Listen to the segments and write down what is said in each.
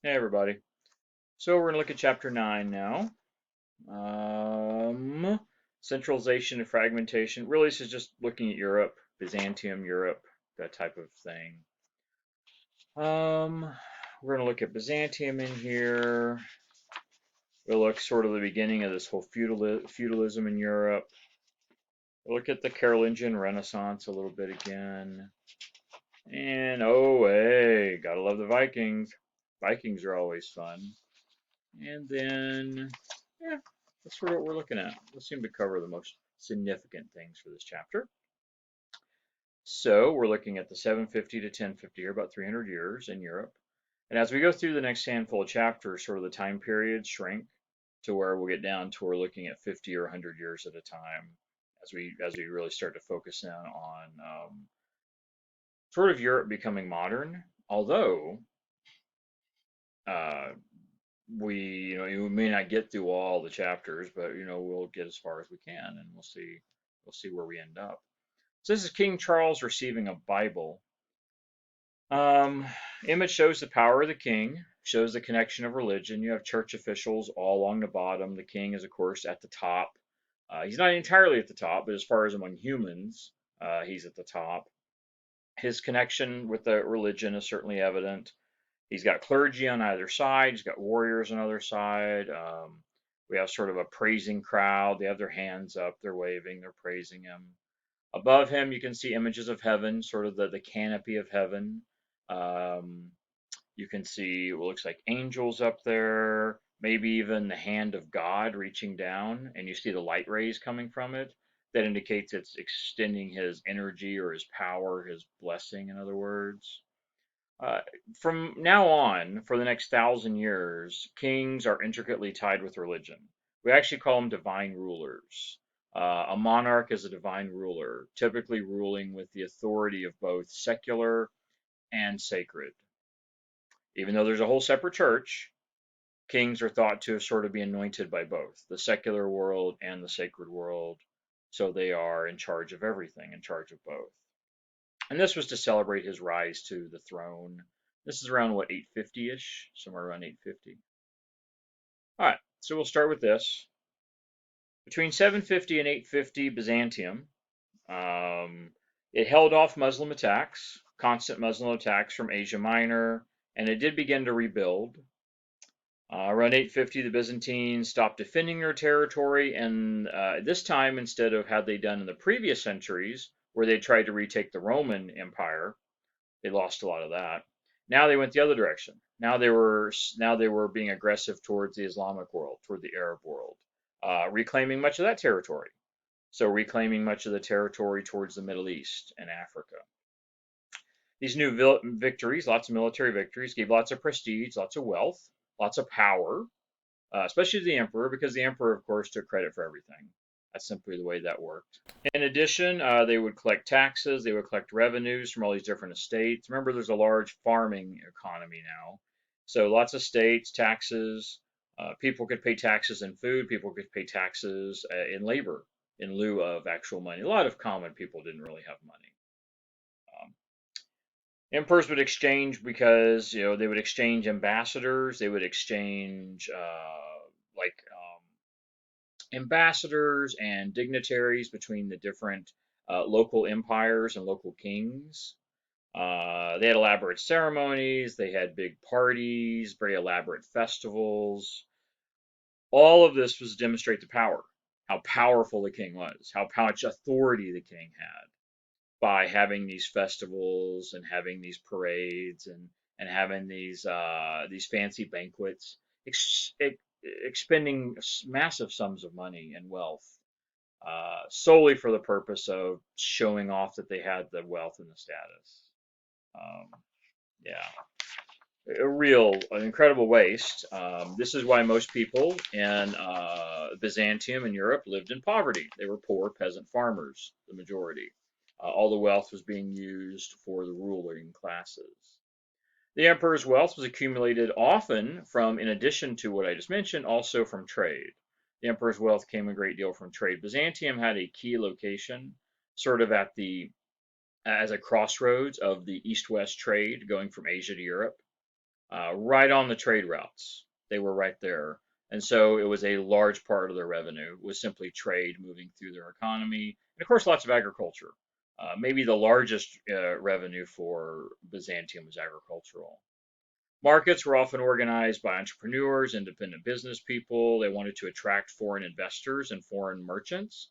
Hey everybody. So we're going to look at chapter 9 now. Centralization and fragmentation. Really, this is just looking at Europe, Byzantium, Europe, that type of thing. We're going to look at Byzantium in here. We'll look sort of the beginning of this whole feudalism in Europe. We'll look at the Carolingian Renaissance a little bit again. And oh, hey, gotta love the Vikings. Vikings are always fun. And then, yeah, that's sort of what we're looking at. We'll seem to cover the most significant things for this chapter. So we're looking at the 750 to 1050 here, about 300 years in Europe. And as we go through the next handful of chapters, sort of the time periods shrink to where we'll get down to we're looking at 50 or 100 years at a time as we really start to focus in on sort of Europe becoming modern. Although uh, we may not get through all the chapters, but we'll get as far as we can, and we'll see where we end up. So this is King Charles receiving a Bible. um Image shows the power of the king, shows the connection of religion. You have church officials all along the bottom. The king is of course at the top. He's not entirely at the top, but as far as among humans, he's at the top. His connection with the religion is certainly evident. He's got clergy on either side. He's got warriors on either side. We have sort of a praising crowd. They have their hands up. They're waving. They're praising him. Above him, you can see images of heaven, sort of the canopy of heaven. Um, you can see what looks like angels up there, maybe even the hand of God reaching down, and you see the light rays coming from it. That indicates it's extending his energy or his power, his blessing, in other words. Uh, from now on, for the next 1,000 years, kings are intricately tied with religion. We actually call them divine rulers. A monarch is a divine ruler, typically ruling with the authority of both secular and sacred. Even though there's a whole separate church, kings are thought to sort of be anointed by both the secular world and the sacred world. So they are in charge of everything, in charge of both. And this was to celebrate his rise to the throne. This is around what, 850-ish, somewhere around 850. All right, so we'll start with this. Between 750 and 850, Byzantium, um, it held off Muslim attacks, constant Muslim attacks from Asia Minor, and it did begin to rebuild. Around 850, the Byzantines stopped defending their territory, and this time, instead of had they done in the previous centuries, where they tried to retake the Roman Empire, they lost a lot of that. Now they went the other direction. Now they were being aggressive towards the Islamic world, toward the Arab world, reclaiming much of that territory. So reclaiming much of the territory towards the Middle East and Africa. These new victories, lots of military victories, gave lots of prestige, lots of wealth, lots of power, especially to the emperor, because the emperor, of course, took credit for everything. That's simply the way that worked. In addition, they would collect taxes. They would collect revenues from all these different estates. Remember, there's a large farming economy now. So lots of states, taxes. People could pay taxes in food. People could pay taxes in labor in lieu of actual money. A lot of common people didn't really have money. Um, Emperors would exchange because they would exchange ambassadors. They would exchange ambassadors and dignitaries between the different local empires and local kings. They had elaborate ceremonies, they had big parties, very elaborate festivals. All of this was to demonstrate the power, how powerful the king was, how much authority the king had by having these festivals and having these parades and having these fancy banquets, expending massive sums of money and wealth solely for the purpose of showing off that they had the wealth and the status. Um, yeah, an incredible waste. This is why most people in Byzantium and Europe lived in poverty. They were poor peasant farmers, the majority. All the wealth was being used for the ruling classes. The emperor's wealth was accumulated often from, in addition to what I just mentioned, also from trade. The emperor's wealth came a great deal from trade. Byzantium had a key location, sort of as a crossroads of the east-west trade going from Asia to Europe. right on the trade routes. They were right there. And so it was a large part of their revenue was simply trade moving through their economy. And of course, lots of agriculture. Maybe the largest revenue for Byzantium was agricultural. Markets were often organized by entrepreneurs, independent business people. They wanted to attract foreign investors and foreign merchants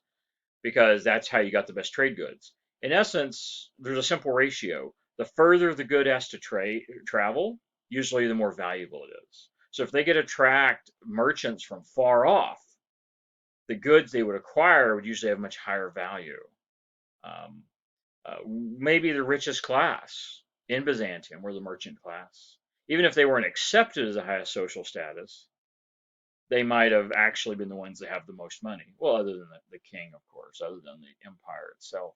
because that's how you got the best trade goods. In essence, there's a simple ratio. The further the good has to travel, usually the more valuable it is. So if they could attract merchants from far off, the goods they would acquire would usually have much higher value. Um, Maybe the richest class in Byzantium were the merchant class. Even if they weren't accepted as the highest social status, they might have actually been the ones that have the most money. Well, other than the king, of course, other than the empire itself.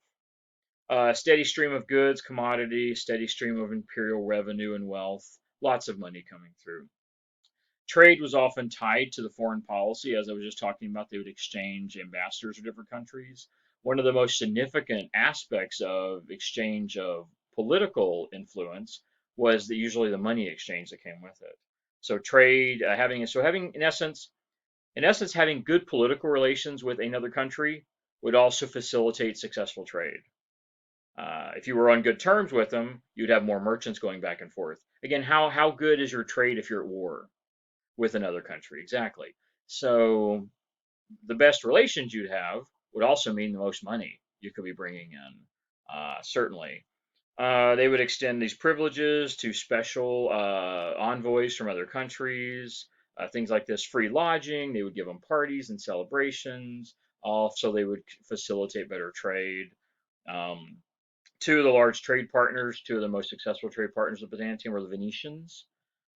Steady stream of goods, commodity, steady stream of imperial revenue and wealth, lots of money coming through. Trade was often tied to the foreign policy, as I was just talking about. They would exchange ambassadors of different countries. One of the most significant aspects of exchange of political influence was usually the money exchange that came with it. So trade, having in essence, having good political relations with another country would also facilitate successful trade. If you were on good terms with them, you'd have more merchants going back and forth. Again, how good is your trade if you're at war with another country? Exactly. So the best relations you'd have would also mean the most money you could be bringing in. Certainly. They would extend these privileges to special envoys from other countries, things like this free lodging. They would give them parties and celebrations. Also, they would facilitate better trade. Um, Two of the large trade partners, two of the most successful trade partners of Byzantium were the Venetians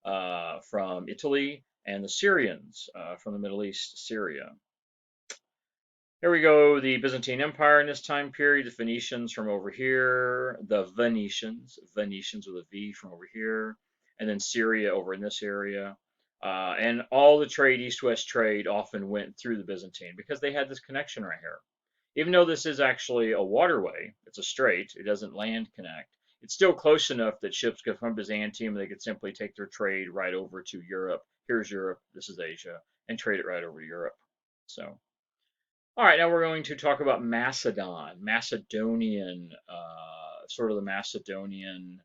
from Italy and the Syrians from the Middle East, Syria. Here we go, the Byzantine Empire in this time period, the Phoenicians from over here, the Venetians with a V from over here, and then Syria over in this area. And all the trade, east-west trade, often went through the Byzantine because they had this connection right here. Even though this is actually a waterway, it's a strait, it doesn't land connect, it's still close enough that ships could from Byzantium, they could simply take their trade right over to Europe. Here's Europe, this is Asia, and trade it right over to Europe. So. All right, now we're going to talk about Macedonian, sort of the Macedonian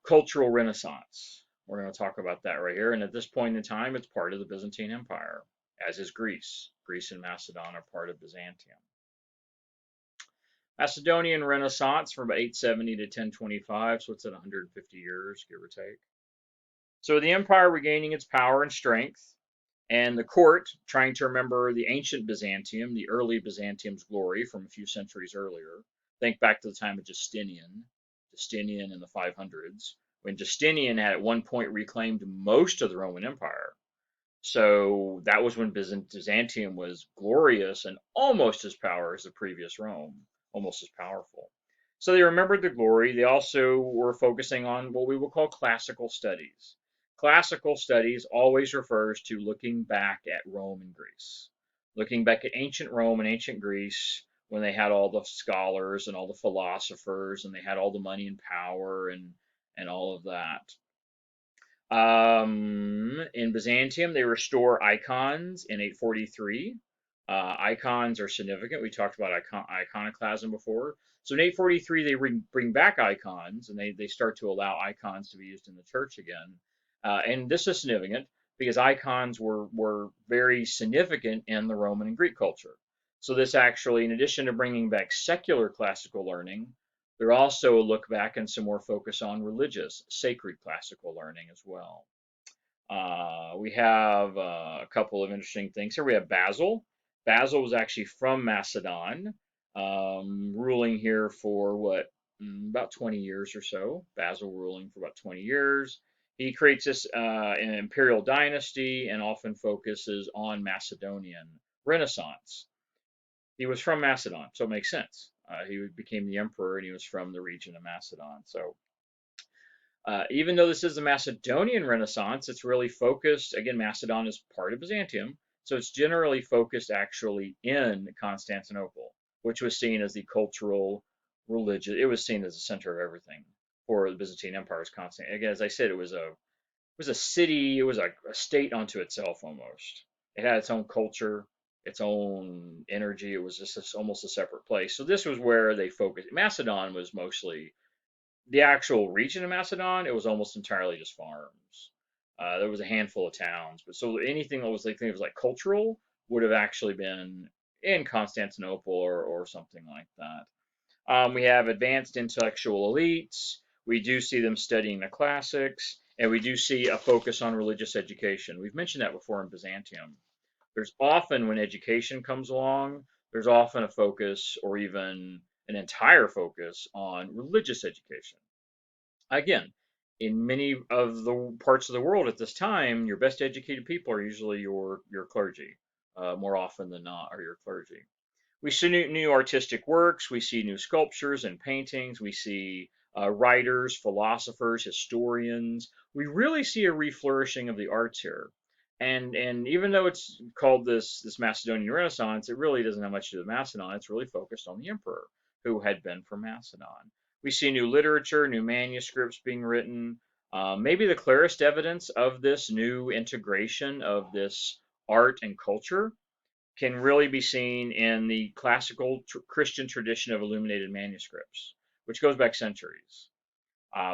cultural renaissance. We're going to talk about that right here. And at this point in time, it's part of the Byzantine Empire, as is Greece. Greece and Macedon are part of Byzantium. Macedonian Renaissance from about 870 to 1025, so it's at 150 years, give or take. So the empire regaining its power and strength, and the court trying to remember the ancient Byzantium, the early Byzantium's glory from a few centuries earlier. Think back to the time of Justinian in the 500s, when Justinian had at one point reclaimed most of the Roman Empire. So that was when Byzantium was glorious and almost as powerful as the previous Rome, almost as powerful. So they remembered the glory. They also were focusing on what we will call classical studies. Classical studies always refers to looking back at Rome and Greece, looking back at ancient Rome and ancient Greece when they had all the scholars and all the philosophers and they had all the money and power and all of that. In Byzantium, they restore icons in 843. Icons are significant. We talked about iconoclasm before. So in 843, they bring back icons and they start to allow icons to be used in the church again. And this is significant because icons were very significant in the Roman and Greek culture. So this actually, in addition to bringing back secular classical learning, there also a look back and some more focus on religious, sacred classical learning as well. We have a couple of interesting things here. We have Basil. Basil was actually from Macedon, ruling here for about 20 years or so. Basil ruling for about 20 years. He creates this an imperial dynasty and often focuses on Macedonian Renaissance. He was from Macedon, so it makes sense. He became the emperor and he was from the region of Macedon. So even though this is the Macedonian Renaissance, it's really focused, again, Macedon is part of Byzantium, so it's generally focused actually in Constantinople, which was seen as the cultural, religious, it was seen as the center of everything or the Byzantine Empire is constant. Again, as I said, it was a city, it was a state unto itself almost. It had its own culture, its own energy. It was just almost a separate place. So this was where they focused. Macedon was mostly the actual region of Macedon. It was almost entirely just farms. There was a handful of towns, but so anything that was like things like cultural would have actually been in Constantinople or something like that. We have advanced intellectual elites. We do see them studying the classics, and we do see a focus on religious education. We've mentioned that before in Byzantium. There's often, when education comes along, there's often a focus or even an entire focus on religious education. Again, in many of the parts of the world at this time, your best educated people are usually your clergy, more often than not, are your clergy. We see new artistic works. We see new sculptures and paintings. We see writers, philosophers, historians. We really see a reflourishing of the arts here. And even though it's called this Macedonian Renaissance, it really doesn't have much to do with Macedon. It's really focused on the emperor who had been from Macedon. We see new literature, new manuscripts being written. Maybe the clearest evidence of this new integration of this art and culture can really be seen in the classical Christian tradition of illuminated manuscripts, which goes back centuries.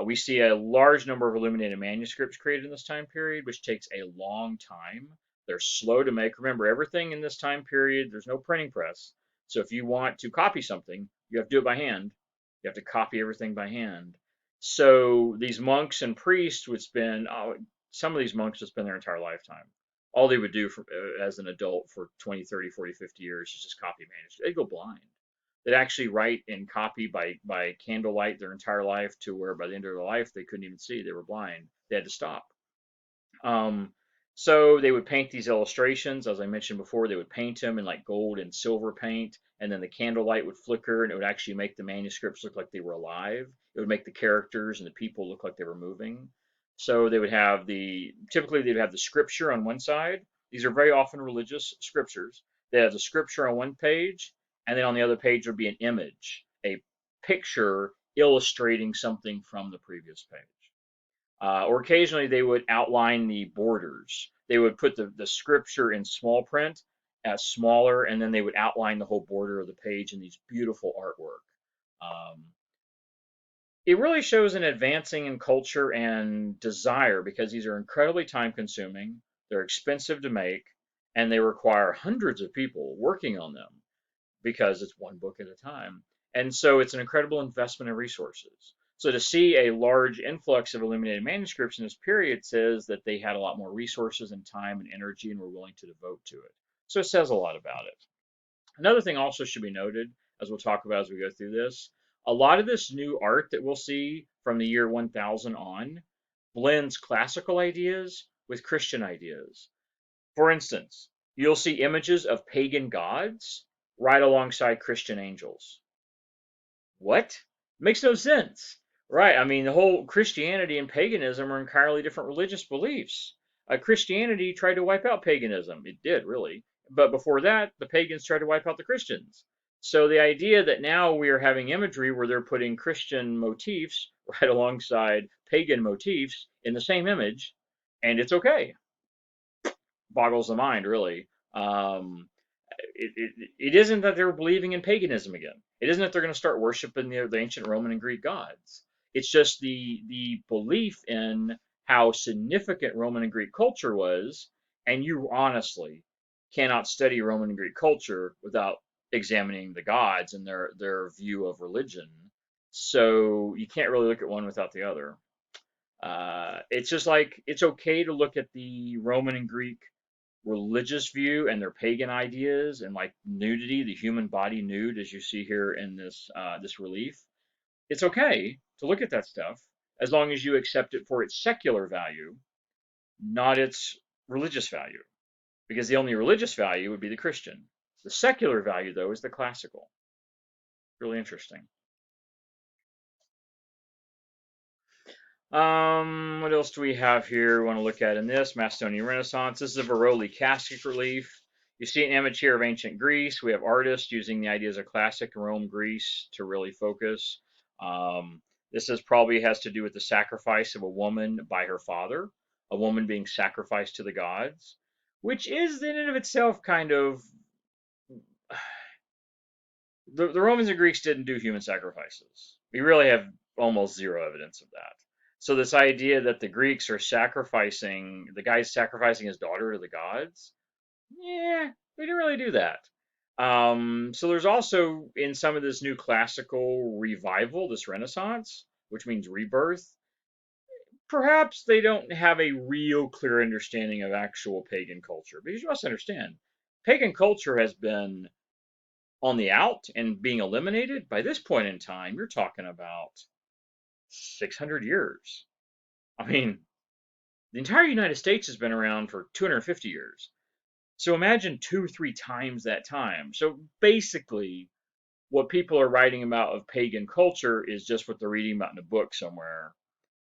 We see a large number of illuminated manuscripts created in this time period, which takes a long time. They're slow to make. Remember, everything in this time period, there's no printing press. So if you want to copy something, you have to do it by hand. You have to copy everything by hand. So these monks and priests would spend, some of these monks would spend their entire lifetime. All they would do as an adult for 20, 30, 40, 50 years is just copy manuscripts. They'd go blind that actually write and copy by candlelight their entire life to where by the end of their life they couldn't even see. They were blind. They had to stop. Um, so they would paint these illustrations, as I mentioned before. They would paint them in like gold and silver paint, and then the candlelight would flicker, and it would actually make the manuscripts look like they were alive. It would make the characters and the people look like they were moving. So they would have typically they'd have the scripture on one side. These are very often religious scriptures. They have the scripture on one page, and then on the other page would be an image, a picture illustrating something from the previous page. Or occasionally they would outline the borders. They would put the scripture in small print as smaller, and then they would outline the whole border of the page in these beautiful artwork. Um, it really shows an advancing in culture and desire because these are incredibly time consuming, they're expensive to make, and they require hundreds of people working on them because it's one book at a time. And so it's an incredible investment in resources. So to see a large influx of illuminated manuscripts in this period says that they had a lot more resources and time and energy and were willing to devote to it. So it says a lot about it. Another thing also should be noted, as we'll talk about as we go through this, a lot of this new art that we'll see from the year 1000 on blends classical ideas with Christian ideas. For instance, you'll see images of pagan gods right alongside Christian angels. What? Makes no sense. Right. I mean, the whole Christianity and paganism are entirely different religious beliefs. Christianity tried to wipe out paganism. It did, really. But before that, the pagans tried to wipe out the Christians. So the idea that now we are having imagery where they're putting Christian motifs right alongside pagan motifs in the same image, and it's okay, boggles the mind, really. It isn't that they're believing in paganism again. It isn't that they're going to start worshiping the ancient Roman and Greek gods. It's just the belief in how significant Roman and Greek culture was, and you honestly cannot study Roman and Greek culture without examining the gods and their view of religion. So you can't really look at one without the other. It's just like it's okay to look at the Roman and Greek religious view and their pagan ideas and like nudity, the human body nude, as you see here in this relief. It's okay to look at that stuff as long as you accept it for its secular value, not its religious value, because the only religious value would be the Christian. The secular value, though, is the classical. Really interesting. What else do we have here we want to look at in this? Macedonian Renaissance. This is a Veroli casket relief. You see an image here of ancient Greece. We have artists using the ideas of classic Rome, Greece to really focus. This is probably has to do with the sacrifice of a woman by her father, a woman being sacrificed to the gods, which is in and of itself kind of the Romans and Greeks didn't do human sacrifices. We really have almost zero evidence of that. So this idea that the Greeks are sacrificing the guy's sacrificing his daughter to the gods, yeah, we didn't really do that. So there's also in some of this new classical revival, this Renaissance, which means rebirth, perhaps they don't have a real clear understanding of actual pagan culture. Because you must understand, pagan culture has been on the out and being eliminated. By this point in time, you're talking about 600 years. I mean, the entire United States has been around for 250 years. So imagine 2 or 3 times that time. So basically, what people are writing about of pagan culture is just what they're reading about in a book somewhere.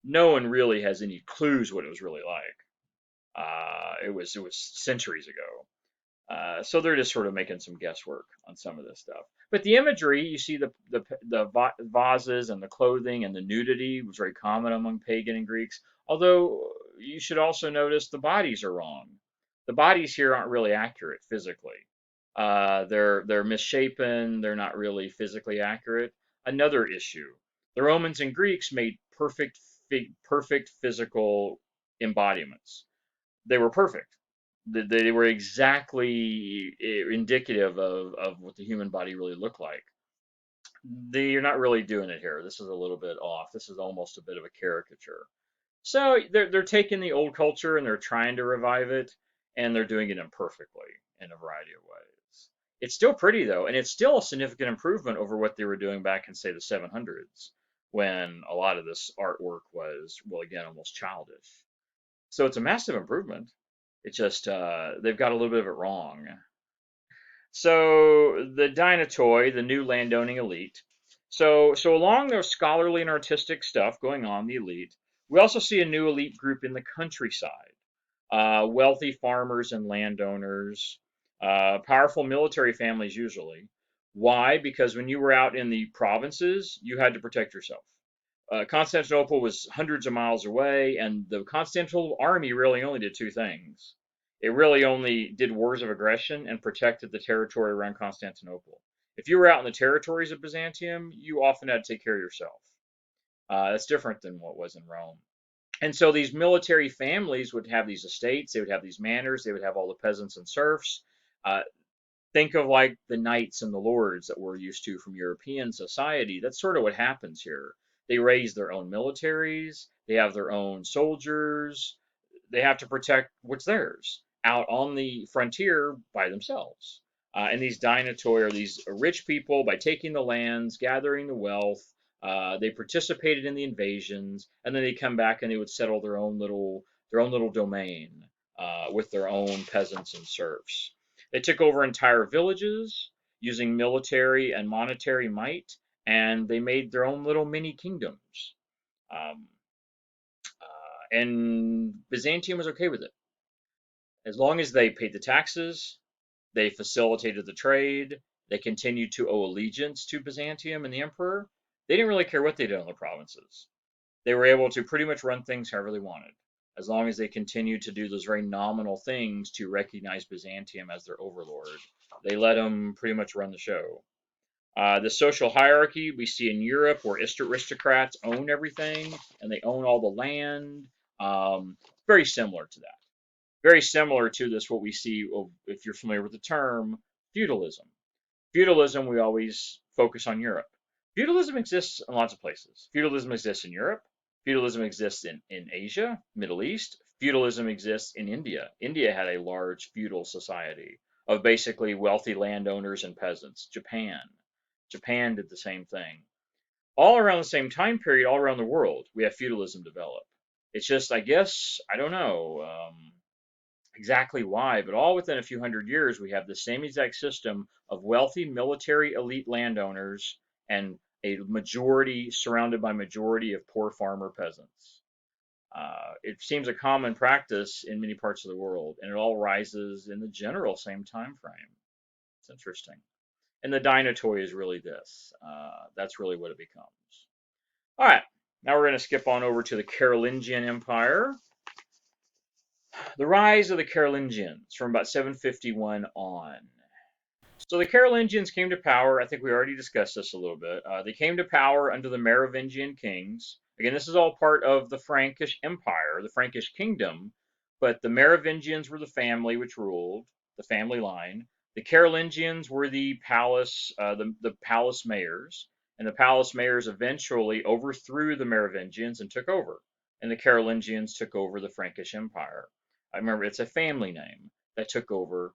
No one really has any clues what it was really like. It was centuries ago. So they're just sort of making some guesswork on some of this stuff. But the imagery, you see the vases and the clothing and the nudity was very common among pagan and Greeks. Although you should also notice the bodies are wrong. The bodies here aren't really accurate physically. They're misshapen. They're not really physically accurate. Another issue: the Romans and Greeks made perfect physical embodiments. They were perfect. They were exactly indicative of what the human body really looked like. You're not really doing it here. This is a little bit off. This is almost a bit of a caricature. So they're taking the old culture and they're trying to revive it, and they're doing it imperfectly in a variety of ways. It's still pretty though, and it's still a significant improvement over what they were doing back in say the 700s, when a lot of this artwork was, well, again, almost childish. So it's a massive improvement. It's just they've got a little bit of it wrong. So the Dynatoi, the new landowning elite. So along the scholarly and artistic stuff going on, the elite, we also see a new elite group in the countryside. Wealthy farmers and landowners, powerful military families usually. Why? Because when you were out in the provinces, you had to protect yourself. Constantinople was hundreds of miles away, and the Constantinople army really only did two things. It really only did wars of aggression and protected the territory around Constantinople. If you were out in the territories of Byzantium, you often had to take care of yourself. That's different than what was in Rome. And so these military families would have these estates, they would have these manors, they would have all the peasants and serfs. Uh, think of like the knights and the lords that we're used to from European society. That's sort of what happens here. They raise their own militaries, they have their own soldiers, they have to protect what's theirs out on the frontier by themselves. And these Dynator are these rich people by taking the lands, gathering the wealth. They participated in the invasions, and then they come back and they would settle their own little domain with their own peasants and serfs. They took over entire villages using military and monetary might, and they made their own little mini kingdoms. Um, and Byzantium was okay with it. As long as they paid the taxes, they facilitated the trade, they continued to owe allegiance to Byzantium and the emperor, they didn't really care what they did on the provinces. They were able to pretty much run things however they wanted, as long as they continued to do those very nominal things to recognize Byzantium as their overlord. They let them pretty much run the show. The social hierarchy we see in Europe, where aristocrats own everything and they own all the land, very similar to that. Very similar to this, what we see, if you're familiar with the term, feudalism. Feudalism, we always focus on Europe. Feudalism exists in lots of places. Feudalism exists in Europe. Feudalism exists in Asia, Middle East. Feudalism exists in India. India had a large feudal society of basically wealthy landowners and peasants. Japan did the same thing. All around the same time period, all around the world, we have feudalism develop. It's just, I guess, I don't know exactly why, but all within a few hundred years, we have the same exact system of wealthy military elite landowners and a majority surrounded by majority of poor farmer peasants. It seems a common practice in many parts of the world, and it all rises in the general same time frame. It's interesting. And the Dynator is really this. That's really what it becomes. All right. Now we're going to skip on over to the Carolingian Empire. The rise of the Carolingians from about 751 on. So the Carolingians came to power. I think we already discussed this a little bit. They came to power under the Merovingian kings. Again, this is all part of the Frankish Empire, the Frankish Kingdom, but the Merovingians were the family which ruled, the family line. The Carolingians were the palace, the palace mayors, and the palace mayors eventually overthrew the Merovingians and took over. And the Carolingians took over the Frankish Empire. I remember it's a family name that took over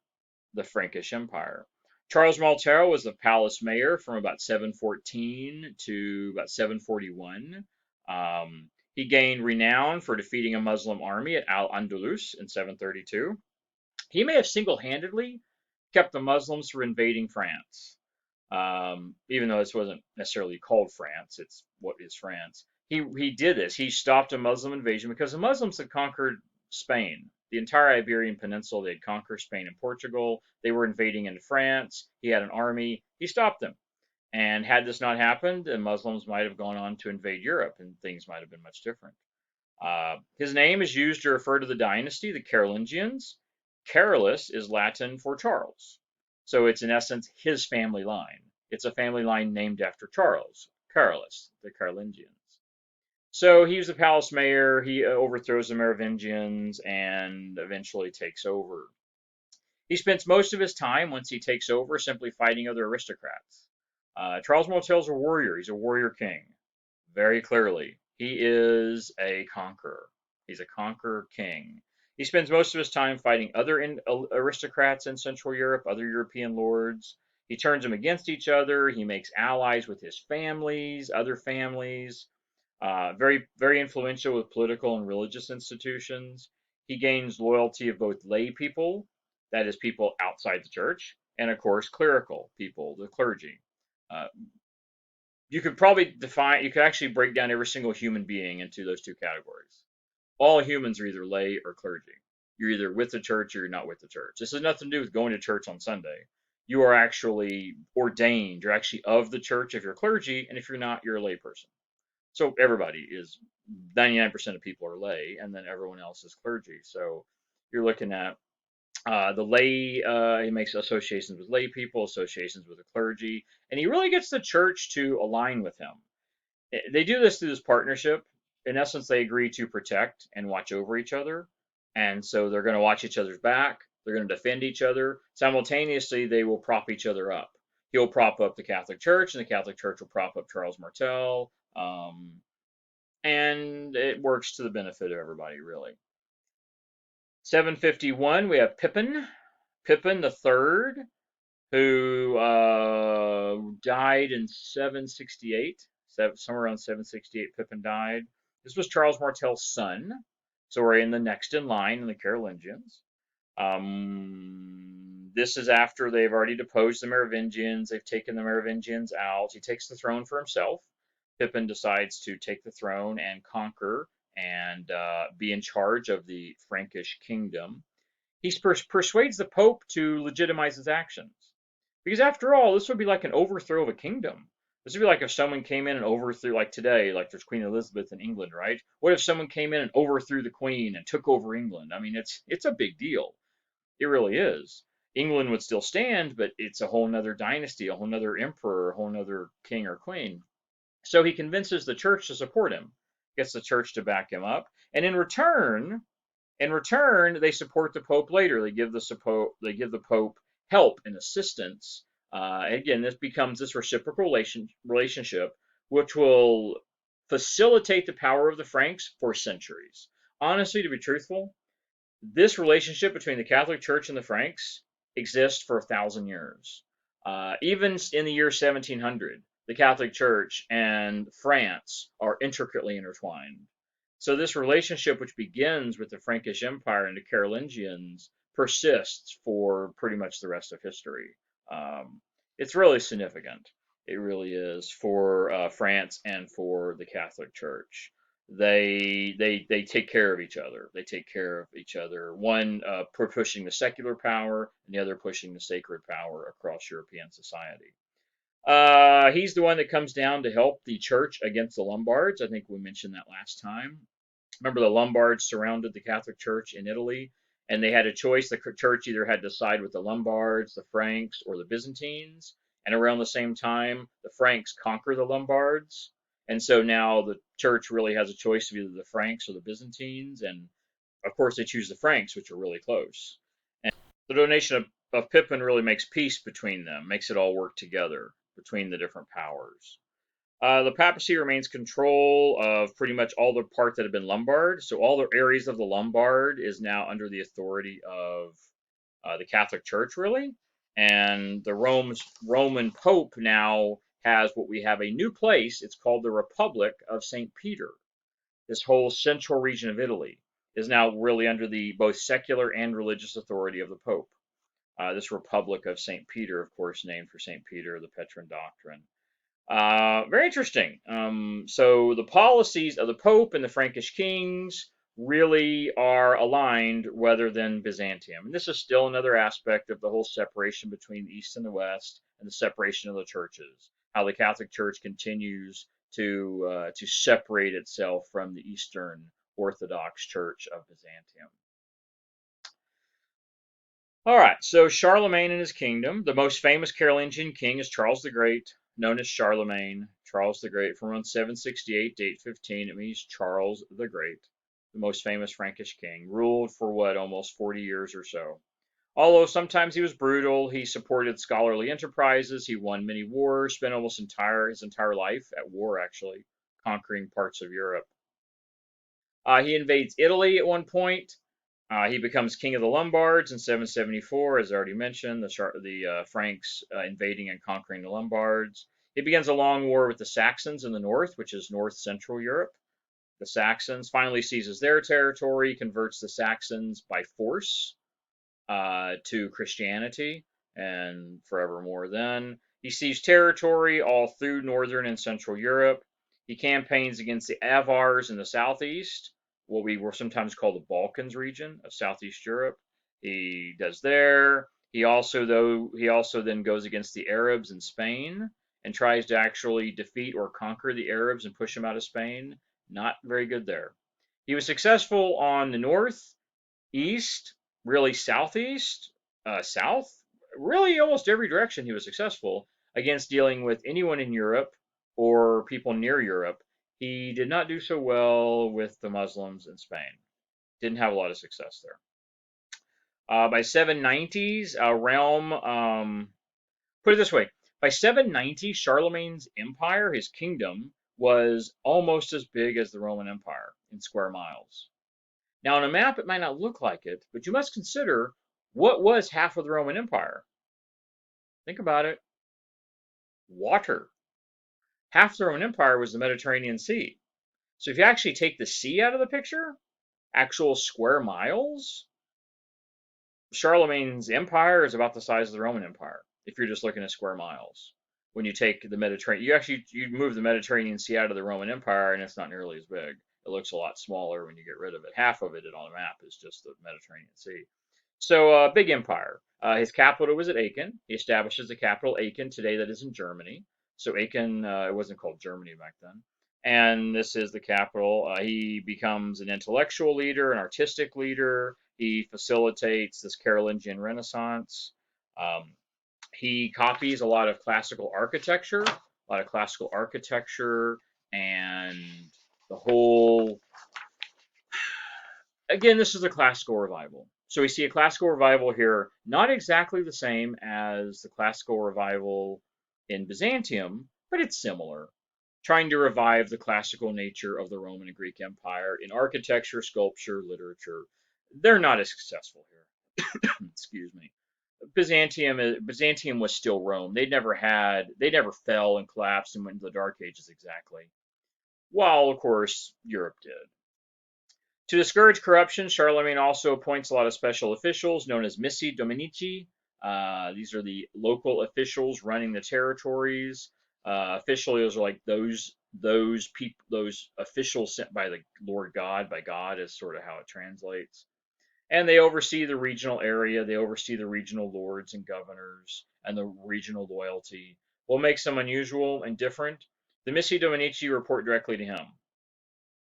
the Frankish Empire. Charles Martel was the palace mayor from about 714 to about 741. He gained renown for defeating a Muslim army at Al-Andalus in 732. He may have single-handedly kept the Muslims from invading France, even though this wasn't necessarily called France. It's what is France. He did this. He stopped a Muslim invasion because the Muslims had conquered Spain, the entire Iberian Peninsula. They had conquered Spain and Portugal. They were invading into France. He had an army. He stopped them. And had this not happened, the Muslims might have gone on to invade Europe, and things might have been much different. His name is used to refer to the dynasty, the Carolingians. Carolus is Latin for Charles. So it's in essence his family line. It's a family line named after Charles, Carolus, the Carolingians. So he was the palace mayor. He overthrows the Merovingians and eventually takes over. He spends most of his time, once he takes over, simply fighting other aristocrats. Charles Martel's a warrior. He's a warrior king, very clearly. He is a conqueror. He's a conqueror king. He spends most of his time fighting other aristocrats in Central Europe, other European lords. He turns them against each other. He makes allies with his families, other families. Very, very influential with political and religious institutions. He gains loyalty of both lay people, that is, people outside the church, and of course, clerical people, the clergy. Uh, you could actually break down every single human being into those two categories. All humans are either lay or clergy. You're either with the church or you're not with the church. This has nothing to do with going to church on Sunday. You are actually ordained. You're actually of the church if you're clergy, and if you're not, you're a lay person. So everybody is 99% of people are lay, and then everyone else is clergy. So you're looking at the lay. He makes associations with lay people, associations with the clergy, and he really gets the church to align with him. They do this through this partnership. In essence, they agree to protect and watch over each other, and so they're going to watch each other's back. They're going to defend each other. Simultaneously, they will prop each other up. He'll prop up the Catholic Church, and the Catholic Church will prop up Charles Martel. And it works to the benefit of everybody, really. 751, we have Pippin the Third, who died in 768. Somewhere around 768, Pippin died. This was Charles Martel's son, so we're in the next in line in the Carolingians. This is after they've already deposed the Merovingians. They've taken the Merovingians out. He takes the throne for himself. Pippin decides to take the throne and conquer and be in charge of the Frankish kingdom. He persuades the Pope to legitimize his actions. Because after all, this would be like an overthrow of a kingdom. This would be like if someone came in and overthrew, like today, like there's Queen Elizabeth in England, right? What if someone came in and overthrew the Queen and took over England? I mean, it's a big deal. It really is. England would still stand, but it's a whole nother dynasty, a whole nother emperor, a whole nother king or queen. So he convinces the church to support him, gets the church to back him up, and in return, they support the Pope later. They give the Pope help and assistance. Again, this becomes this reciprocal relationship, which will facilitate the power of the Franks for centuries. Honestly, to be truthful, this relationship between the Catholic Church and the Franks exists for 1,000 years. Even in the year 1700, the Catholic Church and France are intricately intertwined. So this relationship, which begins with the Frankish Empire and the Carolingians, persists for pretty much the rest of history. It's really significant. It really is for France and for the Catholic Church. They take care of each other. They take care of each other. One pushing the secular power, and the other pushing the sacred power across European society. He's the one that comes down to help the church against the Lombards. I think we mentioned that last time. Remember, the Lombards surrounded the Catholic Church in Italy, and they had a choice. The church either had to side with the Lombards, the Franks, or the Byzantines. And around the same time, the Franks conquer the Lombards. And so now the church really has a choice of either the Franks or the Byzantines. And of course, they choose the Franks, which are really close. And the donation of Pippin really makes peace between them, makes it all work together between the different powers. The papacy remains control of pretty much all the part that had been Lombard. So all the areas of the Lombard is now under the authority of the Catholic Church, really. And the Roman Pope now has what we have a new place. It's called the Republic of St. Peter. This whole central region of Italy is now really under the both secular and religious authority of the Pope. This Republic of St. Peter, of course, named for St. Peter, the Petrine doctrine. Very interesting. So the policies of the Pope and the Frankish kings really are aligned rather than Byzantium. And this is still another aspect of the whole separation between the East and the West and the separation of the churches. How the Catholic Church continues to separate itself from the Eastern Orthodox Church of Byzantium. All right, so Charlemagne and his kingdom. The most famous Carolingian king is Charles the Great, known as Charlemagne. Charles the Great from around 768 to 815. It means Charles the Great, the most famous Frankish king, ruled for what, almost 40 years or so. Although sometimes he was brutal, he supported scholarly enterprises, he won many wars, spent almost his entire life at war, actually, conquering parts of Europe. He invades Italy at one point. He becomes king of the Lombards in 774, as I already mentioned, the Franks invading and conquering the Lombards. He begins a long war with the Saxons in the north, which is north central Europe. The Saxons finally seizes their territory, converts the Saxons by force to Christianity, and forevermore then. He seized territory all through northern and central Europe. He campaigns against the Avars in the southeast, what we were sometimes called the Balkans region of southeast Europe. He does there. He also then goes against the Arabs in Spain and tries to actually defeat or conquer the Arabs and push them out of Spain. Not very good there. He was successful on the north, east, really southeast, south, really almost every direction he was successful against dealing with anyone in Europe or people near Europe. He did not do so well with the Muslims in Spain. Didn't have a lot of success there. By 790s, realm, put it this way, by 790, Charlemagne's empire, his kingdom, was almost as big as the Roman Empire in square miles. Now, on a map, it might not look like it, but you must consider what was half of the Roman Empire. Think about it. Water. Half the Roman Empire was the Mediterranean Sea. So if you actually take the sea out of the picture, actual square miles, Charlemagne's empire is about the size of the Roman Empire, if you're just looking at square miles. When you take the Mediterranean, you move the Mediterranean Sea out of the Roman Empire, and it's not nearly as big. It looks a lot smaller when you get rid of it. Half of it on the map is just the Mediterranean Sea. So, big empire. His capital was at Aachen. He establishes the capital, Aachen, today that is in Germany. So Aachen, it wasn't called Germany back then. And this is the capital. He becomes an intellectual leader, an artistic leader. He facilitates this Carolingian Renaissance. Um, he copies a lot of classical architecture, and the whole again, this is a classical revival. So we see a classical revival here, not exactly the same as the classical revival in Byzantium, but it's similar, trying to revive the classical nature of the Roman and Greek Empire in architecture, sculpture, literature. They're not as successful here. Excuse me. Byzantium was still Rome. They never fell and collapsed and went into the Dark Ages exactly. While of course Europe did. To discourage corruption, Charlemagne also appoints a lot of special officials known as missi dominici. These are the local officials running the territories. Officials are like those people, those officials sent by the Lord God, by God is sort of how it translates. And they oversee the regional area. They oversee the regional lords and governors and the regional loyalty. What makes them unusual and different? The Missi Dominici report directly to him.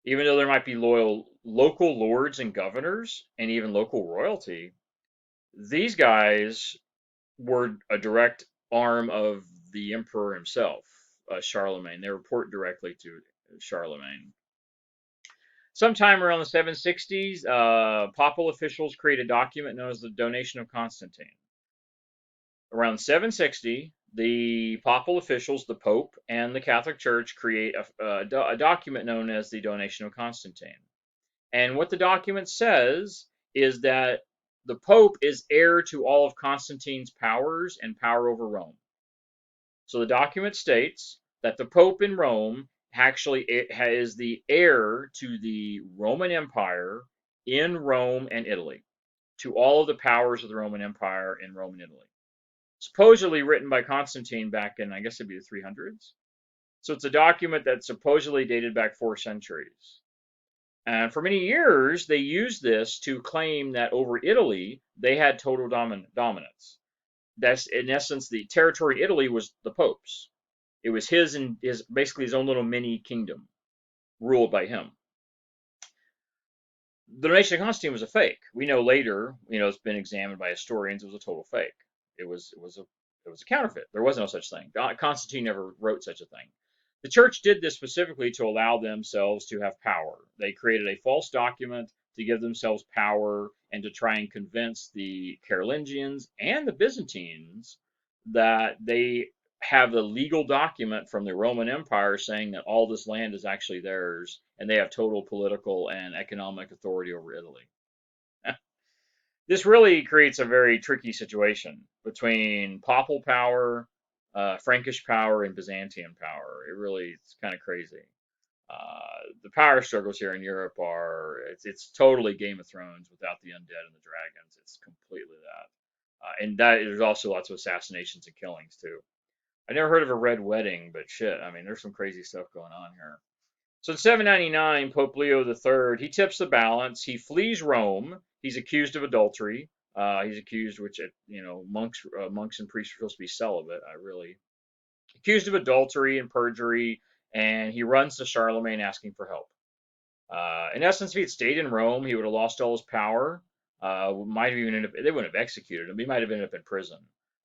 Even though there might be loyal local lords and governors and even local royalty, these guys were a direct arm of the emperor himself, Charlemagne. They report directly to Charlemagne. Sometime around the 760s, papal officials create a document known as the Donation of Constantine. Around 760, the papal officials, the Pope, and the Catholic Church create a document known as the Donation of Constantine. And what the document says is that the Pope is heir to all of Constantine's powers and power over Rome. So the document states that the Pope in Rome actually is the heir to the Roman Empire in Rome and Italy, to all of the powers of the Roman Empire in Rome and Italy. Supposedly written by Constantine back in, I guess it'd be the 300s. So it's a document that's supposedly dated back 4 centuries. And for many years, they used this to claim that over Italy, they had total dominance. That's in essence the territory in Italy was the Pope's. It was his and his basically his own little mini kingdom ruled by him. The donation of Constantine was a fake. We know later, it's been examined by historians. It was a total fake. It was a counterfeit. There was no such thing. Constantine never wrote such a thing. The church did this specifically to allow themselves to have power. They created a false document to give themselves power and to try and convince the Carolingians and the Byzantines that they have the legal document from the Roman Empire saying that all this land is actually theirs and they have total political and economic authority over Italy. This really creates a very tricky situation between papal power, Frankish power, and Byzantine power. It's kind of crazy. The power struggles here in Europe it's totally Game of Thrones without the undead and the dragons. It's completely that. And that there's also lots of assassinations and killings too. I never heard of a red wedding, but shit, I mean, there's some crazy stuff going on here. So in 799, Pope Leo III, he tips the balance. He flees Rome. He's accused of adultery. He's accused, which monks and priests are supposed to be celibate. Accused of adultery and perjury, and he runs to Charlemagne asking for help. In essence, if he had stayed in Rome, he would have lost all his power. Might have even ended up, they wouldn't have executed him. He might have ended up in prison.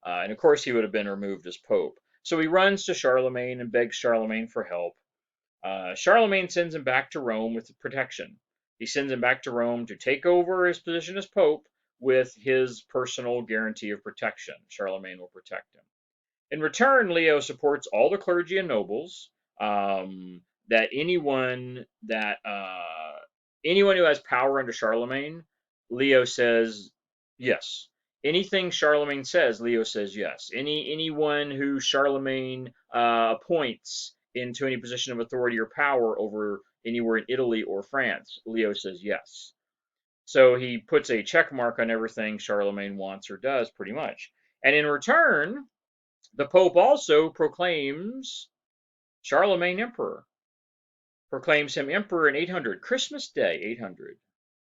And of course, he would have been removed as Pope. So he runs to Charlemagne and begs Charlemagne for help. Charlemagne sends him back to Rome with protection. He sends him back to Rome to take over his position as Pope with his personal guarantee of protection. Charlemagne will protect him. In return, Leo supports all the clergy and nobles. That anyone who has power under Charlemagne, Leo says yes. Anything Charlemagne says, Leo says yes. Anyone who Charlemagne appoints into any position of authority or power over anywhere in Italy or France, Leo says yes. So he puts a check mark on everything Charlemagne wants or does, pretty much. And in return, the Pope also proclaims Charlemagne emperor. Proclaims him emperor in 800, Christmas Day 800.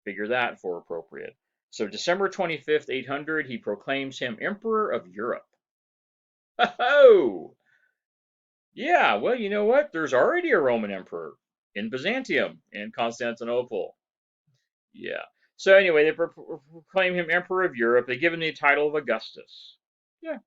Figure that for appropriate. So December 25th, 800, he proclaims him emperor of Europe. Oh! Yeah, well, you know what? There's already a Roman emperor in Byzantium, in Constantinople. Yeah. So anyway, they proclaim him emperor of Europe. They give him the title of Augustus. Yeah,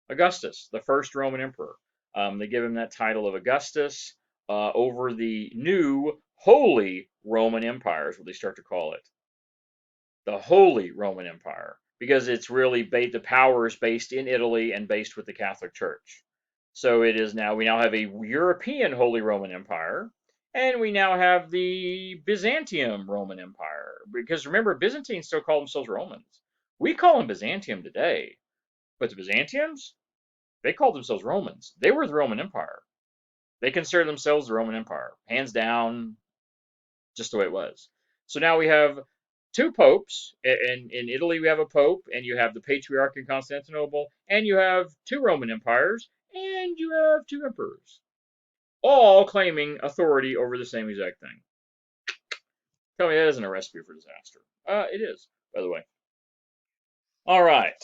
Augustus, the first Roman emperor. They give him that title of Augustus over the new Holy Roman Empire, is what they start to call it. The Holy Roman Empire, because it's really the power is based in Italy and based with the Catholic Church. So we now have a European Holy Roman Empire, and we now have the Byzantium Roman Empire. Because remember, Byzantines still call themselves Romans. We call them Byzantium today, but the Byzantiums, they called themselves Romans. They were the Roman Empire. They consider themselves the Roman Empire, hands down, just the way it was. So now we have two popes. In Italy, we have a pope, and you have the patriarch in Constantinople, and you have two Roman empires, and you have two emperors, all claiming authority over the same exact thing. Tell me that isn't a recipe for disaster. It is, by the way. All right.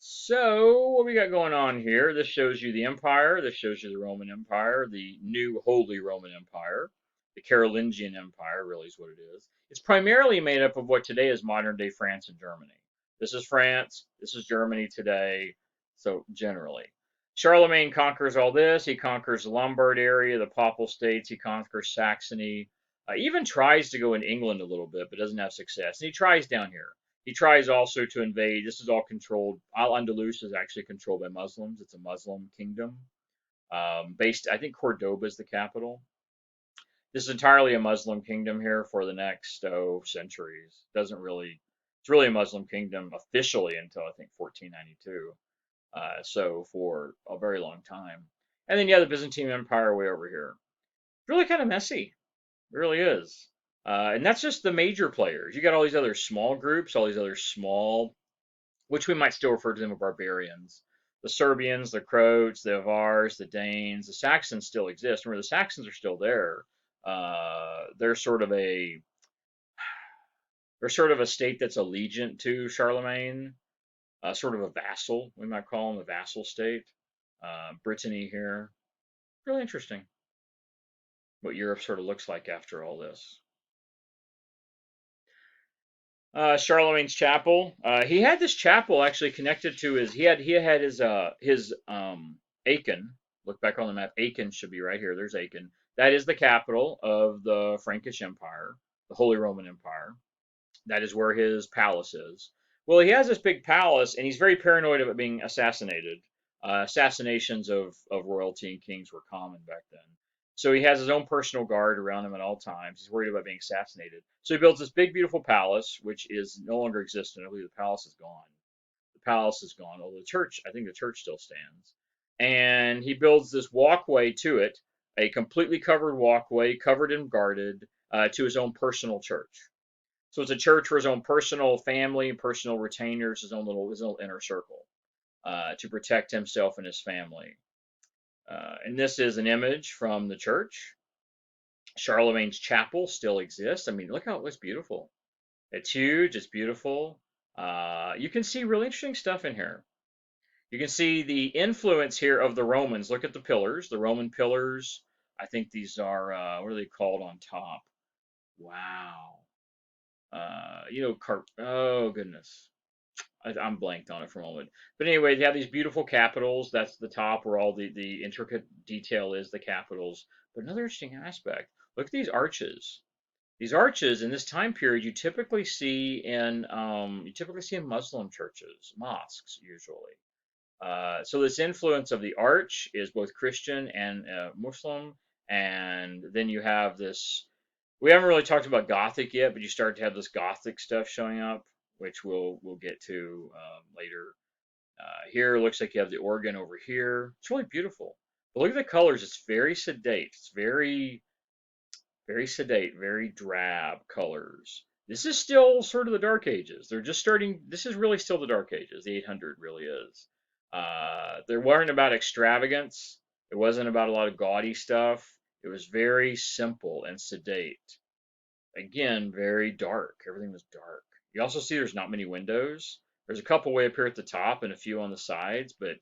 So, what we got going on here? This shows you the empire. This shows you the Roman Empire, the new Holy Roman Empire. The Carolingian Empire, really, is what it is. It's primarily made up of what today is modern day France and Germany. This is France. This is Germany today. So, generally, Charlemagne conquers all this. He conquers the Lombard area, the Papal States. He conquers Saxony. Even tries to go in England a little bit, but doesn't have success. And he tries down here. He tries also to invade. This is all controlled. Al Andalus is actually controlled by Muslims. It's a Muslim kingdom. Based, I think Cordoba is the capital. This is entirely a Muslim kingdom here for the next centuries. Doesn't really, it's really a Muslim kingdom officially until I think 1492. So for a very long time. And then the Byzantine Empire way over here. It's really kind of messy. It really is. And that's just the major players. You got all these other small groups, all these other small, which we might still refer to them as barbarians. The Serbians, the Croats, the Avars, the Danes, the Saxons still exist. Remember, the Saxons are still there. They're sort of a state that's allegiant to Charlemagne, sort of a vassal. We might call them a vassal state. Brittany here, really interesting. What Europe sort of looks like after all this. Charlemagne's chapel. He had this chapel actually connected to his. He had his Aachen. Look back on the map. Aachen should be right here. There's Aachen. That is the capital of the Frankish Empire, the Holy Roman Empire. That is where his palace is. Well, he has this big palace, and he's very paranoid of it being assassinated. Assassinations of royalty and kings were common back then. So he has his own personal guard around him at all times. He's worried about being assassinated. So he builds this big, beautiful palace, which is no longer existent. I believe the palace is gone. The palace is gone, although the church, I think the church still stands. And he builds this walkway to it, a completely covered walkway, covered and guarded, to his own personal church. So it's a church for his own personal family, personal retainers, his own little inner circle, to protect himself and his family. And this is an image from the church. Charlemagne's chapel still exists. I mean, look how it looks beautiful. It's huge. It's beautiful. You can see really interesting stuff in here. You can see the influence here of the Romans. Look at the pillars, the Roman pillars. I think these are, what are they called on top? Wow. Oh goodness. I'm blanked on it for a moment. But anyway, they have these beautiful capitals. That's the top where all the intricate detail is, the capitals. But another interesting aspect, look at these arches. These arches in this time period you typically see in Muslim churches, mosques usually. So this influence of the arch is both Christian and Muslim, and then you have this. We haven't really talked about Gothic yet, but you start to have this Gothic stuff showing up, which we'll get to later. Here it looks like you have the organ over here. It's really beautiful. But look at the colors. It's very sedate. It's very sedate, very drab colors. This is still sort of the Dark Ages. They're just starting. This is really still the Dark Ages. The 800 really is. They weren't about extravagance. It wasn't about a lot of gaudy stuff. It was very simple and sedate. Again, very dark. Everything was dark. You also see there's not many windows. There's a couple way up here at the top and a few on the sides, but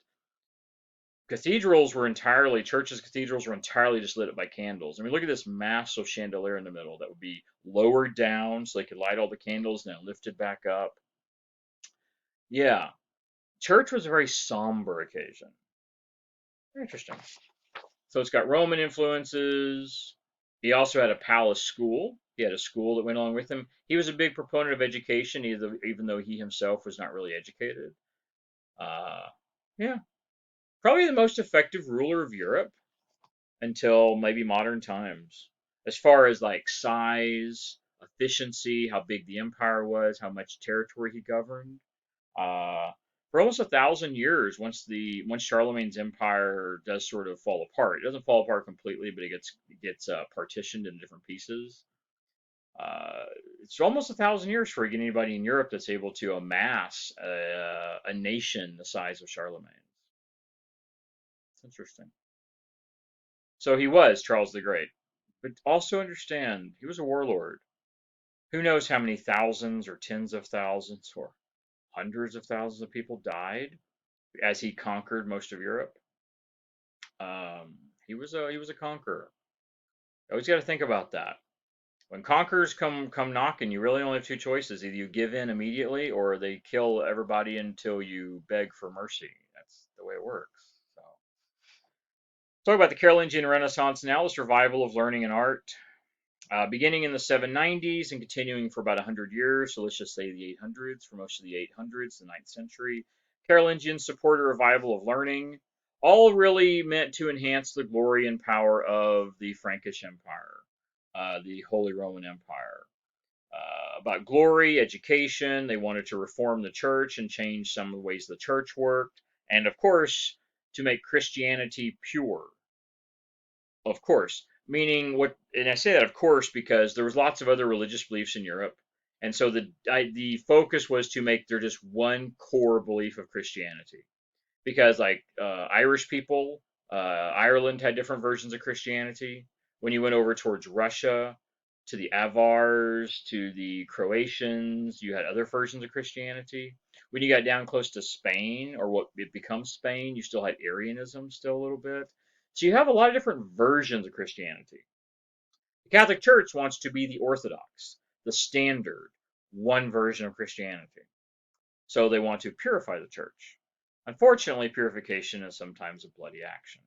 cathedrals were entirely just lit up by candles. I mean, look at this massive chandelier in the middle that would be lowered down so they could light all the candles and then lifted back up. Yeah, church was a very somber occasion. Very interesting. So it's got Roman influences. He also had a palace school. He had a school that went along with him. He was a big proponent of education, even though he himself was not really educated. Yeah, probably the most effective ruler of Europe until maybe modern times. As far as like size, efficiency, how big the empire was, how much territory he governed. Uh, for almost 1,000 years, once Charlemagne's empire does sort of fall apart, it doesn't fall apart completely, but it gets partitioned into different pieces. Uh, it's almost 1,000 years for anybody in Europe that's able to amass a nation the size of Charlemagne. It's interesting. So he was Charles the Great, but also understand he was a warlord. Who knows how many thousands or tens of thousands or hundreds of thousands of people died as he conquered most of Europe. He was a conqueror. Always got to think about that. When conquerors come knocking, you really only have two choices: either you give in immediately, or they kill everybody until you beg for mercy. That's the way it works. So, talk about the Carolingian Renaissance now. This revival of learning and art. Beginning in the 790s and continuing for about 100 years, so let's just say the 800s, for most of the 800s, the 9th century, Carolingians support a revival of learning, all really meant to enhance the glory and power of the Frankish Empire, the Holy Roman Empire. About glory, education, they wanted to reform the church and change some of the ways the church worked, and of course, to make Christianity pure, of course, meaning what, and I say that of course because there was lots of other religious beliefs in Europe, and so the focus was to make there just one core belief of Christianity. Because like Irish people, Ireland had different versions of Christianity. When you went over towards Russia, to the Avars, to the Croatians, you had other versions of Christianity. When you got down close to Spain, or what it becomes Spain, you still had Arianism still a little bit. So you have a lot of different versions of Christianity. The Catholic Church wants to be the orthodox, the standard, one version of Christianity. So they want to purify the church. Unfortunately, purification is sometimes a bloody action.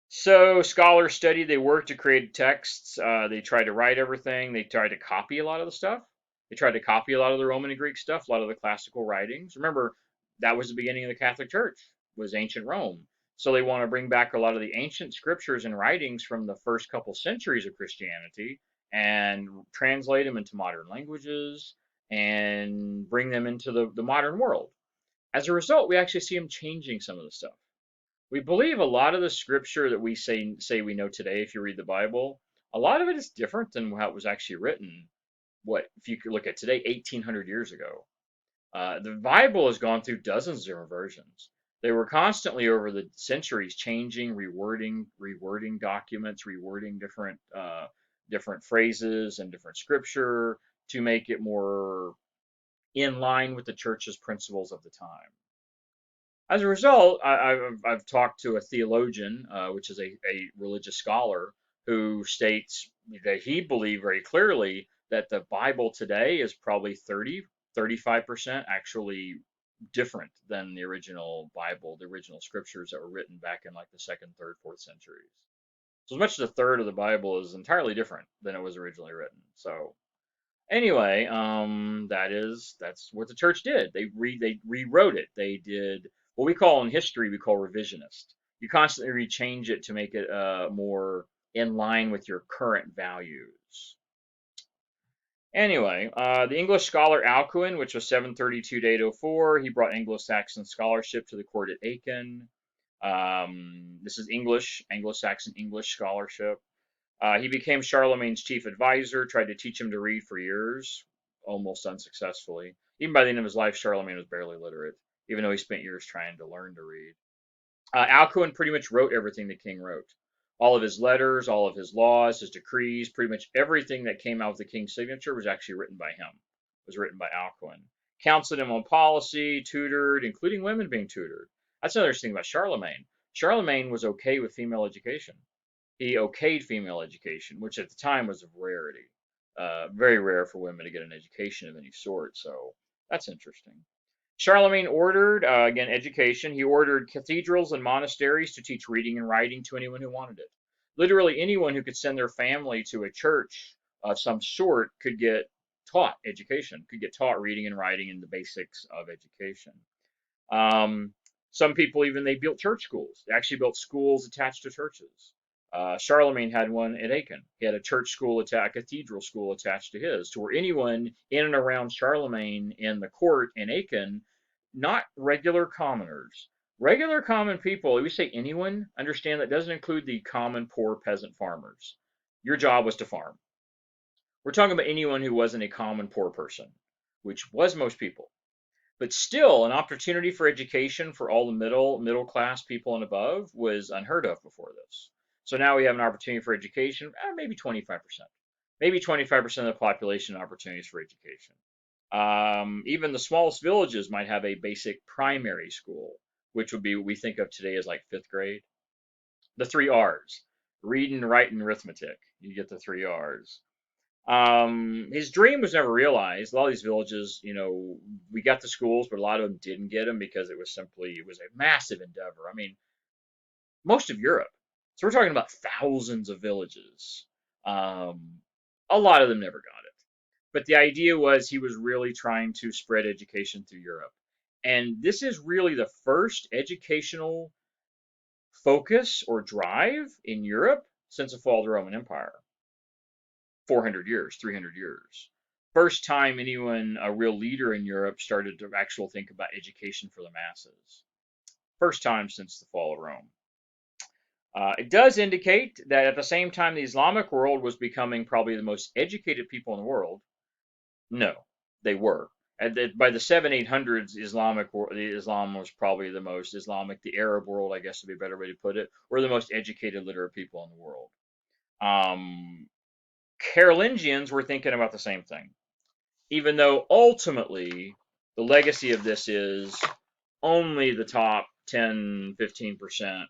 So scholars study, they work to create texts. They try to write everything. They try to copy a lot of the stuff. They tried to copy a lot of the Roman and Greek stuff, a lot of the classical writings. Remember, that was the beginning of the Catholic Church, was ancient Rome. So they want to bring back a lot of the ancient scriptures and writings from the first couple centuries of Christianity and translate them into modern languages and bring them into the modern world. As a result, we actually see them changing some of the stuff. We believe a lot of the scripture that we say we know today, if you read the Bible, a lot of it is different than how it was actually written. What, if you could look at today, 1800 years ago? The Bible has gone through dozens of different versions. They were constantly over the centuries changing, rewording documents, rewording different phrases and different scripture to make it more in line with the church's principles of the time. As a result, I've talked to a theologian, which is a religious scholar, who states that he believed very clearly that the Bible today is probably 35% actually different than the original Bible, the original scriptures that were written back in like the second, third, fourth centuries. So as much as a third of the Bible is entirely different than it was originally written. So anyway, that's what the church did. They rewrote it. They did what we call in history we call revisionist. You constantly rechange it to make it more in line with your current values. Anyway, the English scholar Alcuin, which was 732 to 804, he brought Anglo-Saxon scholarship to the court at Aachen. This is English, Anglo-Saxon English scholarship. He became Charlemagne's chief advisor, tried to teach him to read for years, almost unsuccessfully. Even by the end of his life, Charlemagne was barely literate, even though he spent years trying to learn to read. Alcuin pretty much wrote everything the king wrote. All of his letters, all of his laws, his decrees, pretty much everything that came out with the king's signature was actually written by him, was written by Alcuin. Counseled him on policy, tutored, including women being tutored. That's another thing about Charlemagne. Charlemagne was okay with female education. He okayed female education, which at the time was a rarity. Very rare for women to get an education of any sort, so that's interesting. Charlemagne ordered, again, education. He ordered cathedrals and monasteries to teach reading and writing to anyone who wanted it. Literally anyone who could send their family to a church of some sort could get taught education, could get taught reading and writing and the basics of education. Some people even, they built church schools. They actually built schools attached to churches. Charlemagne had one at Aachen. He had a church school, a cathedral school attached to his, to where anyone in and around Charlemagne in the court in Aachen, not regular commoners, regular common people, we say anyone, understand that doesn't include the common poor peasant farmers. Your job was to farm. We're talking about anyone who wasn't a common poor person, which was most people. But still, an opportunity for education for all the middle class people and above was unheard of before this. So now we have an opportunity for education, maybe 25%. Maybe 25% of the population opportunities for education. Even the smallest villages might have a basic primary school, which would be what we think of today as like fifth grade. The three R's: reading, writing, arithmetic. You get the three R's. His dream was never realized. A lot of these villages, we got the schools, but a lot of them didn't get them because it was a massive endeavor. I mean, most of Europe. So we're talking about thousands of villages. Um, a lot of them never got it. But the idea was he was really trying to spread education through Europe. And this is really the first educational focus or drive in Europe since the fall of the Roman Empire. 400 years, 300 years. First time anyone, a real leader in Europe, started to actually think about education for the masses. First time since the fall of Rome. It does indicate that at the same time the Islamic world was becoming probably the most educated people in the world. No, they were. By the 700s, 800s, Islam was probably the most Islamic. The Arab world, I guess, would be a better way to put it, were the most educated, literate people in the world. Um, Carolingians were thinking about the same thing, even though ultimately the legacy of this is only the top 10, 15%,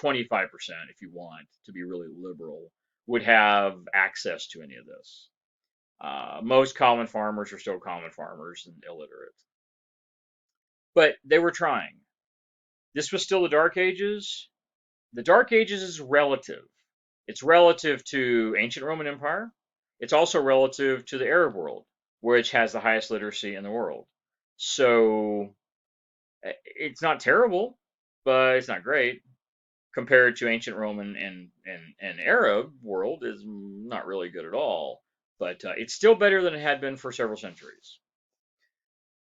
25%, if you want to be really liberal, would have access to any of this. Most common farmers are still common farmers and illiterate. But they were trying. This was still the Dark Ages. The Dark Ages is relative. It's relative to ancient Roman Empire. It's also relative to the Arab world, which has the highest literacy in the world. So it's not terrible, but it's not great. Compared to ancient Roman and Arab world is not really good at all. But it's still better than it had been for several centuries.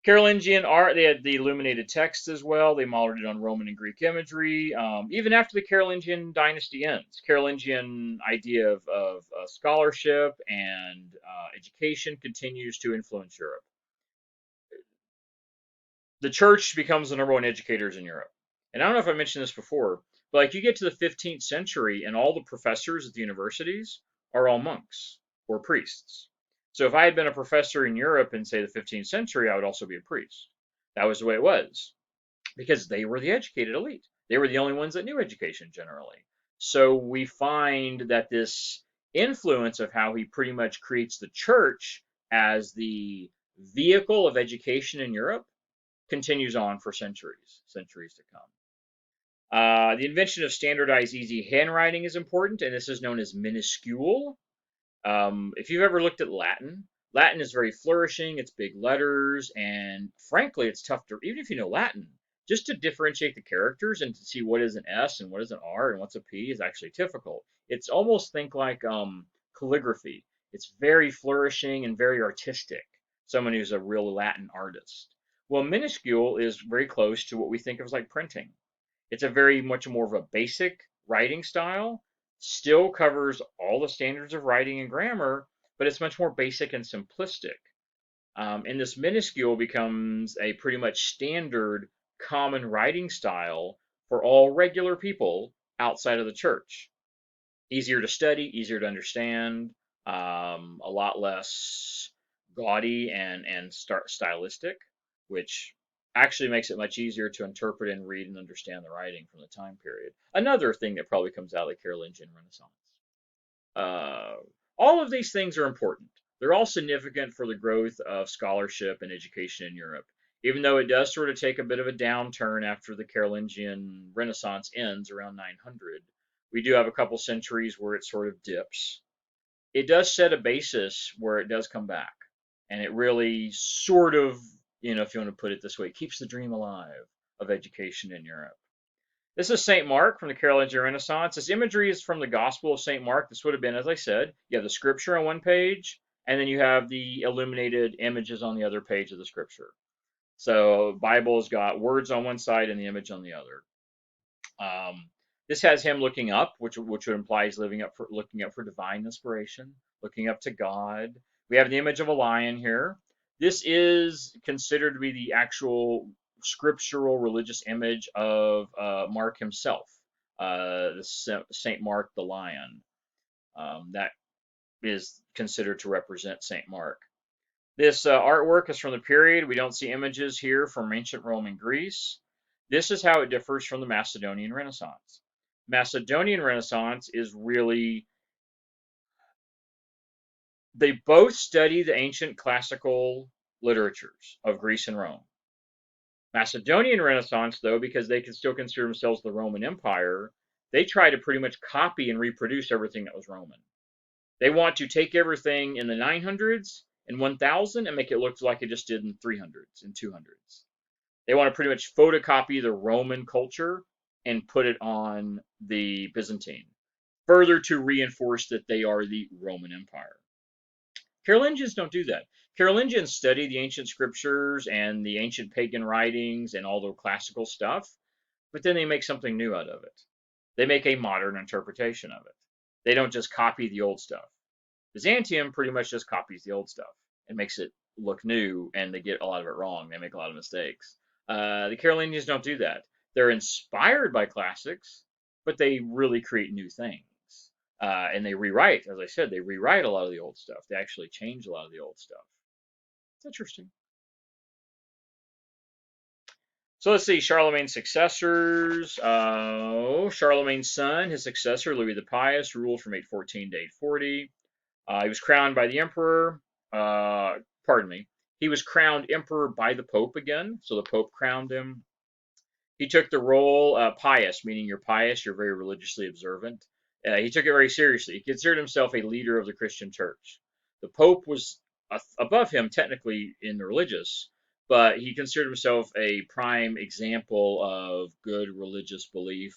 Carolingian art, they had the illuminated texts as well. They modeled it on Roman and Greek imagery. Even after the Carolingian dynasty ends, Carolingian idea of scholarship and education continues to influence Europe. The church becomes the number one educators in Europe. And I don't know if I mentioned this before, but like you get to the 15th century and all the professors at the universities are all monks or priests. So if I had been a professor in Europe in, say, the 15th century, I would also be a priest. That was the way it was because they were the educated elite. They were the only ones that knew education generally. So we find that this influence of how he pretty much creates the church as the vehicle of education in Europe continues on for centuries to come. The invention of standardized easy handwriting is important, and this is known as minuscule. If you've ever looked at Latin, Latin is very flourishing. It's big letters, and frankly, it's tough to, even if you know Latin, just to differentiate the characters and to see what is an S and what is an R and what's a P is actually difficult. It's almost think like calligraphy. It's very flourishing and very artistic. Someone who's a real Latin artist. Well, minuscule is very close to what we think of as like printing. It's a very much more of a basic writing style, still covers all the standards of writing and grammar, but it's much more basic and simplistic. And this minuscule becomes a pretty much standard common writing style for all regular people outside of the church. Easier to study, easier to understand, a lot less gaudy and stylistic, which actually makes it much easier to interpret and read and understand the writing from the time period. Another thing that probably comes out of the Carolingian Renaissance. Uh, all of these things are important. They're all significant for the growth of scholarship and education in Europe, even though it does sort of take a bit of a downturn after the Carolingian Renaissance ends around 900. We do have a couple centuries where it sort of dips. It does set a basis where it does come back. And it really sort of, if you want to put it this way, keeps the dream alive of education in Europe. This is St. Mark from the Carolingian Renaissance. This imagery is from the Gospel of St. Mark. This would have been, as I said, you have the scripture on one page, and then you have the illuminated images on the other page of the scripture. So Bible's got words on one side and the image on the other. This has him looking up, which would imply he's looking up for divine inspiration, looking up to God. We have the image of a lion here. This is considered to be the actual scriptural religious image of Mark himself, Saint Mark the lion. That is considered to represent Saint Mark. This artwork is from the period. We don't see images here from ancient Rome and Greece. This is how it differs from the Macedonian Renaissance. Macedonian Renaissance is really, they both study the ancient classical literatures of Greece and Rome. Macedonian Renaissance, though, because they can still consider themselves the Roman Empire, they try to pretty much copy and reproduce everything that was Roman. They want to take everything in the 900s and 1000 and make it look like it just did in 300s and 200s. They want to pretty much photocopy the Roman culture and put it on the Byzantine, further to reinforce that they are the Roman Empire. Carolingians don't do that. Carolingians study the ancient scriptures and the ancient pagan writings and all the classical stuff, but then they make something new out of it. They make a modern interpretation of it. They don't just copy the old stuff. Byzantium pretty much just copies the old stuff and makes it look new, and they get a lot of it wrong. They make a lot of mistakes. The Carolingians don't do that. They're inspired by classics, but they really create new things. And they rewrite, as I said, they rewrite a lot of the old stuff. They actually change a lot of the old stuff. It's interesting. So let's see, Charlemagne's successors. Charlemagne's son, his successor, Louis the Pious, ruled from 814 to 840. He was crowned by the emperor. Pardon me. He was crowned emperor by the Pope again, so the Pope crowned him. He took the role pious, meaning you're pious, you're very religiously observant. He took it very seriously. He considered himself a leader of the Christian church. The Pope was above him technically in the religious, but he considered himself a prime example of good religious belief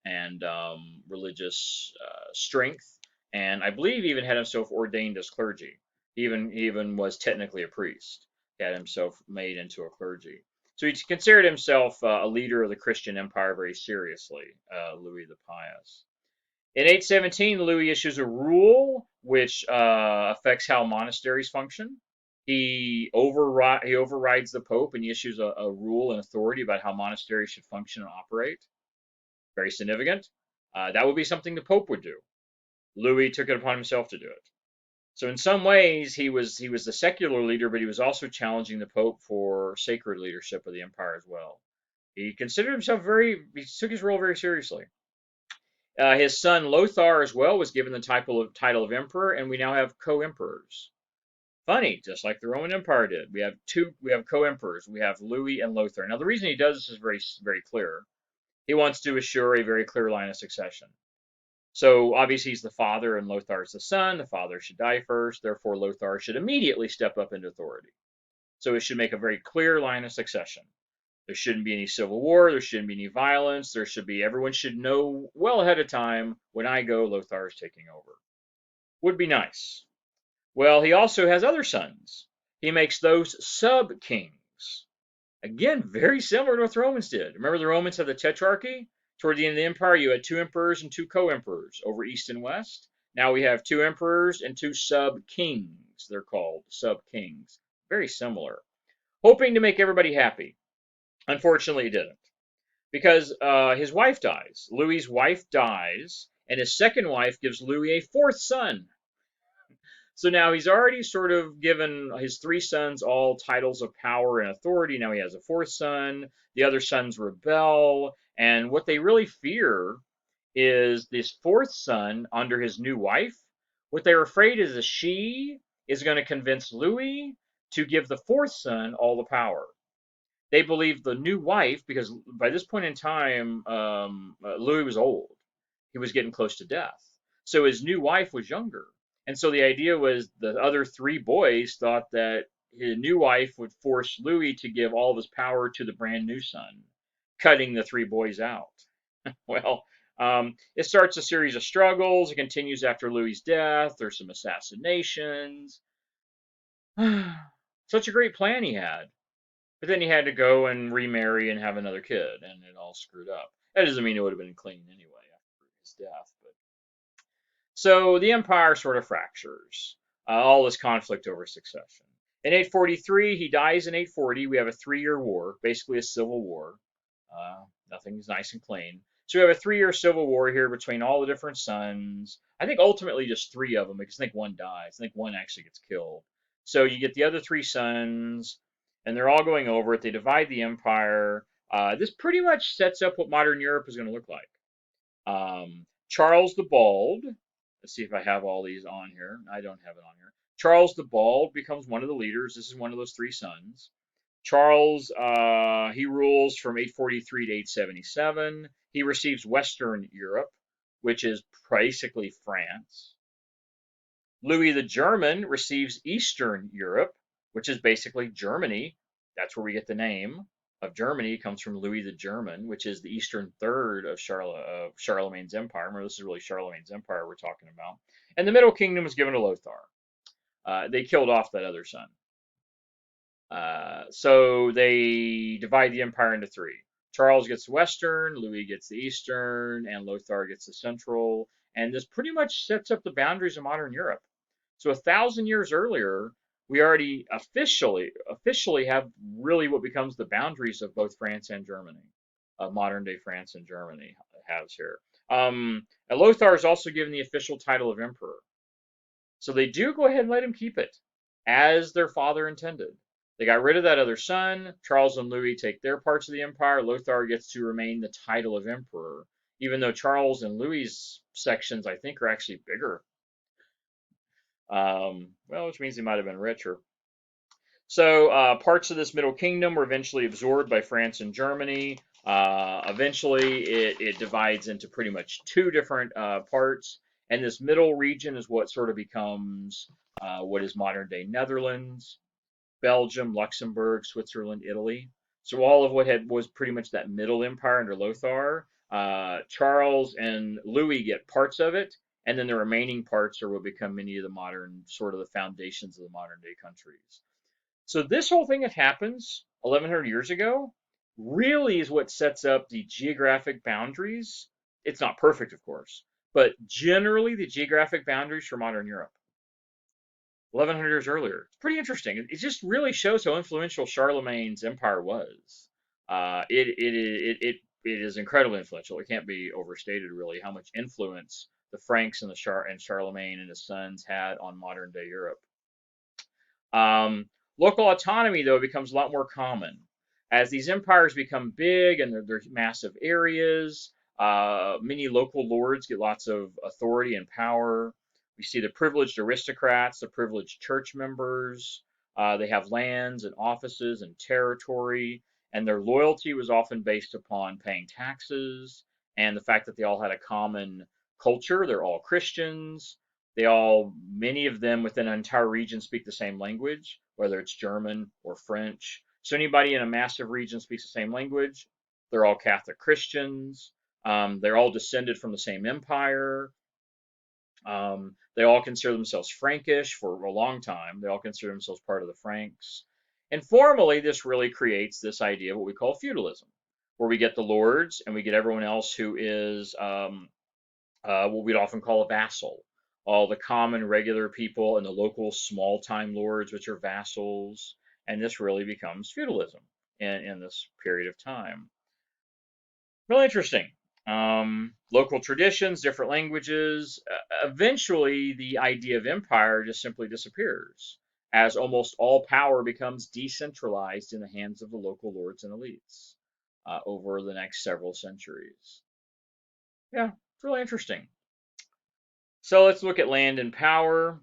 and religious strength, and I believe he even had himself ordained as clergy. He even was technically a priest. He had himself made into a clergy. So he considered himself a leader of the Christian empire very seriously, Louis the Pious. In 817, Louis issues a rule which affects how monasteries function. He overrides the Pope and he issues a rule and authority about how monasteries should function and operate. Very significant. That would be something the Pope would do. Louis took it upon himself to do it. So in some ways, he was the secular leader, but he was also challenging the Pope for sacred leadership of the empire as well. He considered himself he took his role very seriously. His son Lothar as well was given the title of emperor, and we now have co-emperors. Funny, just like the Roman Empire did. We have co-emperors. We have Louis and Lothar. Now the reason he does this is very very clear. He wants to assure a very clear line of succession. So obviously he's the father and Lothar is the son. The father should die first. Therefore, Lothar should immediately step up into authority. So it should make a very clear line of succession. There shouldn't be any civil war. There shouldn't be any violence. Everyone should know well ahead of time, when I go, Lothar is taking over. Would be nice. Well, he also has other sons. He makes those sub-kings. Again, very similar to what the Romans did. Remember the Romans had the tetrarchy? Toward the end of the empire, you had two emperors and two co-emperors over east and west. Now we have two emperors and two sub-kings. They're called sub-kings. Very similar. Hoping to make everybody happy. Unfortunately, he didn't. Because his wife dies. Louis's wife dies, and his second wife gives Louis a fourth son. So now he's already sort of given his three sons all titles of power and authority. Now he has a fourth son. The other sons rebel. And what they really fear is this fourth son under his new wife. What they're afraid is that she is going to convince Louis to give the fourth son all the power. They believe the new wife, because by this point in time, Louis was old. He was getting close to death. So his new wife was younger. And so the idea was the other three boys thought that his new wife would force Louis to give all of his power to the brand new son, cutting the three boys out. Well, it starts a series of struggles. It continues after Louis's death. There's some assassinations. Such a great plan he had. But then he had to go and remarry and have another kid, and it all screwed up. That doesn't mean it would have been clean anyway after his death. But so the empire sort of fractures. All this conflict over succession. In 843, he dies in 840. We have a 3-year war, basically a civil war. Nothing's nice and clean. So we have a 3-year civil war here between all the different sons. I think ultimately just 3 of them, because I think one dies. I think one actually gets killed. So you get the other three sons, and they're all going over it. They divide the empire. This pretty much sets up what modern Europe is going to look like. Charles the Bald. Let's see if I have all these on here. I don't have it on here. Charles the Bald becomes one of the leaders. This is one of those three sons. Charles, he rules from 843 to 877. He receives Western Europe, which is basically France. Louis the German receives Eastern Europe, which is basically Germany. That's where we get the name of Germany. It comes from Louis the German, which is the eastern third of Charlemagne's empire. Remember, this is really Charlemagne's empire we're talking about. And the Middle Kingdom was given to Lothar. They killed off that other son. So they divide the empire into three. Charles gets the western, Louis gets the eastern, and Lothar gets the central. And this pretty much sets up the boundaries of modern Europe. So 1,000 years earlier, we already officially have really what becomes the boundaries of both France and Germany, of modern day France and Germany has here. And Lothar is also given the official title of emperor. So they do go ahead and let him keep it as their father intended. They got rid of that other son. Charles and Louis take their parts of the empire. Lothar gets to remain the title of emperor, even though Charles and Louis's sections, I think, are actually bigger. Well, which means he might have been richer. So parts of this Middle Kingdom were eventually absorbed by France and Germany. Eventually, it divides into pretty much two different parts. And this middle region is what sort of becomes what is modern day Netherlands, Belgium, Luxembourg, Switzerland, Italy. So all of what was pretty much that middle empire under Lothar. Charles and Louis get parts of it, and then the remaining parts are what become many of the modern, sort of the foundations of the modern day countries. So this whole thing that happens 1,100 years ago really is what sets up the geographic boundaries. It's not perfect, of course, but generally the geographic boundaries for modern Europe. 1,100 years earlier. It's pretty interesting. It just really shows how influential Charlemagne's empire was. It is incredibly influential. It can't be overstated, really, how much influence the Franks and Charlemagne and his sons had on modern day Europe. Local autonomy, though, becomes a lot more common as these empires become big and they're massive areas. Many local lords get lots of authority and power. We see the privileged aristocrats, the privileged church members. They have lands and offices and territory, and their loyalty was often based upon paying taxes and the fact that they all had a common culture. They're all Christians. Many of them within an entire region speak the same language, whether it's German or French. So anybody in a massive region speaks the same language. They're all Catholic Christians. They're all descended from the same empire. They all consider themselves Frankish for a long time. They all consider themselves part of the Franks. And formally, this really creates this idea of what we call feudalism, where we get the lords and we get everyone else who is what we'd often call a vassal. All the common regular people and the local small time lords, which are vassals. And this really becomes feudalism in this period of time. Really interesting. Local traditions, different languages. Eventually, the idea of empire just simply disappears as almost all power becomes decentralized in the hands of the local lords and elites over the next several centuries. Yeah, it's really interesting. So let's look at land and power.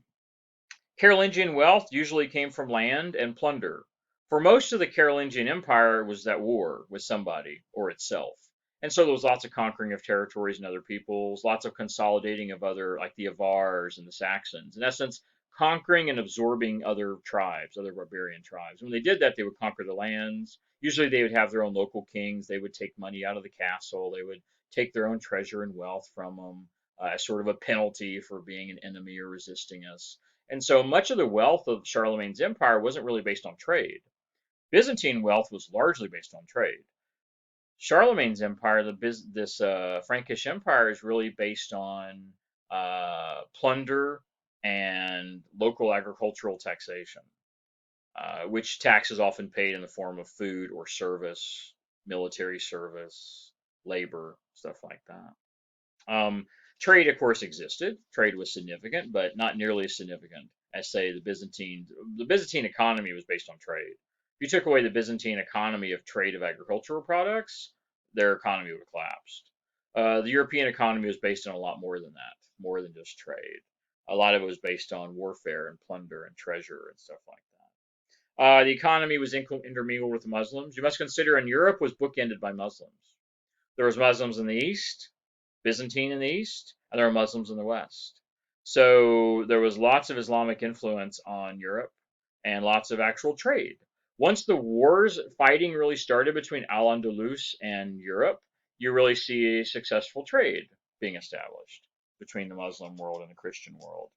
Carolingian wealth usually came from land and plunder. For most of the Carolingian Empire was at war with somebody or itself. And so there was lots of conquering of territories and other peoples, lots of consolidating of other, like the Avars and the Saxons. In essence, conquering and absorbing other tribes, other barbarian tribes. When they did that, they would conquer the lands. Usually they would have their own local kings. They would take money out of the castle. They would take their own treasure and wealth from them as sort of a penalty for being an enemy or resisting us. And so much of the wealth of Charlemagne's empire wasn't really based on trade. Byzantine wealth was largely based on trade. Charlemagne's empire, this Frankish empire, is really based on plunder and local agricultural taxation, which tax is often paid in the form of food or service, military service, labor, stuff like that. Trade, of course, existed. Trade was significant, but not nearly as significant as say the Byzantine economy was based on trade. If you took away the Byzantine economy of trade of agricultural products, their economy would have collapsed. The European economy was based on a lot more than that, more than just trade. A lot of it was based on warfare and plunder and treasure and stuff like that. The economy was intermingled with Muslims. You must consider in Europe was bookended by Muslims. There was Muslims in the east, Byzantine in the east, and there were Muslims in the west. So there was lots of Islamic influence on Europe and lots of actual trade. Once the wars fighting really started between Al-Andalus and Europe, you really see a successful trade being established between the Muslim world and the Christian world.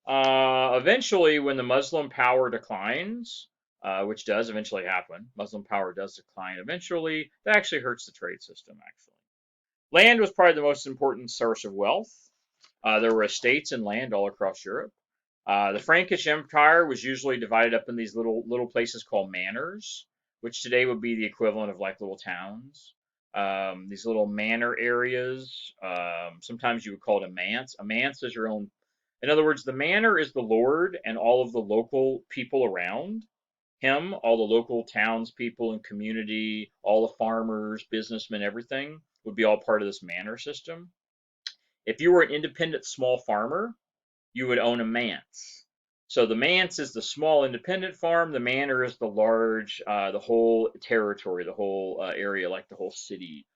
Eventually, when the Muslim power declines, which does eventually happen, Muslim power does decline eventually, that actually hurts the trade system, actually. Land was probably the most important source of wealth. There were estates and land all across Europe. The Frankish Empire was usually divided up in these little places called manors, which today would be the equivalent of like little towns. These little manor areas. Sometimes you would call it a manse. A manse is your own. In other words, the manor is the lord and all of the local people around him, all the local townspeople and community, all the farmers, businessmen, everything would be all part of this manor system. If you were an independent small farmer, you would own a manse. So the manse is the small independent farm. The manor is the large, the whole territory, the whole area, like the whole city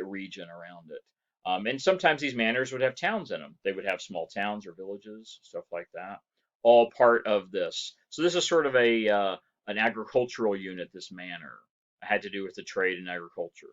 region around it. And sometimes these manors would have towns in them. They would have small towns or villages, stuff like that, all part of this. So this is sort of an agricultural unit, this manor. It had to do with the trade and agriculture.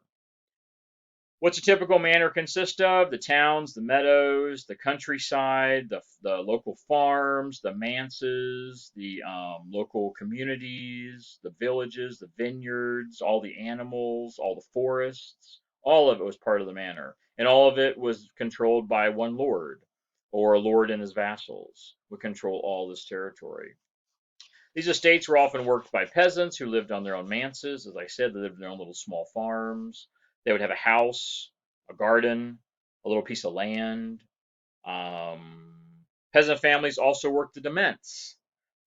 What's a typical manor consist of? The towns, the meadows, the countryside, the local farms, the manses, the local communities, the villages, the vineyards, all the animals, all the forests. All of it was part of the manor. And all of it was controlled by one lord, or a lord and his vassals would control all this territory. These estates were often worked by peasants who lived on their own manses. As I said, they lived in their own little small farms. They would have a house, a garden, a little piece of land. Um, Peasant families also worked the demesne.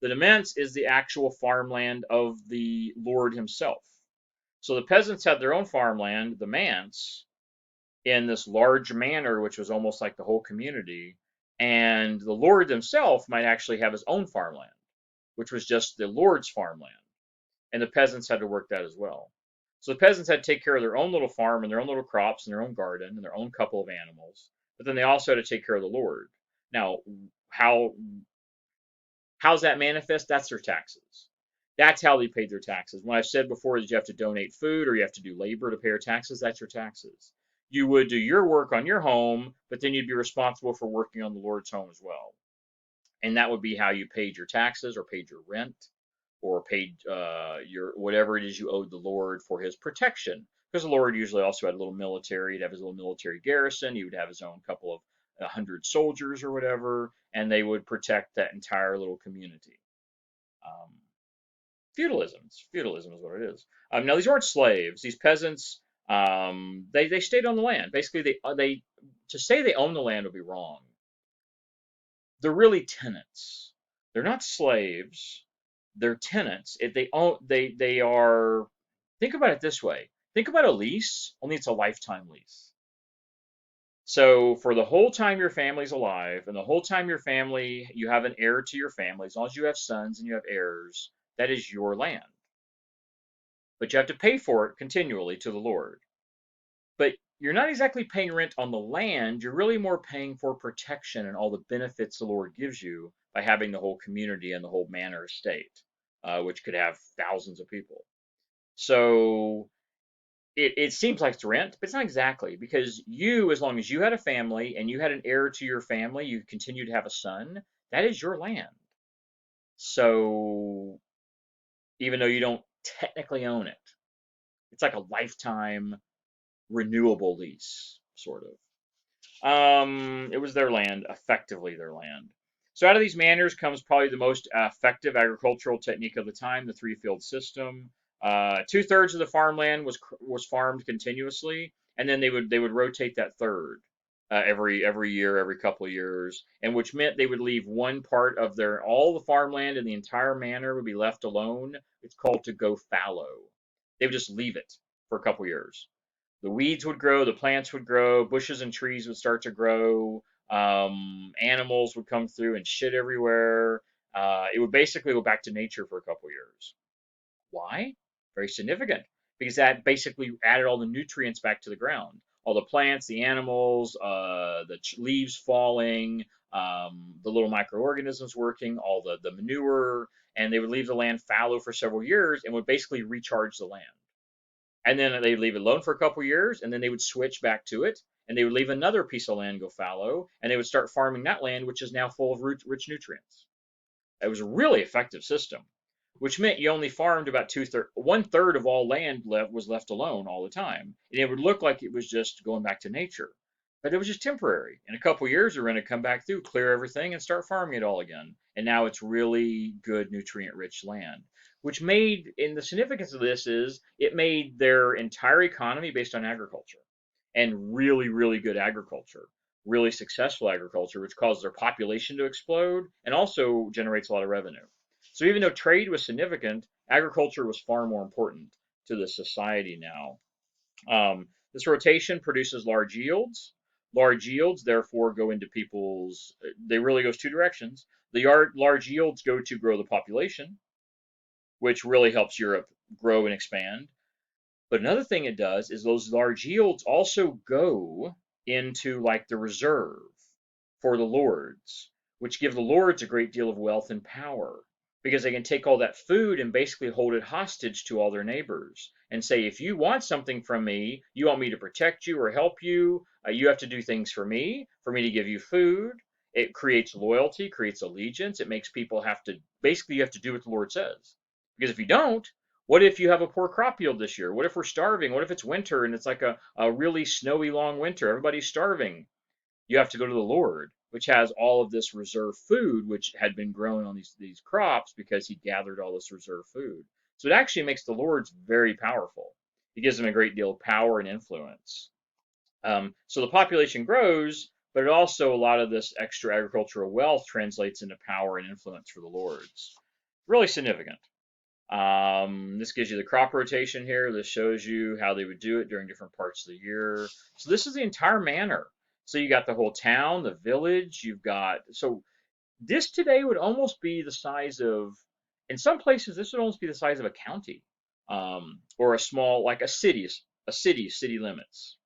The demesne is the actual farmland of the lord himself. So the peasants had their own farmland, the manse, in this large manor, which was almost like the whole community. And the lord himself might actually have his own farmland, which was just the lord's farmland. And the peasants had to work that as well. So the peasants had to take care of their own little farm and their own little crops and their own garden and their own couple of animals. But then they also had to take care of the Lord. Now, how's that manifest? That's their taxes. That's how they paid their taxes. When I've said before that you have to donate food or you have to do labor to pay your taxes, that's your taxes. You would do your work on your home, but then you'd be responsible for working on the Lord's home as well. And that would be how you paid your taxes or paid your rent or paid your whatever it is you owed the Lord for his protection. Because the Lord usually also had a little military. He'd have his little military garrison. He would have his own couple of 100 soldiers or whatever, and they would protect that entire little community. Um, feudalism is what it is. Now these weren't slaves. These peasants, they stayed on the land. Basically, they to say they own the land would be wrong. They're really tenants. They're not slaves. They're tenants. If they own, they are. Think about it this way. Think about a lease, only it's a lifetime lease. So for the whole time your family's alive, and the whole time you have an heir to your family, as long as you have sons and you have heirs, that is your land. But you have to pay for it continually to the Lord. But you're not exactly paying rent on the land. You're really more paying for protection and all the benefits the Lord gives you by having the whole community and the whole manor estate, which could have thousands of people. So it seems like it's rent, but it's not exactly, because you, as long as you had a family and you had an heir to your family, you continue to have a son, that is your land. So even though you don't technically own it, it's like a lifetime renewable lease, sort of. It was their land, effectively their land. So out of these manors comes probably the most effective agricultural technique of the time, the three-field system. 2/3 of the farmland was farmed continuously, and then they would rotate that third. every year, every couple of years, and which meant they would leave one part of their all the farmland and the entire manor would be left alone. It's called to go fallow. They would just leave it for a couple of years. The weeds would grow, the plants would grow, bushes and trees would start to grow, animals would come through and shit everywhere. It would basically go back to nature for a couple of years. Why? Very significant, because that basically added all the nutrients back to the ground. All the plants, the animals, the leaves falling, the little microorganisms working, all the manure, and they would leave the land fallow for several years and would basically recharge the land. And then they'd leave it alone for a couple years, and then they would switch back to it, and they would leave another piece of land go fallow, and they would start farming that land, which is now full of rich nutrients. It was a really effective system, which meant you only farmed about one third of all land was left alone all the time, and it would look like it was just going back to nature, but it was just temporary. In a couple of years, we're going to come back through, clear everything, and start farming it all again. And now it's really good, nutrient-rich land, which made, and the significance of this is, it made their entire economy based on agriculture, and really, really good agriculture, really successful agriculture, which caused their population to explode and also generates a lot of revenue. So even though trade was significant, agriculture was far more important to the society now. This rotation produces large yields. Large yields, therefore, go into people's, they really goes two directions. The large yields go to grow the population, which really helps Europe grow and expand. But another thing it does is those large yields also go into like the reserve for the lords, which give the lords a great deal of wealth and power because they can take all that food and basically hold it hostage to all their neighbors and say, if you want something from me, you want me to protect you or help you, you have to do things for me to give you food. It creates loyalty, creates allegiance. It makes people have to, basically, you have to do what the Lord says. Because if you don't, what if you have a poor crop yield this year? What if we're starving? What if it's winter and it's like a really snowy long winter? Everybody's starving. You have to go to the Lord, which has all of this reserve food, which had been grown on these crops because he gathered all this reserve food. So it actually makes the Lords very powerful. It gives them a great deal of power and influence. So the population grows, but it also, a lot of this extra agricultural wealth translates into power and influence for the Lords. Really significant. This gives you the crop rotation here. This shows you how they would do it during different parts of the year. So this is the entire manor. So you got the whole town, the village, you've got, so this today would almost be the size of, in some places, this would almost be the size of a county, or a small, like city limits.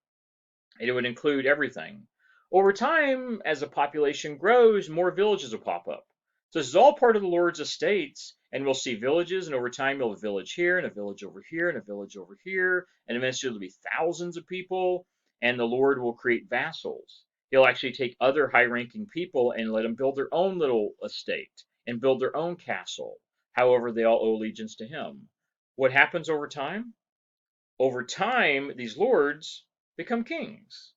And it would include everything. Over time, as the population grows, more villages will pop up. So this is all part of the Lord's estates, and we'll see villages, and over time you'll have a village here, and a village over here, and a village over here, and eventually there'll be thousands of people, and the Lord will create vassals. He'll actually take other high-ranking people and let them build their own little estate and build their own castle. However, they all owe allegiance to him. What happens over time? Over time, these lords become kings.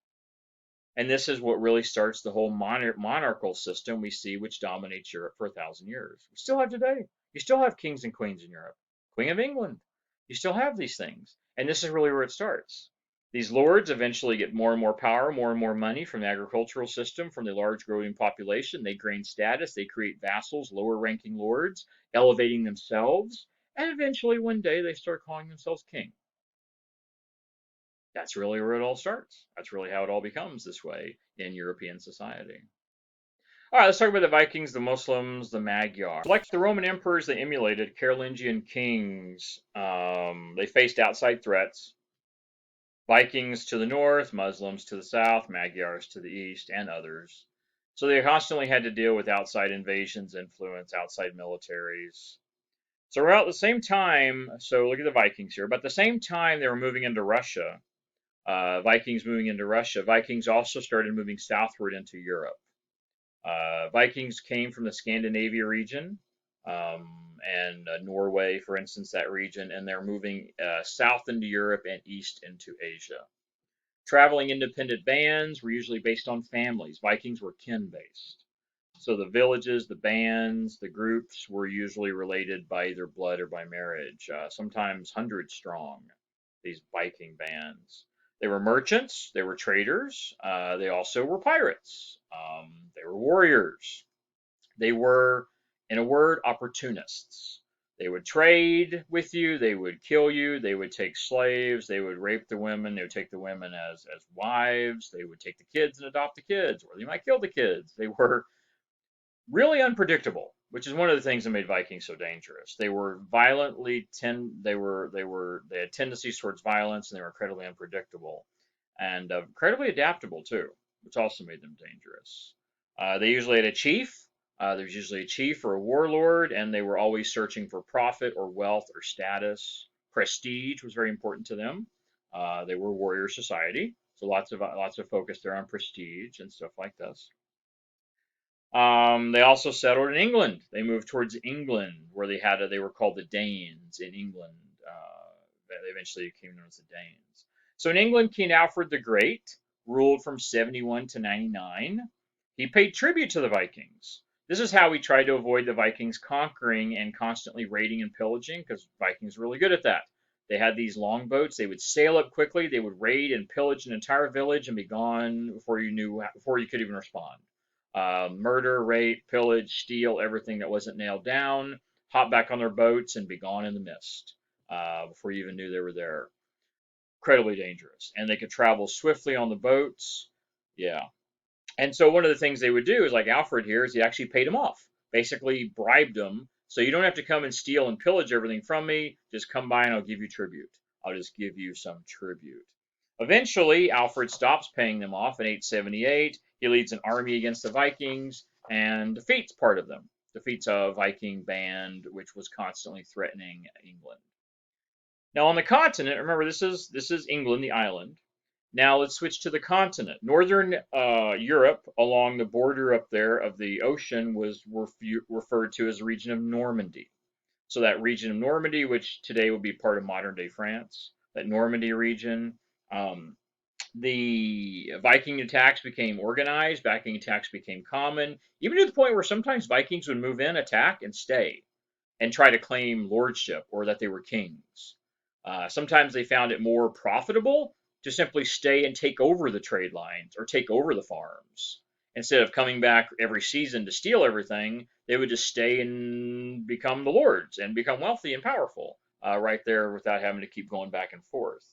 And this is what really starts the whole monarchical system we see, which dominates Europe for 1,000 years. We still have today. You still have kings and queens in Europe. Queen of England. You still have these things. And this is really where it starts. These lords eventually get more and more power, more and more money from the agricultural system, from the large growing population. They gain status. They create vassals, lower ranking lords, elevating themselves. And eventually one day they start calling themselves king. That's really where it all starts. That's really how it all becomes this way in European society. All right, let's talk about the Vikings, the Muslims, the Magyars. Like the Roman emperors, they emulated Carolingian kings. They faced outside threats. Vikings to the north, Muslims to the south, Magyars to the east, and others. So they constantly had to deal with outside invasions, influence, outside militaries. So around the same time, so look at the Vikings here, but at the same time they were moving into Russia, Vikings moving into Russia, Vikings also started moving southward into Europe. Vikings came from the Scandinavia region, and Norway, for instance, that region, and they're moving south into Europe and east into Asia. Traveling independent bands were usually based on families. Vikings were kin-based. So the villages, the bands, the groups were usually related by either blood or by marriage, sometimes hundreds strong, these Viking bands. They were merchants, they were traders, they also were pirates, they were warriors. They were, in a word, opportunists. They would trade with you, they would kill you, they would take slaves, they would rape the women, they would take the women as wives, they would take the kids and adopt the kids, or they might kill the kids. They were really unpredictable, which is one of the things that made Vikings so dangerous. They were they had tendencies towards violence, and they were incredibly unpredictable and incredibly adaptable too, which also made them dangerous. They usually had a chief. There was usually a chief or a warlord, and they were always searching for profit or wealth or status. Prestige was very important to them. They were a warrior society, so lots of focus there on prestige and stuff like this. They also settled in England. They moved towards England, where they were called the Danes in England. They eventually became known as the Danes. So in England, King Alfred the Great ruled from 71 to 99. He paid tribute to the Vikings. This is how he tried to avoid the Vikings conquering and constantly raiding and pillaging, because Vikings were really good at that. They had these longboats. They would sail up quickly. They would raid and pillage an entire village and be gone before you could even respond. Murder, rape, pillage, steal everything that wasn't nailed down, hop back on their boats and be gone in the mist before you even knew they were there. Incredibly dangerous. And they could travel swiftly on the boats. Yeah. And so one of the things they would do is like Alfred here is he actually paid them off, basically bribed them. So you don't have to come and steal and pillage everything from me. Just come by and I'll give you tribute. I'll just give you some tribute. Eventually, Alfred stops paying them off in 878. He leads an army against the Vikings and defeats part of them. Defeats a Viking band which was constantly threatening England. Now on the continent, remember this is England, the island. Now let's switch to the continent. Northern Europe, along the border up there of the ocean, was referred to as the region of Normandy. So that region of Normandy, which today would be part of modern day France, that Normandy region, the Viking attacks became organized. Viking attacks became common, even to the point where sometimes Vikings would move in, attack, and stay, and try to claim lordship or that they were kings. Sometimes they found it more profitable to simply stay and take over the trade lines or take over the farms. Instead of coming back every season to steal everything, they would just stay and become the lords and become wealthy and powerful right there without having to keep going back and forth.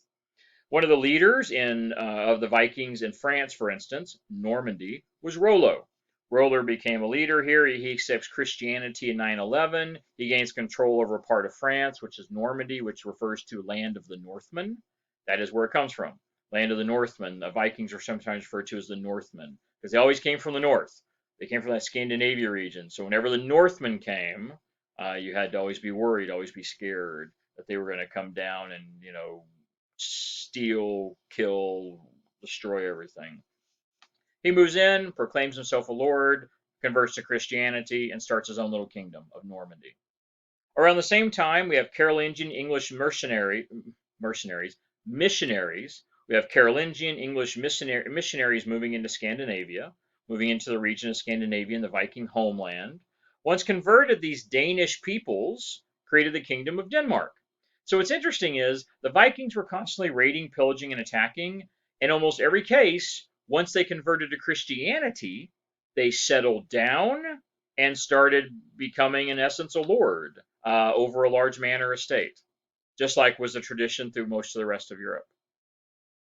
One of the leaders of the Vikings in France, for instance, Normandy, was Rollo. Rollo became a leader here. He accepts Christianity in 911. He gains control over a part of France, which is Normandy, which refers to land of the Northmen. That is where it comes from. Land of the Northmen. The Vikings are sometimes referred to as the Northmen because they always came from the north. They came from that Scandinavia region. So whenever the Northmen came, you had to always be worried, always be scared that they were going to come down and, steal, kill, destroy everything. He moves in, proclaims himself a lord, converts to Christianity, and starts his own little kingdom of Normandy. Around the same time, we have Carolingian English missionaries. We have Carolingian English missionaries moving into Scandinavia, moving into the region of Scandinavia and the Viking homeland. Once converted, these Danish peoples created the Kingdom of Denmark. So what's interesting is the Vikings were constantly raiding, pillaging, and attacking. In almost every case, once they converted to Christianity, they settled down and started becoming, in essence, a lord over a large manor estate, just like was the tradition through most of the rest of Europe.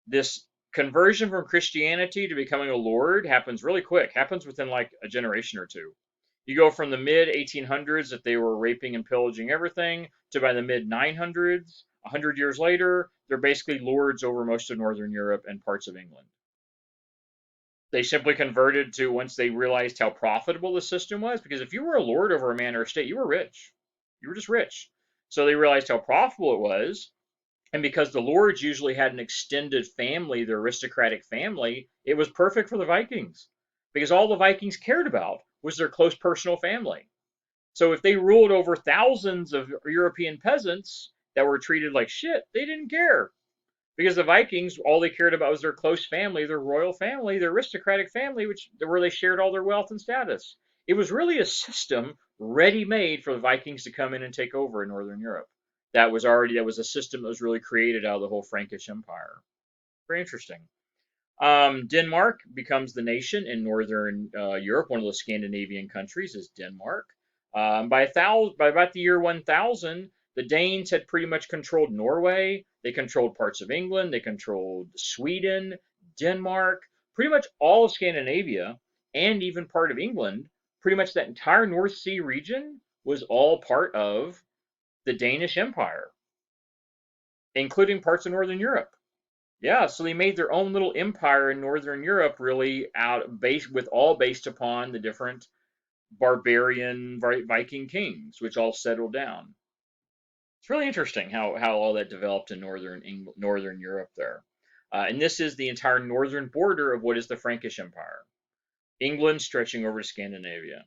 This conversion from Christianity to becoming a lord happens really quick, happens within like a generation or two. You go from the mid 1800s that they were raping and pillaging everything to by the mid 900s, 100 years later, they're basically lords over most of Northern Europe and parts of England. They simply converted to once they realized how profitable the system was, because if you were a lord over a manor estate, you were rich. You were just rich. So they realized how profitable it was. And because the lords usually had an extended family, their aristocratic family, it was perfect for the Vikings. Because all the Vikings cared about was their close personal family. So if they ruled over thousands of European peasants that were treated like shit, they didn't care. Because the Vikings, all they cared about was their close family, their royal family, their aristocratic family, where they shared all their wealth and status. It was really a system ready-made for the Vikings to come in and take over in Northern Europe. That was a system that was really created out of the whole Frankish Empire. Very interesting. Denmark becomes the nation in northern Europe. One of those Scandinavian countries is Denmark. By about the year 1000, the Danes had pretty much controlled Norway. They controlled parts of England. They controlled Sweden, Denmark, pretty much all of Scandinavia, and even part of England. Pretty much that entire North Sea region was all part of the Danish Empire, including parts of Northern Europe. Yeah, so they made their own little empire in Northern Europe, really based upon the different barbarian Viking kings, which all settled down. It's really interesting how all that developed in Northern Europe there. And this is the entire northern border of what is the Frankish Empire, England stretching over to Scandinavia.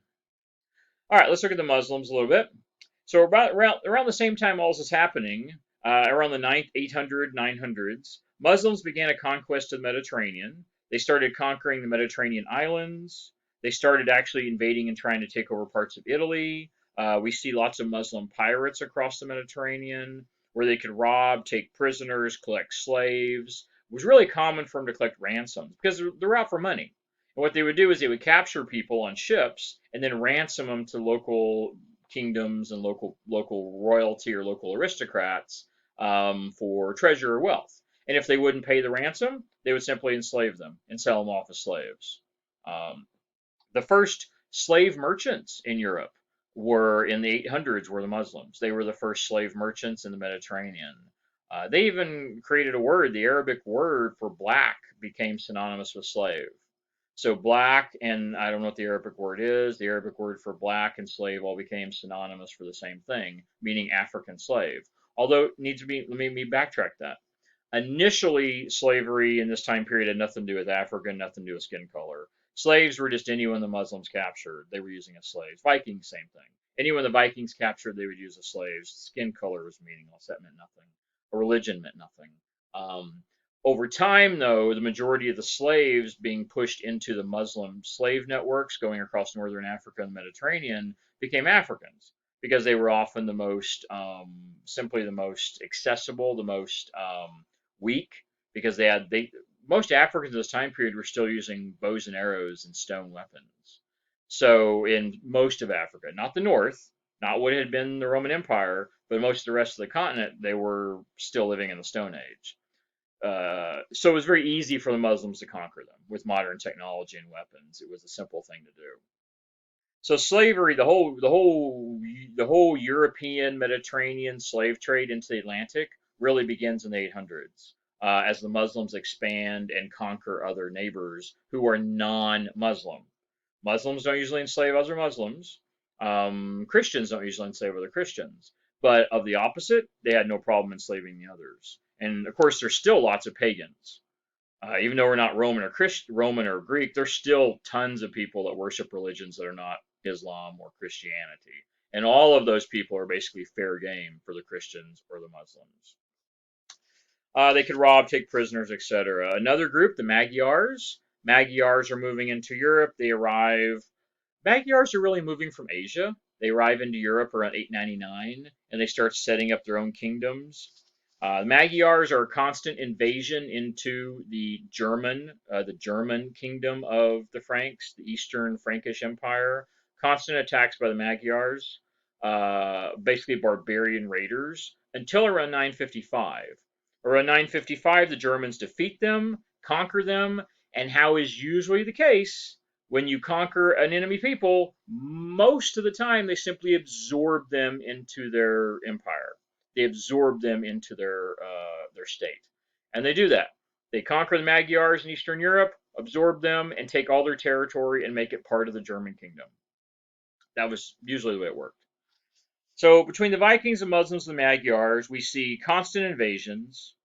All right, let's look at the Muslims a little bit. So around the same time all this is happening, around the 900s, Muslims began a conquest of the Mediterranean. They started conquering the Mediterranean islands. They started actually invading and trying to take over parts of Italy. We see lots of Muslim pirates across the Mediterranean where they could rob, take prisoners, collect slaves. It was really common for them to collect ransoms because they're out for money. And what they would do is they would capture people on ships and then ransom them to local kingdoms and local royalty or local aristocrats for treasure or wealth. And if they wouldn't pay the ransom, they would simply enslave them and sell them off as slaves. Um, the first slave merchants in Europe were in the 800s were the Muslims. They were the first slave merchants in the Mediterranean. They even created a word. The Arabic word for black became synonymous with slave. So black and I don't know what the Arabic word is. The Arabic word for black and slave all became synonymous for the same thing, meaning African slave. Although it needs to be, let me backtrack that. Initially, slavery in this time period had nothing to do with Africa, nothing to do with skin color. Slaves were just anyone the Muslims captured. They were using as slaves. Vikings, same thing. Anyone the Vikings captured, they would use as slaves. Skin color was meaningless. That meant nothing. A religion meant nothing. Um, Over time, though, the majority of the slaves being pushed into the Muslim slave networks going across northern Africa and the Mediterranean became Africans because they were often the most, simply the most accessible, the most weak, because most Africans in this time period were still using bows and arrows and stone weapons. So in most of Africa, not the north, not what had been the Roman Empire, but most of the rest of the continent, they were still living in the Stone Age. So it was very easy for the Muslims to conquer them with modern technology and weapons. It was a simple thing to do. So slavery, the whole European Mediterranean slave trade into the Atlantic really begins in the 800s as the Muslims expand and conquer other neighbors who are non-Muslim. Muslims don't usually enslave other Muslims. Christians don't usually enslave other Christians. But of the opposite, they had no problem enslaving the others. And of course, there's still lots of pagans. Even though we're not Roman or Greek, there's still tons of people that worship religions that are not Islam or Christianity, and all of those people are basically fair game for the Christians or the Muslims. They could rob, take prisoners, etc. Another group, the Magyars. Magyars are moving into Europe. They arrive. Magyars are really moving from Asia. They arrive into Europe around 899, and they start setting up their own kingdoms. The Magyars are a constant invasion into the German kingdom of the Franks, the Eastern Frankish Empire. Constant attacks by the Magyars, basically barbarian raiders, until around 955. Around 955, the Germans defeat them, conquer them, and how is usually the case, when you conquer an enemy people, most of the time they simply absorb them into their empire. They absorb them into their state, and they do that. They conquer the Magyars in Eastern Europe, absorb them, and take all their territory and make it part of the German kingdom. That was usually the way it worked. So between the Vikings, the Muslims, and the Magyars, we see constant invasions,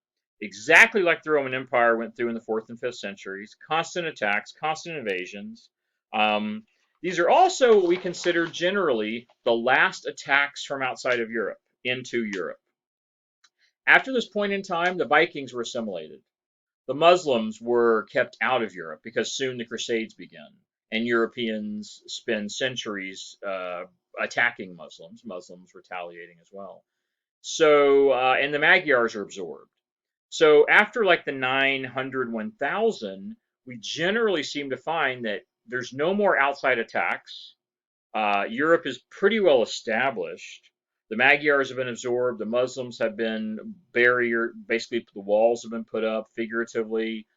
exactly like the Roman Empire went through in the 4th and 5th centuries. Constant attacks, constant invasions. Um, these are also what we consider generally the last attacks from outside of Europe into Europe. After this point in time, the Vikings were assimilated. The Muslims were kept out of Europe because soon the Crusades began, and Europeans spend centuries attacking Muslims, Muslims retaliating as well. So, and the Magyars are absorbed. So after like the 900, 1000, we generally seem to find that there's no more outside attacks. Europe is pretty well established. The Magyars have been absorbed. The Muslims have been basically the walls have been put up figuratively.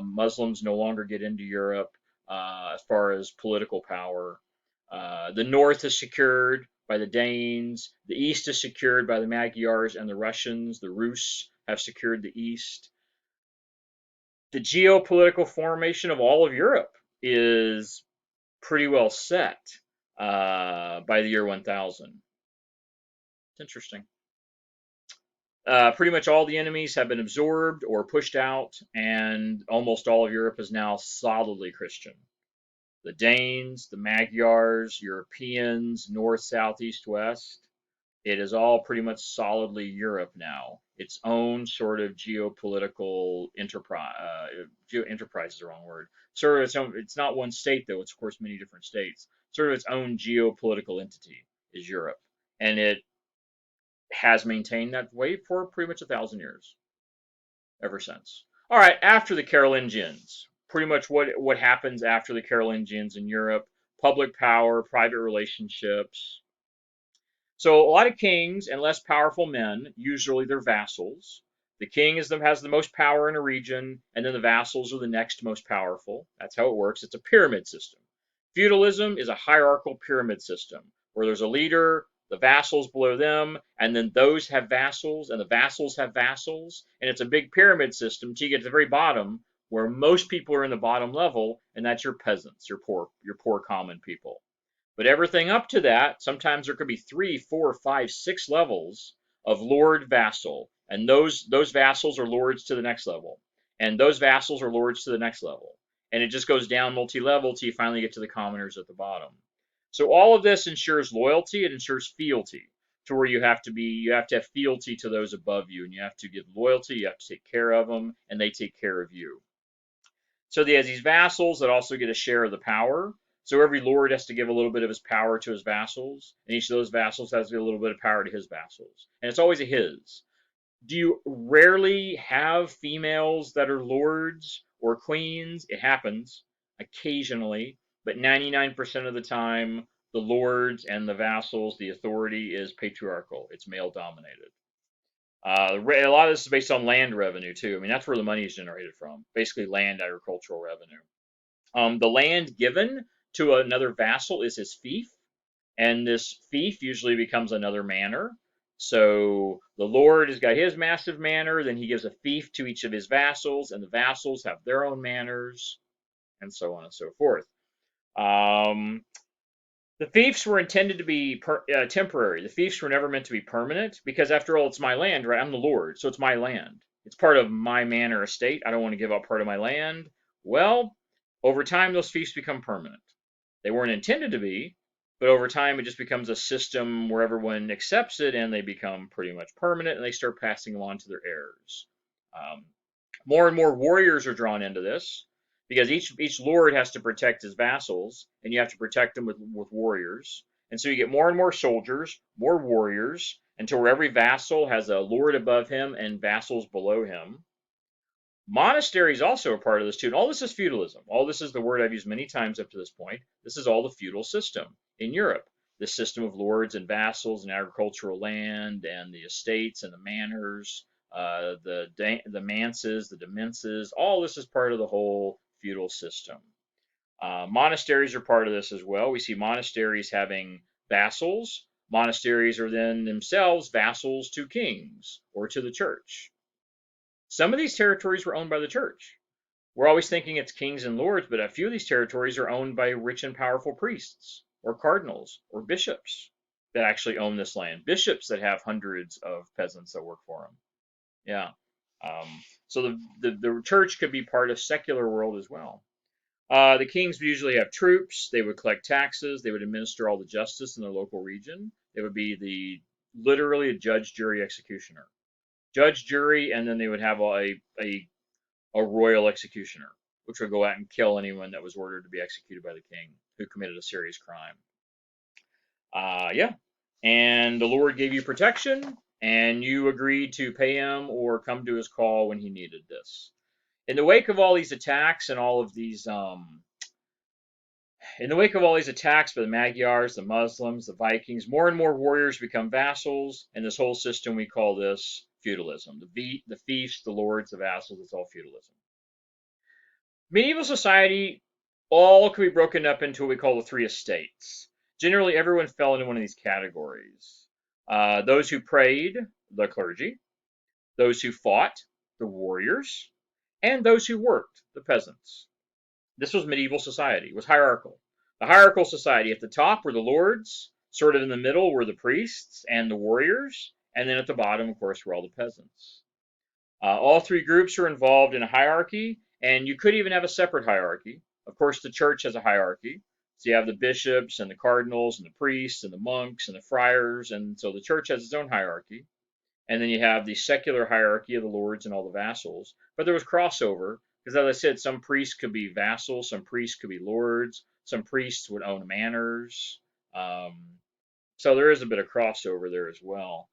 Muslims no longer get into Europe as far as political power. The north is secured by the Danes. The east is secured by the Magyars and the Russians. The Rus have secured the east. The geopolitical formation of all of Europe is pretty well set by the year 1000. It's interesting. Pretty much all the enemies have been absorbed or pushed out, and almost all of Europe is now solidly Christian. The Danes, the Magyars, Europeans, north, south, east, west. It is all pretty much solidly Europe now. Its own sort of geopolitical enterprise. Enterprise is the wrong word. Sort of its own. It's not one state though. It's of course many different states. Sort of its own geopolitical entity is Europe, and it has maintained that way for pretty much 1,000 years ever since. All right, after the Carolingians, pretty much what happens after the Carolingians in Europe: public power, private relationships. So a lot of kings and less powerful men, usually they're vassals. The king has the most power in a region, and then the vassals are the next most powerful. That's how it works. It's a pyramid system. Feudalism is a hierarchical pyramid system where there's a leader, the vassals below them, and then those have vassals, and the vassals have vassals, and it's a big pyramid system till you get to the very bottom where most people are in the bottom level, and that's your peasants, your poor common people. But everything up to that, sometimes there could be 3, 4, 5, 6 levels of lord vassal, and those vassals are lords to the next level, and those vassals are lords to the next level, and it just goes down multi-level till you finally get to the commoners at the bottom. So all of this ensures loyalty. It ensures fealty, to where you have to have fealty to those above you, and you have to give loyalty. You have to take care of them, and they take care of you. So he has these vassals that also get a share of the power. So every lord has to give a little bit of his power to his vassals, and each of those vassals has to give a little bit of power to his vassals. And it's always a his. Do you rarely have females that are lords or queens? It happens occasionally, but 99% of the time, the lords and the vassals, the authority is patriarchal. It's male dominated. A lot of this is based on land revenue too. I mean, that's where the money is generated from. Basically, land agricultural revenue. The land given to another vassal is his fief, and this fief usually becomes another manor. So the lord has got his massive manor, then he gives a fief to each of his vassals, and the vassals have their own manors, and so on and so forth. The fiefs were intended to be temporary. The fiefs were never meant to be permanent because, after all, it's my land, right? I'm the lord, so it's my land. It's part of my manor estate. I don't want to give up part of my land. Well, over time, those fiefs become permanent. They weren't intended to be, but over time, it just becomes a system where everyone accepts it, and they become pretty much permanent, and they start passing them on to their heirs. Um, More and more warriors are drawn into this because each lord has to protect his vassals, and you have to protect them with warriors. And so you get more and more soldiers, more warriors, until where every vassal has a lord above him and vassals below him. Monasteries also are part of this too. And all this is feudalism. All this is the word I've used many times up to this point. This is all the feudal system in Europe. This system of lords and vassals and agricultural land and the estates and the manors, the manses, the demenses. All this is part of the whole feudal system. Monasteries are part of this as well. We see monasteries having vassals. Monasteries are then themselves vassals to kings or to the church. Some of these territories were owned by the church. We're always thinking it's kings and lords, but a few of these territories are owned by rich and powerful priests or cardinals or bishops that actually own this land. Bishops that have hundreds of peasants that work for them. Yeah. So the church could be part of secular world as well. The kings would usually have troops. They would collect taxes. They would administer all the justice in their local region. They would be literally a judge, jury, executioner. Judge, jury, and then they would have a royal executioner, which would go out and kill anyone that was ordered to be executed by the king who committed a serious crime. Yeah. And the Lord gave you protection. and you agreed to pay him or come to his call when he needed this. In the wake of all these attacks and all of these, in the wake of all these attacks by the Magyars, the Muslims, the Vikings, more and more warriors become vassals, and this whole system we call this feudalism. The fiefs, the lords, the vassals, it's all feudalism. Medieval society all could be broken up into what we call the three estates. Generally, everyone fell into one of these categories. Those who prayed, the clergy, those who fought, the warriors, and those who worked, the peasants. This was medieval society. It was hierarchical. The hierarchical society at the top were the lords, sort of in the middle were the priests and the warriors, and then at the bottom, of course, were all the peasants. All three groups are involved in a hierarchy, and you could even have a separate hierarchy. Of course, the church has a hierarchy. So you have the bishops and the cardinals and the priests and the monks and the friars, and so the church has its own hierarchy. And then you have the secular hierarchy of the lords and all the vassals. But there was crossover, because as I said, some priests could be vassals, some priests could be lords, some priests would own manors. So there is a bit of crossover there as well.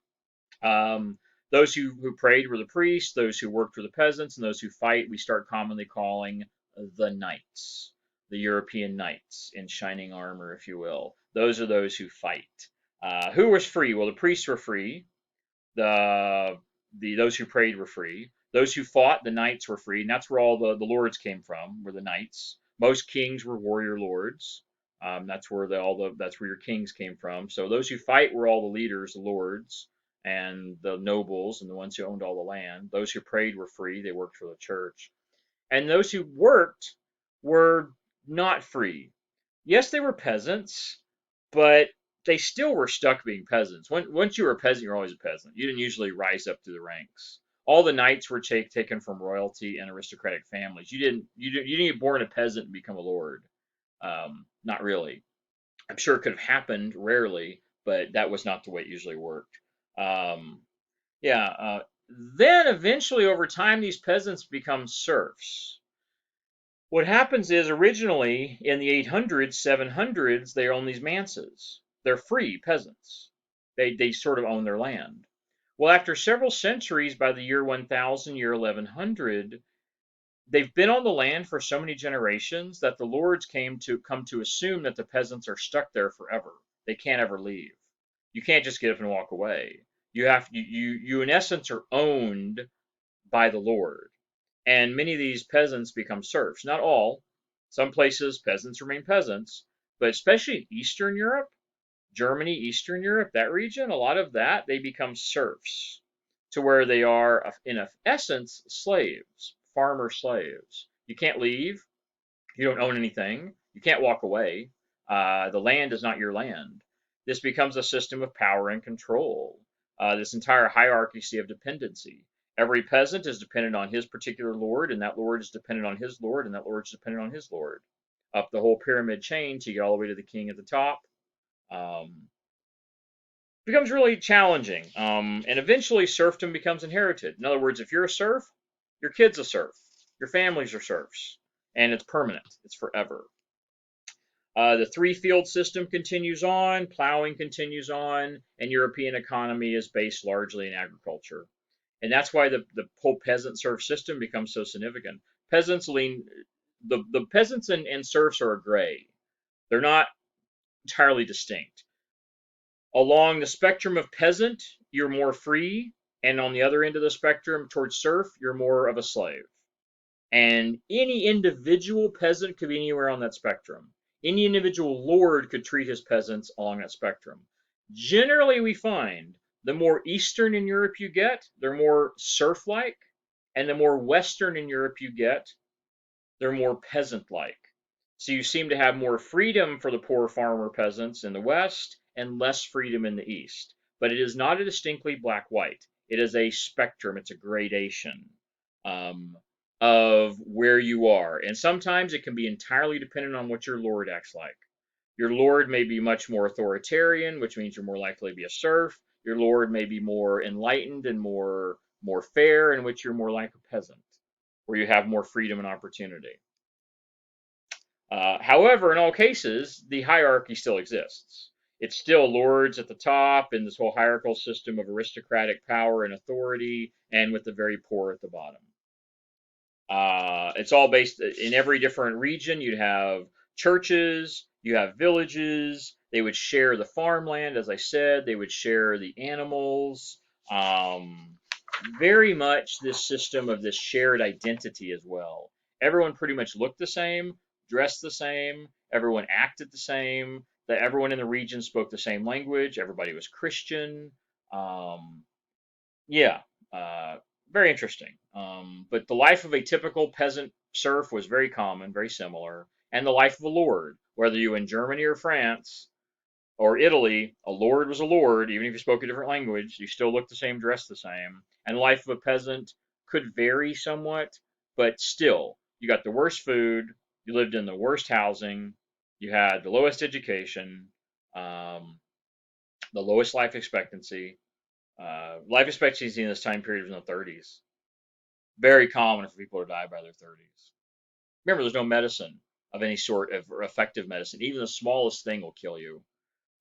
Those who prayed were the priests, those who worked were the peasants, and those who fight we start commonly calling the knights, the European knights in shining armor, if you will. Those are those who fight. Who was free? Well, the priests were free. Those who prayed were free. Those who fought, the knights were free, and that's where all the lords came from, were the knights. Most kings were warrior lords. That's where that's where your kings came from. So those who fight were all the leaders, the lords, and the nobles, and the ones who owned all the land. Those who prayed were free; they worked for the church. And those who worked were not free. Yes, they were peasants, but they still were stuck being peasants. Once you were a peasant, you were always a peasant. You didn't usually rise up through the ranks. All the knights were taken from royalty and aristocratic families. You didn't get born a peasant and become a lord. Not really. I'm sure it could have happened rarely, but that was not the way it usually worked. Um, yeah. Then eventually, over time, these peasants become serfs. What happens is originally in the 800s, 700s, they own these manses. They're free peasants. They sort of own their land. Well, after several centuries, by the year 1000, year 1100, they've been on the land for so many generations that the lords come to assume that the peasants are stuck there forever. They can't ever leave. You can't just get up and walk away. You in essence are owned by the lord. And many of these peasants become serfs. Not all. Some places peasants remain peasants, but especially in Eastern Europe, Germany, Eastern Europe, that region, a lot of that, they become serfs to where they are, in essence, slaves, farmer slaves. You can't leave. You don't own anything. You can't walk away. The land is not your land. This becomes a system of power and control. This entire hierarchy of dependency. Every peasant is dependent on his particular lord, and that lord is dependent on his lord, and that lord is dependent on his lord. Up the whole pyramid chain to get all the way to the king at the top. Becomes really challenging. And eventually serfdom becomes inherited. In other words, if you're a serf, your kid's a serf. Your families are serfs. And it's permanent. It's forever. The three-field system continues on, plowing continues on, and European economy is based largely in agriculture. And that's why the whole peasant serf system becomes so significant. The peasants and serfs are a gray. They're not entirely distinct. Along the spectrum of peasant, you're more free, and on the other end of the spectrum, towards serf, you're more of a slave. And any individual peasant could be anywhere on that spectrum. Any individual lord could treat his peasants along that spectrum. Generally, we find the more eastern in Europe you get, they're more serf-like, and the more western in Europe you get, they're more peasant-like. So you seem to have more freedom for the poor farmer peasants in the west and less freedom in the east. But it is not a distinctly black-white. It is a spectrum. It's a gradation. Of where you are. And sometimes it can be entirely dependent on what your lord acts like. Your lord may be much more authoritarian, which means you're more likely to be a serf. Your lord may be more enlightened and more fair, in which you're more like a peasant, where you have more freedom and opportunity. However, in all cases, the hierarchy still exists. It's still lords at the top in this whole hierarchical system of aristocratic power and authority, and with the very poor at the bottom. It's all based in every different region. You'd have churches, you have villages. They would share the farmland, as I said. They would share the animals. Um, Very much this system of this shared identity as well. Everyone pretty much looked the same, dressed the same, everyone acted the same. That everyone in the region spoke the same language. Everybody was Christian. Um, yeah, uh, very interesting. But the life of a typical peasant serf was very common, very similar. And the life of a lord, whether you in Germany or France or Italy, a lord was a lord, even if you spoke a different language, you still looked the same, dressed the same. And the life of a peasant could vary somewhat, but still, you got the worst food, you lived in the worst housing, you had the lowest education, um, the lowest life expectancy. Life expectancy in this time period was in the 30s. Very common for people to die by their 30s. Remember, there's no medicine of any sort of effective medicine. Even the smallest thing will kill you.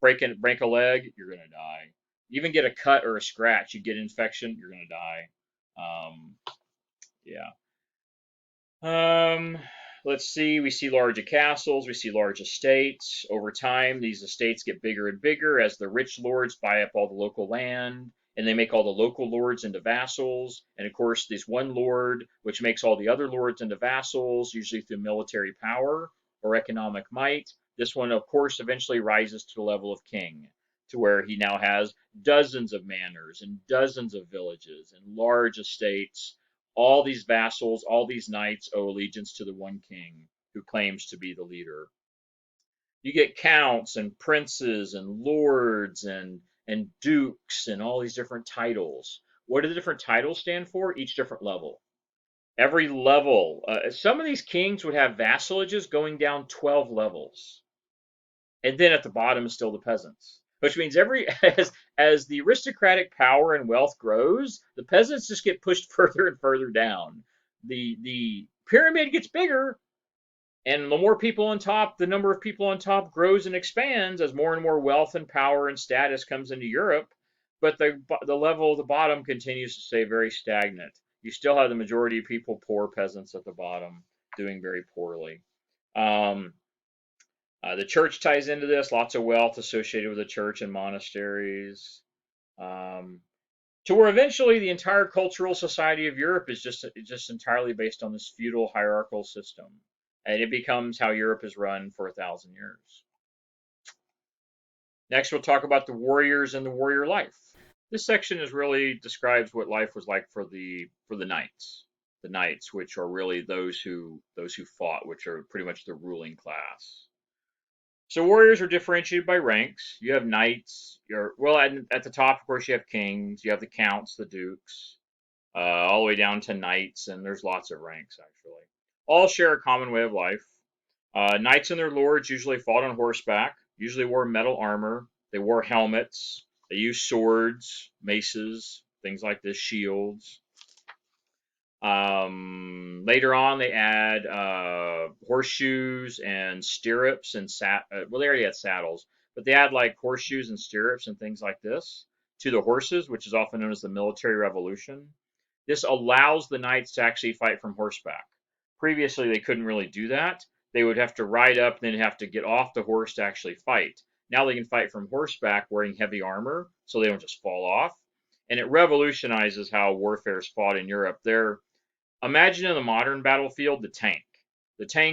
Break a leg, you're gonna die. You even get a cut or a scratch, you get infection, you're gonna die. Yeah. Um, let's see. We see larger castles. We see large estates. Over time, these estates get bigger and bigger as the rich lords buy up all the local land, and they make all the local lords into vassals. And of course, this one lord, which makes all the other lords into vassals, usually through military power or economic might. This one, of course, eventually rises to the level of king, to where he now has dozens of manors and dozens of villages and large estates. All these vassals, all these knights owe allegiance to the one king who claims to be the leader. You get counts and princes and lords and dukes and all these different titles. What do the different titles stand for? Each different level. Every level. Some of these kings would have vassalages going down 12 levels, and then at the bottom is still the peasants. Which means every as the aristocratic power and wealth grows, the peasants just get pushed further and further down. The pyramid gets bigger, and the more people on top, the number of people on top grows and expands as more and more wealth and power and status comes into Europe. But the level of the bottom continues to stay very stagnant. You still have the majority of people, poor peasants at the bottom, doing very poorly. Um, the church ties into this, lots of wealth associated with the church and monasteries. Um, to where eventually the entire cultural society of Europe is just entirely based on this feudal hierarchical system, and it becomes how Europe is run for 1,000 years. Next, we'll talk about the warriors and the warrior life. This section is really describes what life was like for the knights. The knights, which are really those who fought, which are pretty much the ruling class. So warriors are differentiated by ranks. You have knights. At the top, of course, you have kings. You have the counts, the dukes, all the way down to knights, and there's lots of ranks actually. All share a common way of life. Knights and their lords usually fought on horseback. Usually wore metal armor. They wore helmets. They used swords, maces, things like this, shields. Later on, they add horseshoes and stirrups and well, they already had saddles, but they add like horseshoes and stirrups and things like this to the horses, which is often known as the military revolution. This allows the knights to actually fight from horseback. Previously, they couldn't really do that. They would have to ride up and then have to get off the horse to actually fight. Now they can fight from horseback wearing heavy armor, so they don't just fall off. And it revolutionizes how warfare is fought in Europe. Imagine in the modern battlefield the tank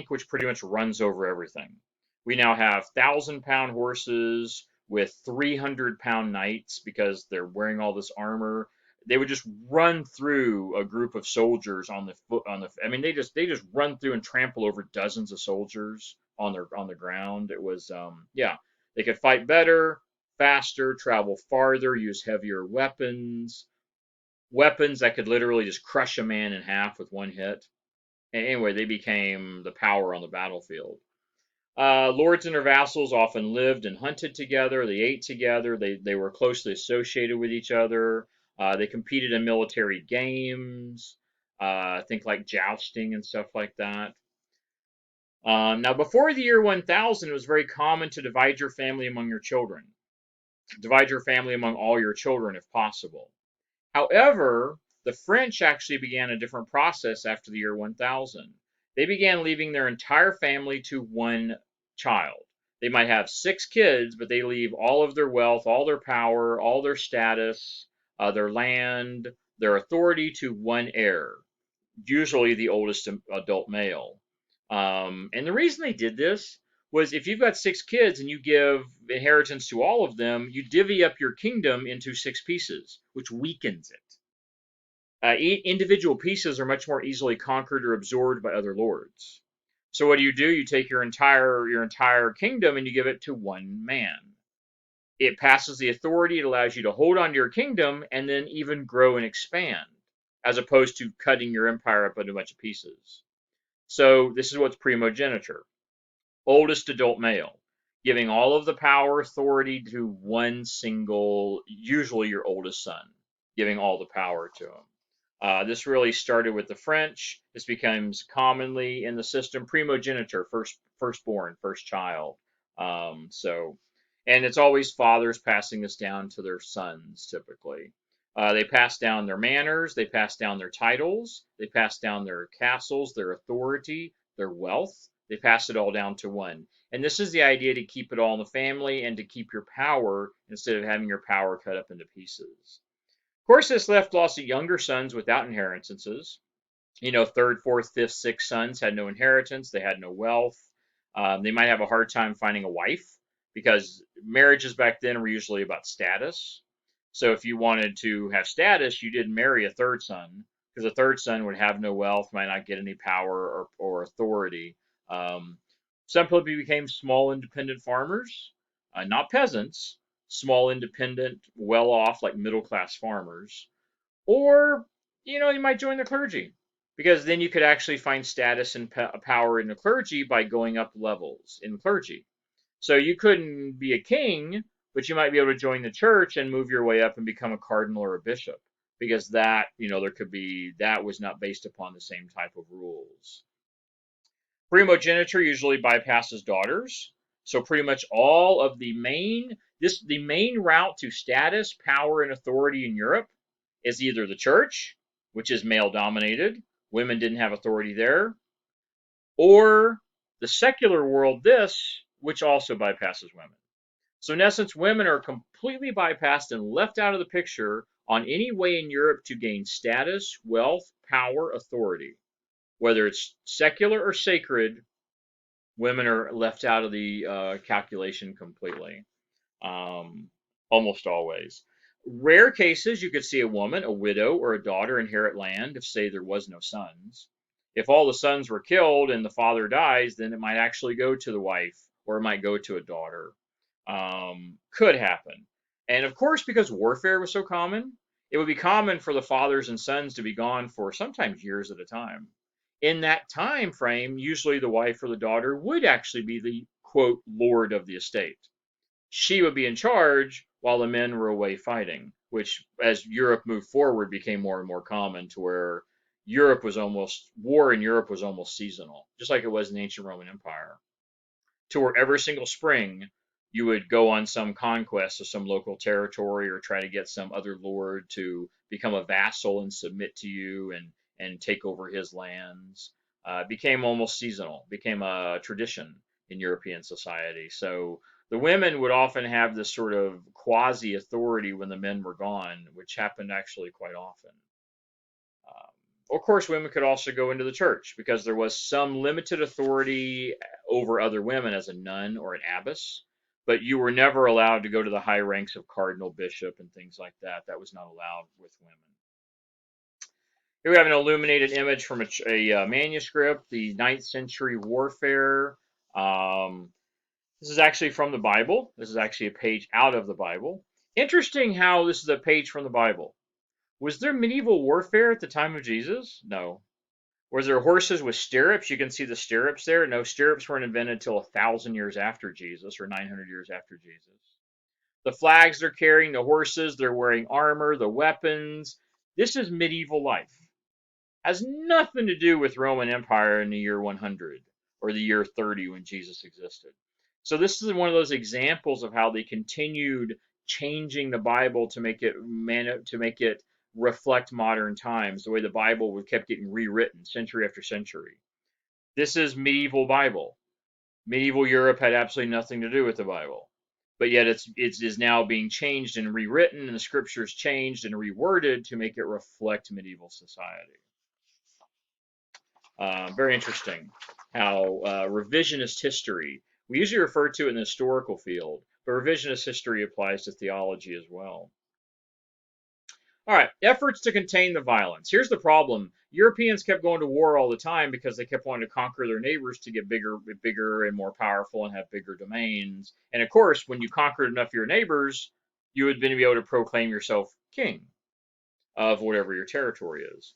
which pretty much runs over everything. We now have 1,000-pound horses with 300-pound knights because they're wearing all this armor. They would just run through a group of soldiers on the foot on the. I mean, they just run through and trample over dozens of soldiers on the ground. It was yeah, they could fight better, faster, travel farther, use heavier weapons that could literally just crush a man in half with one hit. Anyway, they became the power on the battlefield. Lords and their vassals often lived and hunted together. They ate together. They were closely associated with each other. They competed in military games, think like jousting and stuff like that. Now, before the year 1000, it was very common to divide your family among your children. Divide your family among all your children if possible. However, the French actually began a different process after the year 1000. They began leaving their entire family to one child. They might have 6 kids, but they leave all of their wealth, all their power, all their status, their land, their authority to one heir, usually the oldest adult male. And the reason they did this was if you've got 6 kids and you give inheritance to all of them, you divvy up your kingdom into 6 pieces, which weakens it. Individual pieces are much more easily conquered or absorbed by other lords. So what do? You take your entire kingdom and you give it to one man. It passes the authority. It allows you to hold on to your kingdom and then even grow and expand, as opposed to cutting your empire up into a bunch of pieces. So this is what's primogeniture. Oldest adult male, giving all of the power, authority to one single, usually your oldest son, giving all the power to him. This really started with the French. This becomes commonly in the system primogeniture, firstborn, first child. And it's always fathers passing this down to their sons typically. They pass down their manors, they pass down their titles, they pass down their castles, their authority, their wealth. They pass it all down to one. And this is the idea to keep it all in the family and to keep your power instead of having your power cut up into pieces. Of course, this left lots of younger sons without inheritances. Third, fourth, fifth, sixth sons had no inheritance. They had no wealth. They might have a hard time finding a wife because marriages back then were usually about status. So if you wanted to have status, you didn't marry a third son because a third son would have no wealth, might not get any power or authority. Some people became small independent farmers, not peasants, small independent, well-off, like middle-class farmers. Or, you might join the clergy because then you could actually find status and power in the clergy by going up levels in clergy. So you couldn't be a king, but you might be able to join the church and move your way up and become a cardinal or a bishop because that was not based upon the same type of rules. Primogeniture usually bypasses daughters. So pretty much all of the main route to status, power, and authority in Europe is either the church, which is male dominated, women didn't have authority there, or the secular world, which also bypasses women. So in essence, women are completely bypassed and left out of the picture on any way in Europe to gain status, wealth, power, authority. Whether it's secular or sacred, women are left out of the calculation completely, almost always. Rare cases, you could see a woman, a widow, or a daughter inherit land if, say, there was no sons. If all the sons were killed and the father dies, then it might actually go to the wife or it might go to a daughter. Could happen. And of course, because warfare was so common, it would be common for the fathers and sons to be gone for sometimes years at a time. In that time frame, usually the wife or the daughter would actually be the quote lord of the estate. She would be in charge while the men were away fighting, which as Europe moved forward became more and more common to where war in Europe was almost seasonal, just like it was in the ancient Roman Empire. To where every single spring you would go on some conquest of some local territory or try to get some other lord to become a vassal and submit to you and take over his lands. Became almost seasonal, became a tradition in European society. So the women would often have this sort of quasi authority when the men were gone, which happened actually quite often. Of course, women could also go into the church because there was some limited authority over other women as a nun or an abbess, but you were never allowed to go to the high ranks of cardinal, bishop, and things like that. That was not allowed with women. Here we have an illuminated image from a manuscript, the 9th century warfare. This is actually from the Bible. This is actually a page out of the Bible. Interesting how this is a page from the Bible. Was there medieval warfare at the time of Jesus? No. Was there horses with stirrups? You can see the stirrups there. No, stirrups weren't invented until 1,000 years after Jesus or 900 years after Jesus. The flags they're carrying, the horses, they're wearing armor, the weapons. This is medieval life. Has nothing to do with Roman Empire in the year 100 or the year 30 when Jesus existed. So this is one of those examples of how they continued changing the Bible to make it reflect modern times, the way the Bible kept getting rewritten century after century. This is medieval Bible. Medieval Europe had absolutely nothing to do with the Bible, but yet it is now being changed and rewritten, and the scriptures changed and reworded to make it reflect medieval society. Very interesting how revisionist history, we usually refer to it in the historical field, but revisionist history applies to theology as well. All right, efforts to contain the violence. Here's the problem. Europeans kept going to war all the time because they kept wanting to conquer their neighbors to get bigger and more powerful and have bigger domains. And of course, when you conquered enough of your neighbors, you would then be able to proclaim yourself king of whatever your territory is.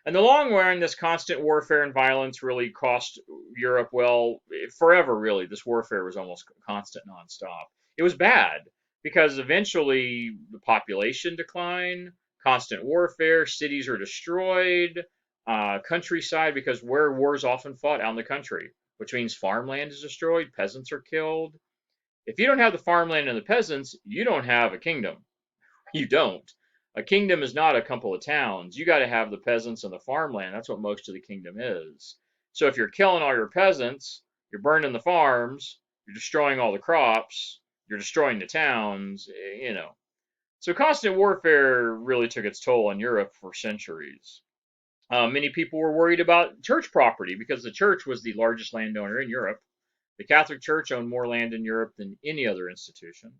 In the long run, this constant warfare and violence really cost Europe, well, forever, really. This warfare was almost constant, nonstop. It was bad because eventually the population declined, constant warfare, cities are destroyed, countryside, because where wars often fought out in the country, which means farmland is destroyed, peasants are killed. If you don't have the farmland and the peasants, you don't have a kingdom. You don't. A kingdom is not a couple of towns. You got to have the peasants and the farmland. That's what most of the kingdom is. So if you're killing all your peasants, you're burning the farms, you're destroying all the crops, you're destroying the towns, you know. So constant warfare really took its toll on Europe for centuries. Many people were worried about church property because the church was the largest landowner in Europe. The Catholic Church owned more land in Europe than any other institution.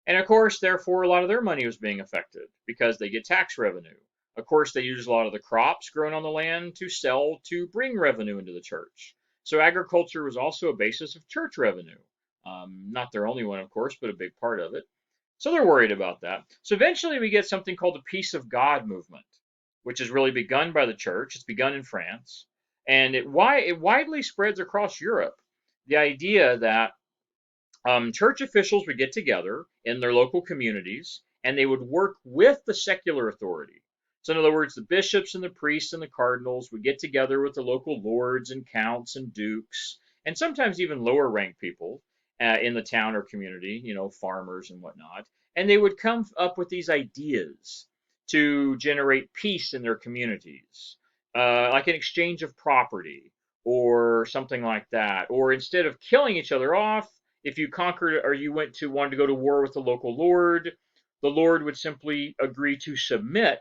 And of course, therefore, a lot of their money was being affected because they get tax revenue. Of course, they use a lot of the crops grown on the land to sell to bring revenue into the church. So agriculture was also a basis of church revenue. Not their only one, of course, but a big part of it. So they're worried about that. So eventually we get something called the Peace of God movement, which is really begun by the church. It's begun in France, and it widely spreads across Europe. The idea that church officials would get together in their local communities and they would work with the secular authority. So in other words, the bishops and the priests and the cardinals would get together with the local lords and counts and dukes, and sometimes even lower ranked people in the town or community, you know, farmers and whatnot. And they would come up with these ideas to generate peace in their communities, like an exchange of property or something like that. Or instead of killing each other off, if you conquered or you wanted to go to war with the local lord, the lord would simply agree to submit,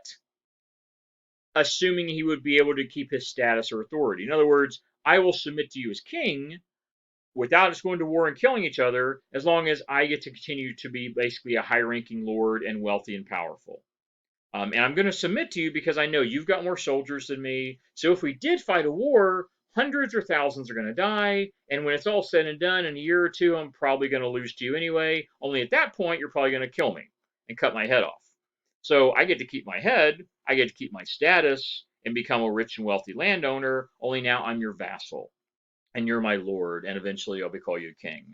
assuming he would be able to keep his status or authority. In other words, I will submit to you as king without us going to war and killing each other, as long as I get to continue to be basically a high-ranking lord and wealthy and powerful. And I'm going to submit to you because I know you've got more soldiers than me. So if we did fight a war, hundreds or thousands are going to die. And when it's all said and done, in a year or two, I'm probably going to lose to you anyway. Only at that point, you're probably going to kill me and cut my head off. So I get to keep my head, I get to keep my status, and become a rich and wealthy landowner. Only now I'm your vassal, and you're my lord, and eventually I'll be called you king.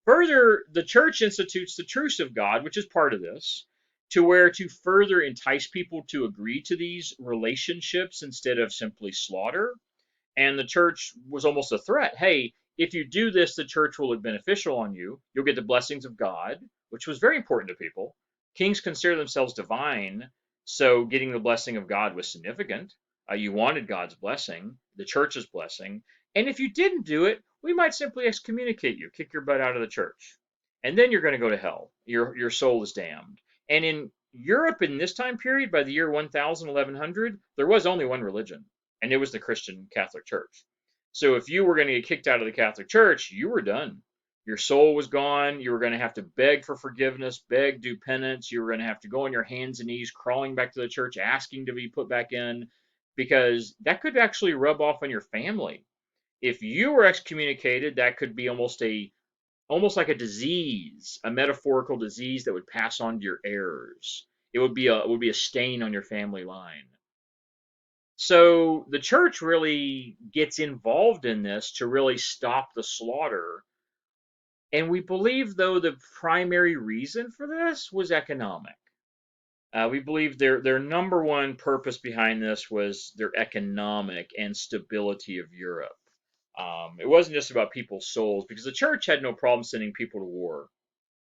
Further, the church institutes the truce of God, which is part of this, to where to further entice people to agree to these relationships instead of simply slaughter. And the church was almost a threat. Hey, if you do this, the church will look beneficial on you. You'll get the blessings of God, which was very important to people. Kings consider themselves divine, so getting the blessing of God was significant. You wanted God's blessing, the church's blessing. And if you didn't do it, we might simply excommunicate you, kick your butt out of the church. And then you're going to go to hell. Your soul is damned. And in Europe in this time period, by the year 1000, 1100, there was only one religion, and it was the Christian Catholic Church. So if you were going to get kicked out of the Catholic Church, you were done. Your soul was gone. You were going to have to beg for forgiveness, beg, do penance. You were going to have to go on your hands and knees, crawling back to the church, asking to be put back in, because that could actually rub off on your family. If you were excommunicated, that could be almost like a disease, a metaphorical disease that would pass on to your heirs. It would be a stain on your family line. So the church really gets involved in this to really stop the slaughter. And we believe, though, the primary reason for this was economic. We believe their number one purpose behind this was their economic and stability of Europe. It wasn't just about people's souls, because the church had no problem sending people to war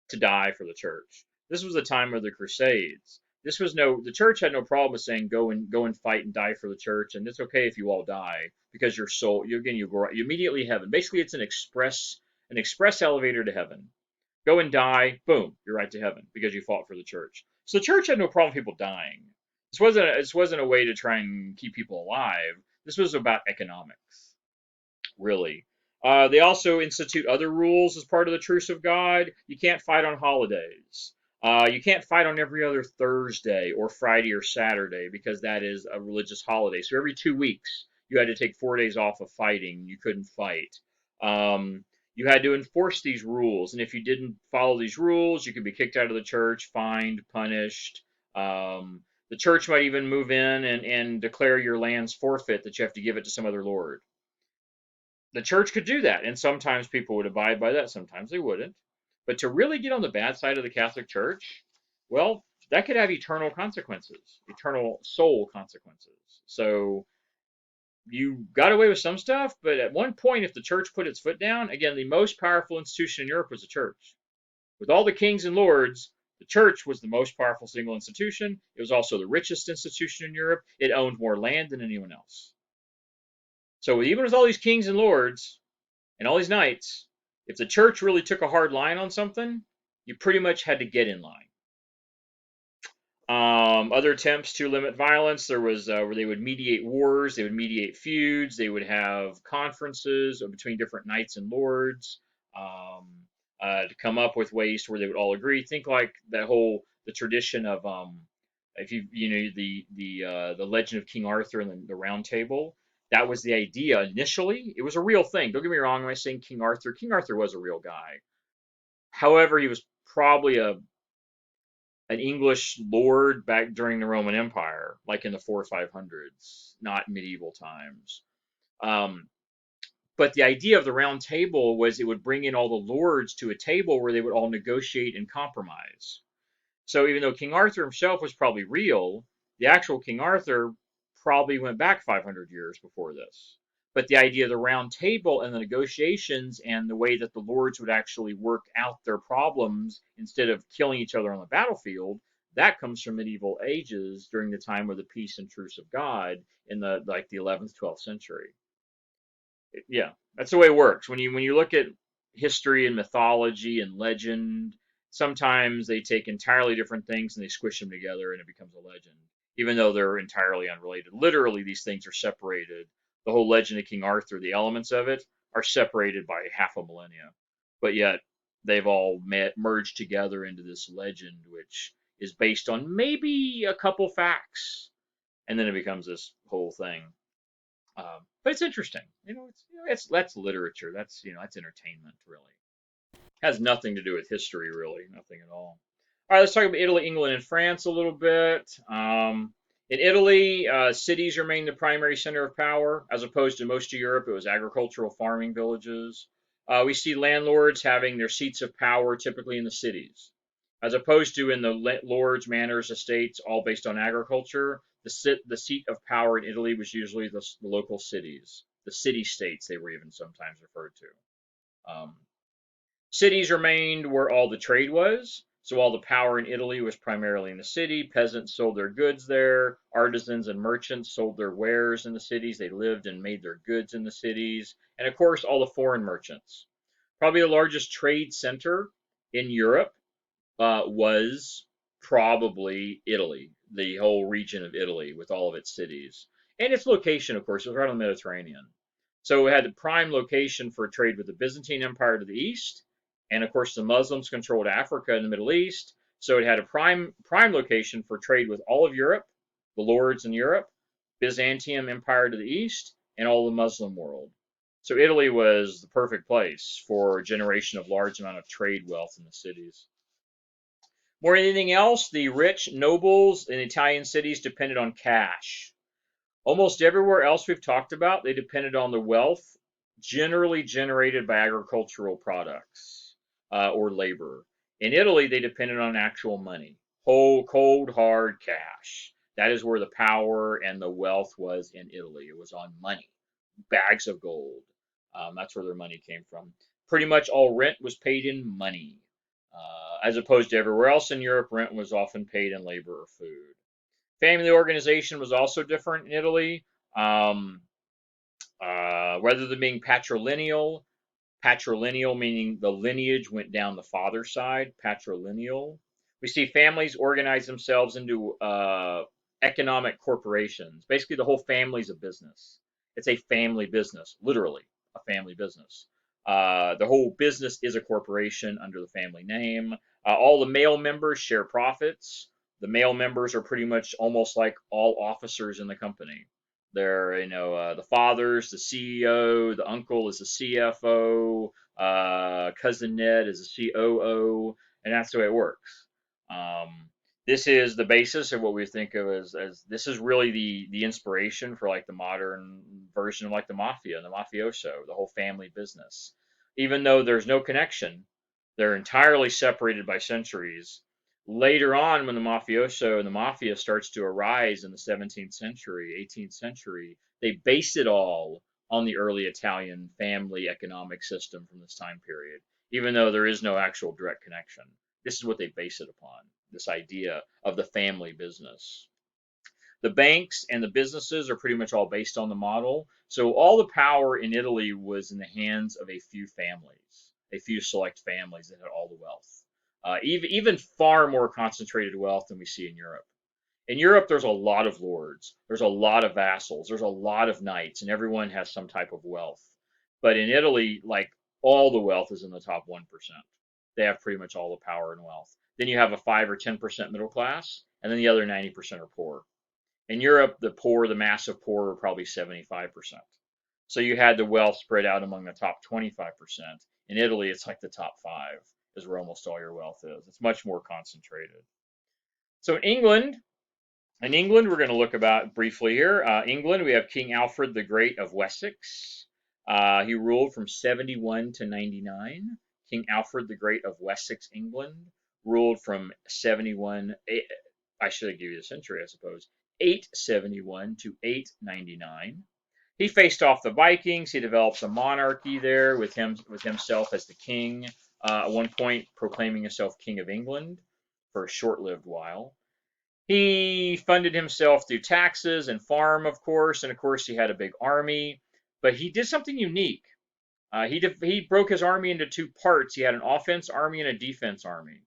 to die for the church. This was the time of the Crusades. The church had no problem with saying go and fight and die for the church, and it's okay if you all die, because your soul, you immediately heaven. Basically, it's an express elevator to heaven. Go and die, boom, you're right to heaven because you fought for the church. So the church had no problem with people dying. This wasn't a way to try and keep people alive. This was about economics, really. They also institute other rules as part of the truce of God. You can't fight on holidays. You can't fight on every other Thursday or Friday or Saturday, because that is a religious holiday. So every 2 weeks, you had to take 4 days off of fighting. You couldn't fight. You had to enforce these rules, and if you didn't follow these rules, you could be kicked out of the church, fined, punished. The church might even move in and declare your lands forfeit, that you have to give it to some other lord. The church could do that, and sometimes people would abide by that, sometimes they wouldn't. But to really get on the bad side of the Catholic Church, well, that could have eternal consequences, eternal soul consequences. So you got away with some stuff, but at one point, if the church put its foot down, again, the most powerful institution in Europe was the church. With all the kings and lords, the church was the most powerful single institution. It was also the richest institution in Europe. It owned more land than anyone else. So even with all these kings and lords and all these knights, if the church really took a hard line on something, you pretty much had to get in line. Other attempts to limit violence, there was where they would mediate wars, they would mediate feuds, they would have conferences between different knights and lords, to come up with ways where they would all agree. Think like the tradition of if the Legend of King Arthur and the Round Table. That was the idea initially. It was a real thing. Don't get me wrong. When I saying King Arthur, King Arthur was a real guy. However, he was probably an English lord back during the Roman Empire, like in the 400s or 500s, not medieval times. Um, but the idea of the Round Table was it would bring in all the lords to a table where they would all negotiate and compromise. So even though King Arthur himself was probably real, the actual King Arthur probably went back 500 years before this. But the idea of the round table and the negotiations and the way that the lords would actually work out their problems instead of killing each other on the battlefield, that comes from medieval ages during the time of the peace and truce of God in the 11th, 12th century. Yeah, that's the way it works. When you look at history and mythology and legend, sometimes they take entirely different things and they squish them together and it becomes a legend, even though they're entirely unrelated. Literally, these things are separated. The whole legend of King Arthur, the elements of it, are separated by half a millennia, but yet they've all merged together into this legend, which is based on maybe a couple facts, and then it becomes this whole thing. But it's interesting. That's literature. That's entertainment, really. Has nothing to do with history, really. Nothing at all. All right, let's talk about Italy, England, and France a little bit. In Italy, cities remain the primary center of power, as opposed to most of Europe. It was agricultural farming villages. We see landlords having their seats of power typically in the cities, as opposed to in the lords, manors, estates, all based on agriculture. The seat of power in Italy was usually the local cities, the city-states they were even sometimes referred to. Cities remained where all the trade was, so all the power in Italy was primarily in the city. Peasants sold their goods there. Artisans and merchants sold their wares in the cities. They lived and made their goods in the cities. And of course, all the foreign merchants. Probably the largest trade center in Europe was probably Italy, the whole region of Italy with all of its cities. And its location, of course, was right on the Mediterranean. So it had the prime location for trade with the Byzantine Empire to the east. And of course, the Muslims controlled Africa and the Middle East. So it had a prime location for trade with all of Europe, the lords in Europe, Byzantium Empire to the east, and all the Muslim world. So Italy was the perfect place for a generation of large amount of trade wealth in the cities. More than anything else, the rich nobles in Italian cities depended on cash. Almost everywhere else we've talked about, they depended on the wealth generally generated by agricultural products or labor. In Italy, they depended on actual money, whole, cold, hard cash. That is where the power and the wealth was in Italy. It was on money, bags of gold. That's where their money came from. Pretty much all rent was paid in money, as opposed to everywhere else in Europe, rent was often paid in labor or food. Family organization was also different in Italy. Um, Rather than being patrilineal meaning the lineage went down the father's side, patrilineal. We see families organize themselves into economic corporations. Basically, the whole family's a business. It's a family business, literally a family business. The whole business is a corporation under the family name. All the male members share profits. The male members are pretty much almost like all officers in the company. They're, the father's the CEO, the uncle is the CFO, cousin Ned is the COO, and that's the way it works. This is the basis of what we think of as this is really the inspiration for like the modern version of like the mafia and the mafioso, the whole family business. Even though there's no connection, they're entirely separated by centuries. Later on, when the mafioso and the mafia starts to arise in the 17th century, 18th century, they base it all on the early Italian family economic system from this time period, even though there is no actual direct connection. This is what they base it upon, this idea of the family business. The banks and the businesses are pretty much all based on the model. So all the power in Italy was in the hands of a few families, a few select families that had all the wealth. Even far more concentrated wealth than we see in Europe. In Europe, there's a lot of lords, there's a lot of vassals, there's a lot of knights, and everyone has some type of wealth. But in Italy, like all the wealth is in the top 1%. They have pretty much all the power and wealth. Then you have a 5 or 10% middle class, and then the other 90% are poor. In Europe, the poor, the massive poor, were probably 75%. So you had the wealth spread out among the top 25%. In Italy, it's like the top 5 is where almost all your wealth is. It's much more concentrated. So in England, we're going to look about briefly here. England, we have King Alfred the Great of Wessex. He ruled from 71 to 99. King Alfred the Great of Wessex, England, ruled from 71. I should have given you the century, I suppose. 871 to 899. He faced off the Vikings. He develops a monarchy there with himself as the king. At one point, proclaiming himself King of England for a short-lived while. He funded himself through taxes and farm, of course, and of course he had a big army. But he did something unique. He broke his army into two parts. He had an offense army and a defense army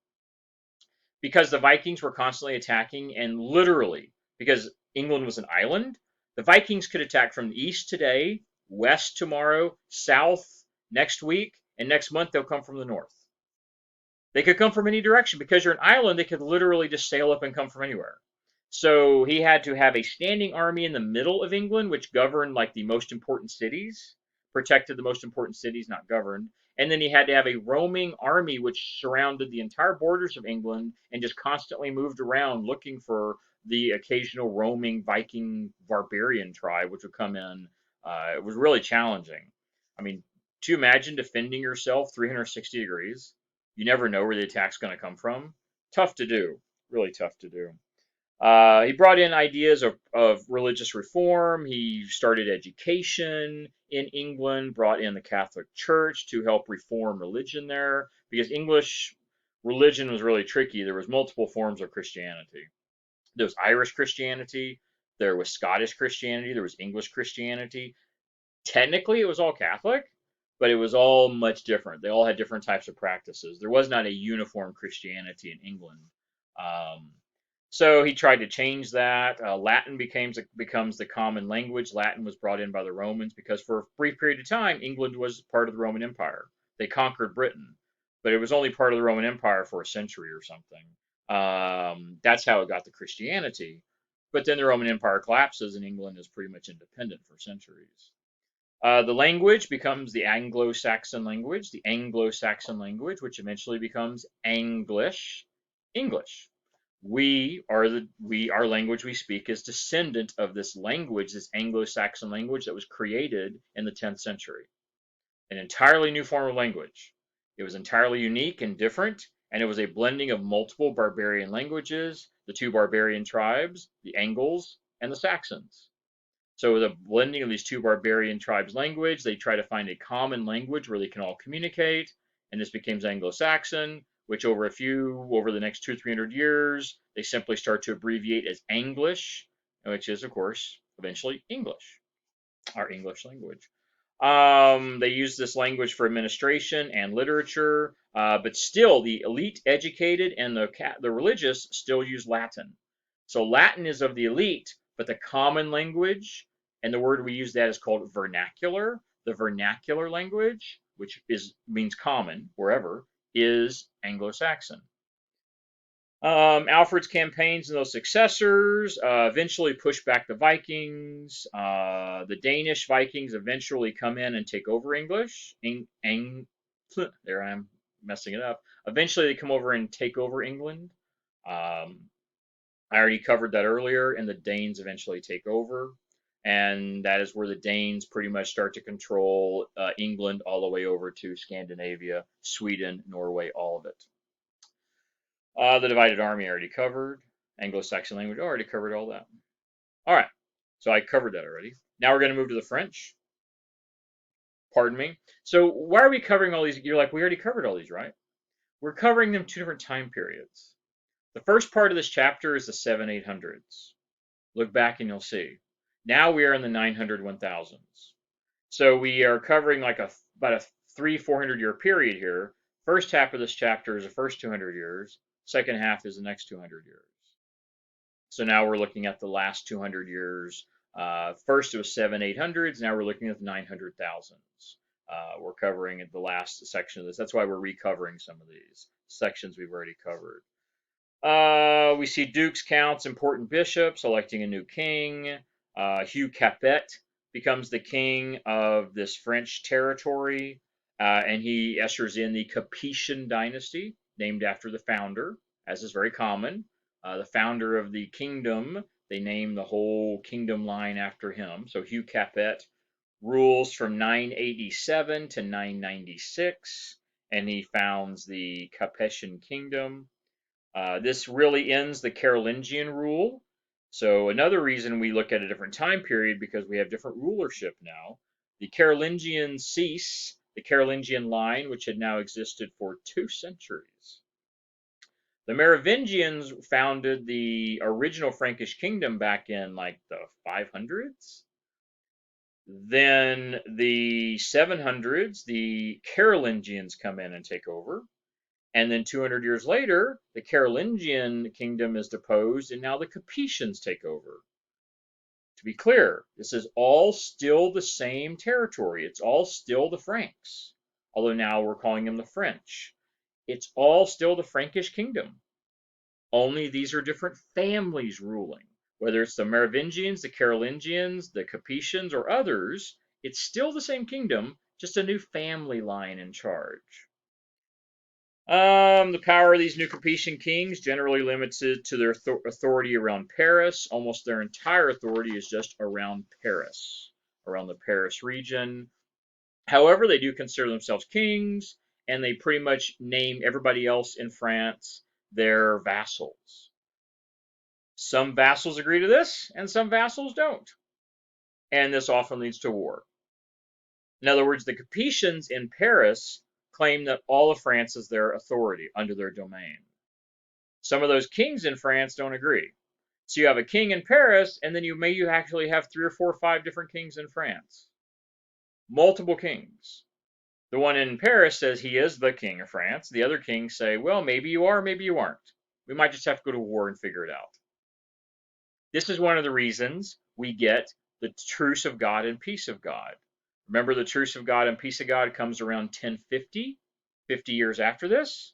because the Vikings were constantly attacking, and literally, because England was an island, the Vikings could attack from the east today, west tomorrow, south next week, and next month they'll come from the north. They could come from any direction because you're an island. They could literally just sail up and come from anywhere. So he had to have a standing army in the middle of England, which governed like the most important cities, protected the most important cities, not governed. And then he had to have a roaming army which surrounded the entire borders of England and just constantly moved around looking for the occasional roaming Viking barbarian tribe which would come in. It was really challenging. I mean, to imagine defending yourself 360 degrees, you never know where the attack's going to come from. Tough to do, really tough to do. He brought in ideas of religious reform. He started education in England, brought in the Catholic Church to help reform religion there, because English religion was really tricky. There was multiple forms of Christianity. There was Irish Christianity, there was Scottish Christianity, there was English Christianity. Technically, it was all Catholic, but it was all much different. They all had different types of practices. There was not a uniform Christianity in England. Um, so he tried to change that. Latin becomes the common language. Latin was brought in by the Romans because for a brief period of time, England was part of the Roman Empire. They conquered Britain, but it was only part of the Roman Empire for a century or something. That's how it got the Christianity. But then the Roman Empire collapses and England is pretty much independent for centuries. The language becomes the Anglo-Saxon language, which eventually becomes Anglish, English. Our language we speak is descendant of this language, this Anglo-Saxon language that was created in the 10th century. An entirely new form of language. It was entirely unique and different, and it was a blending of multiple barbarian languages, the two barbarian tribes, the Angles and the Saxons. So the blending of these two barbarian tribes' language, they try to find a common language where they can all communicate, and this becomes Anglo-Saxon, which over the next 200-300 years, they simply start to abbreviate as Anglish, which is, of course, eventually English, our English language. They use this language for administration and literature, but still the elite educated and the religious still use Latin. So Latin is of the elite, but the common language, and the word we use that is called vernacular. The vernacular language, which means common wherever, is Anglo-Saxon. Alfred's campaigns and those successors eventually push back the Vikings. The Danish Vikings eventually come in and take over English. There I am messing it up. Eventually they come over and take over England. I already covered that earlier, and the Danes eventually take over. And that is where the Danes pretty much start to control England all the way over to Scandinavia, Sweden, Norway, all of it. The divided army I already covered. Anglo-Saxon language, already covered all that. All right, so I covered that already. Now we're going to move to the French. Pardon me. So why are we covering all these? You're like, we already covered all these, right? We're covering them 2 different time periods. The first part of this chapter is the 700-800s. Look back and you'll see. Now we are in the 900-1000s. So we are covering like about a 300-400 year period here. First half of this chapter is the first 200 years. Second half is the next 200 years. So now we're looking at the last 200 years. First it was 700-800s. Now we're looking at the 900-1000s. We're covering the last section of this. That's why we're recovering some of these sections we've already covered. We see dukes, counts, important bishops, electing a new king. Hugh Capet becomes the king of this French territory, and he ushers in the Capetian dynasty, named after the founder, as is very common. The founder of the kingdom, they name the whole kingdom line after him. So Hugh Capet rules from 987 to 996, and he founds the Capetian kingdom. This really ends the Carolingian rule. So another reason we look at a different time period, because we have different rulership now. The Carolingians cease, the Carolingian line, which had now existed for 2 centuries. The Merovingians founded the original Frankish kingdom back in like the 500s. Then the 700s, the Carolingians come in and take over. And then 200 years later, the Carolingian kingdom is deposed, and now the Capetians take over. To be clear, this is all still the same territory. It's all still the Franks, although now we're calling them the French. It's all still the Frankish kingdom. Only these are different families ruling. Whether it's the Merovingians, the Carolingians, the Capetians, or others, it's still the same kingdom, just a new family line in charge. The power of these new Capetian kings generally limited to their authority around Paris. Almost their entire authority is just around Paris, around the Paris region. However, they do consider themselves kings, and they pretty much name everybody else in France their vassals. Some vassals agree to this, and some vassals don't. And this often leads to war. In other words, the Capetians in Paris claim that all of France is their authority under their domain. Some of those kings in France don't agree. So you have a king in Paris, and then you actually have 3 or 4 or 5 different kings in France. Multiple kings. The one in Paris says he is the king of France. The other kings say, well, maybe you are, maybe you aren't. We might just have to go to war and figure it out. This is one of the reasons we get the truce of God and peace of God. Remember, the truce of God and peace of God comes around 1050, 50 years after this.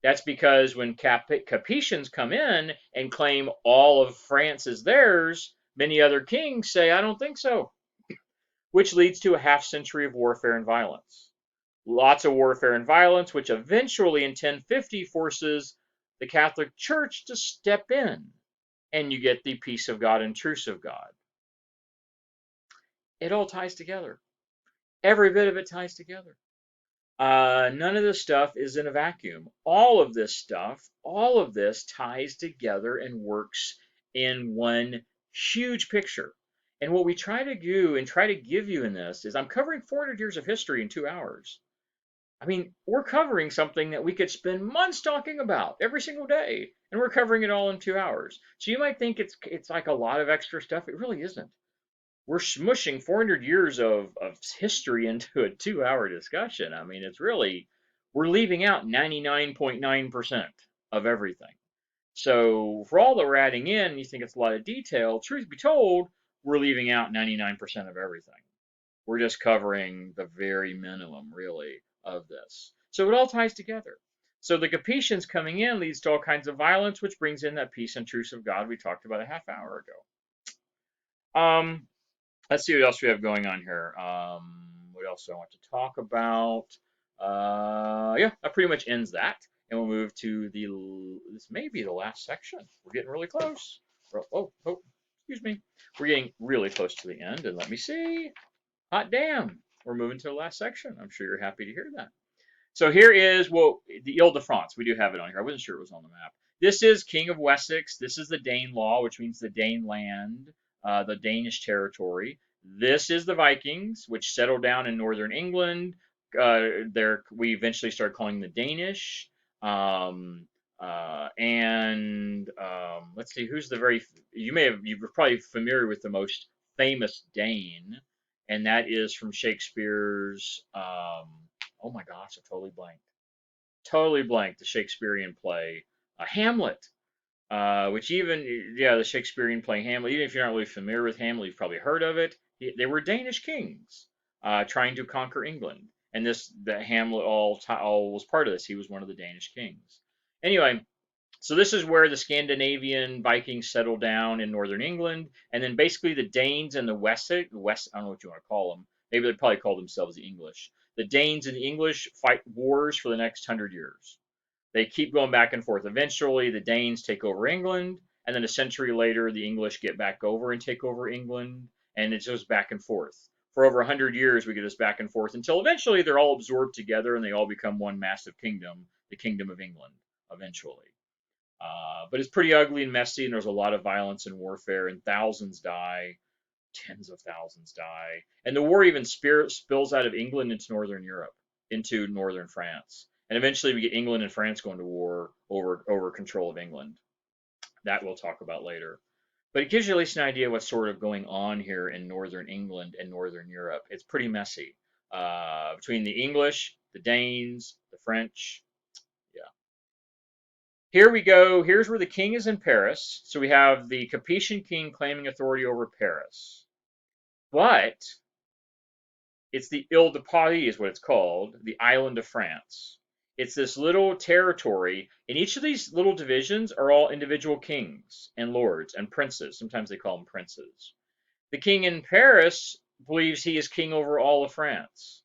That's because when Capetians come in and claim all of France is theirs, many other kings say, I don't think so, which leads to a half-century of warfare and violence. Lots of warfare and violence, which eventually in 1050 forces the Catholic Church to step in, and you get the peace of God and truce of God. It all ties together. Every bit of it ties together. None of this stuff is in a vacuum. All of this stuff, all of this ties together and works in one huge picture. And what we try to do and try to give you in this is I'm covering 400 years of history in 2 hours. I mean, we're covering something that we could spend months talking about every single day, and we're covering it all in 2 hours. So you might think it's like a lot of extra stuff. It really isn't. We're smushing 400 years of history into a 2 hour discussion. I mean, it's really, we're leaving out 99.9% of everything. So for all that we're adding in, you think it's a lot of detail. Truth be told, we're leaving out 99% of everything. We're just covering the very minimum, really, of this. So it all ties together. So the Capetians coming in leads to all kinds of violence, which brings in that peace and truce of God we talked about a half hour ago. Let's see what else we have going on here. What else do I want to talk about? Yeah, that pretty much ends that. And we'll move to this may be the last section. We're getting really close. Oh, excuse me. We're getting really close to the end. And let me see. Hot damn. We're moving to the last section. I'm sure you're happy to hear that. So here is, well, the Ile-de-France. We do have it on here. I wasn't sure it was on the map. This is King of Wessex. This is the Dane law, which means the Dane land, the Danish territory. This is the Vikings, which settled down in northern England. We eventually started calling the Danish. Let's see, who's the you're probably familiar with the most famous Dane, and that is from Shakespeare's, oh my gosh, I totally blanked. Totally blanked the Shakespearean play, Hamlet, which even, yeah, the Shakespearean play Hamlet, even if you're not really familiar with Hamlet, you've probably heard of it. They were Danish kings trying to conquer England. And the Hamlet all was part of this. He was one of the Danish kings. Anyway, so this is where the Scandinavian Vikings settled down in northern England, and then basically the Danes and the West, I don't know what you want to call them. Maybe they'd probably call themselves the English. The Danes and the English fight wars for the next 100 years. They keep going back and forth. Eventually, the Danes take over England, and then a century later, the English get back over and take over England, and it goes back and forth. For over 100 years, we get this back and forth until eventually they're all absorbed together and they all become one massive kingdom, the Kingdom of England, eventually. But it's pretty ugly and messy, and there's a lot of violence and warfare, and thousands die, tens of thousands die. And the war even spills out of England into northern Europe, into northern France. And eventually we get England and France going to war over control of England. That we'll talk about later. But it gives you at least an idea what's sort of going on here in northern England and northern Europe. It's pretty messy. Between the English, the Danes, the French. Yeah. Here we go. Here's where the king is in Paris. So we have the Capetian king claiming authority over Paris. But it's the Ile-de-Paris is what it's called, the island of France. It's this little territory, and each of these little divisions are all individual kings and lords and princes. Sometimes they call them princes. The king in Paris believes he is king over all of France.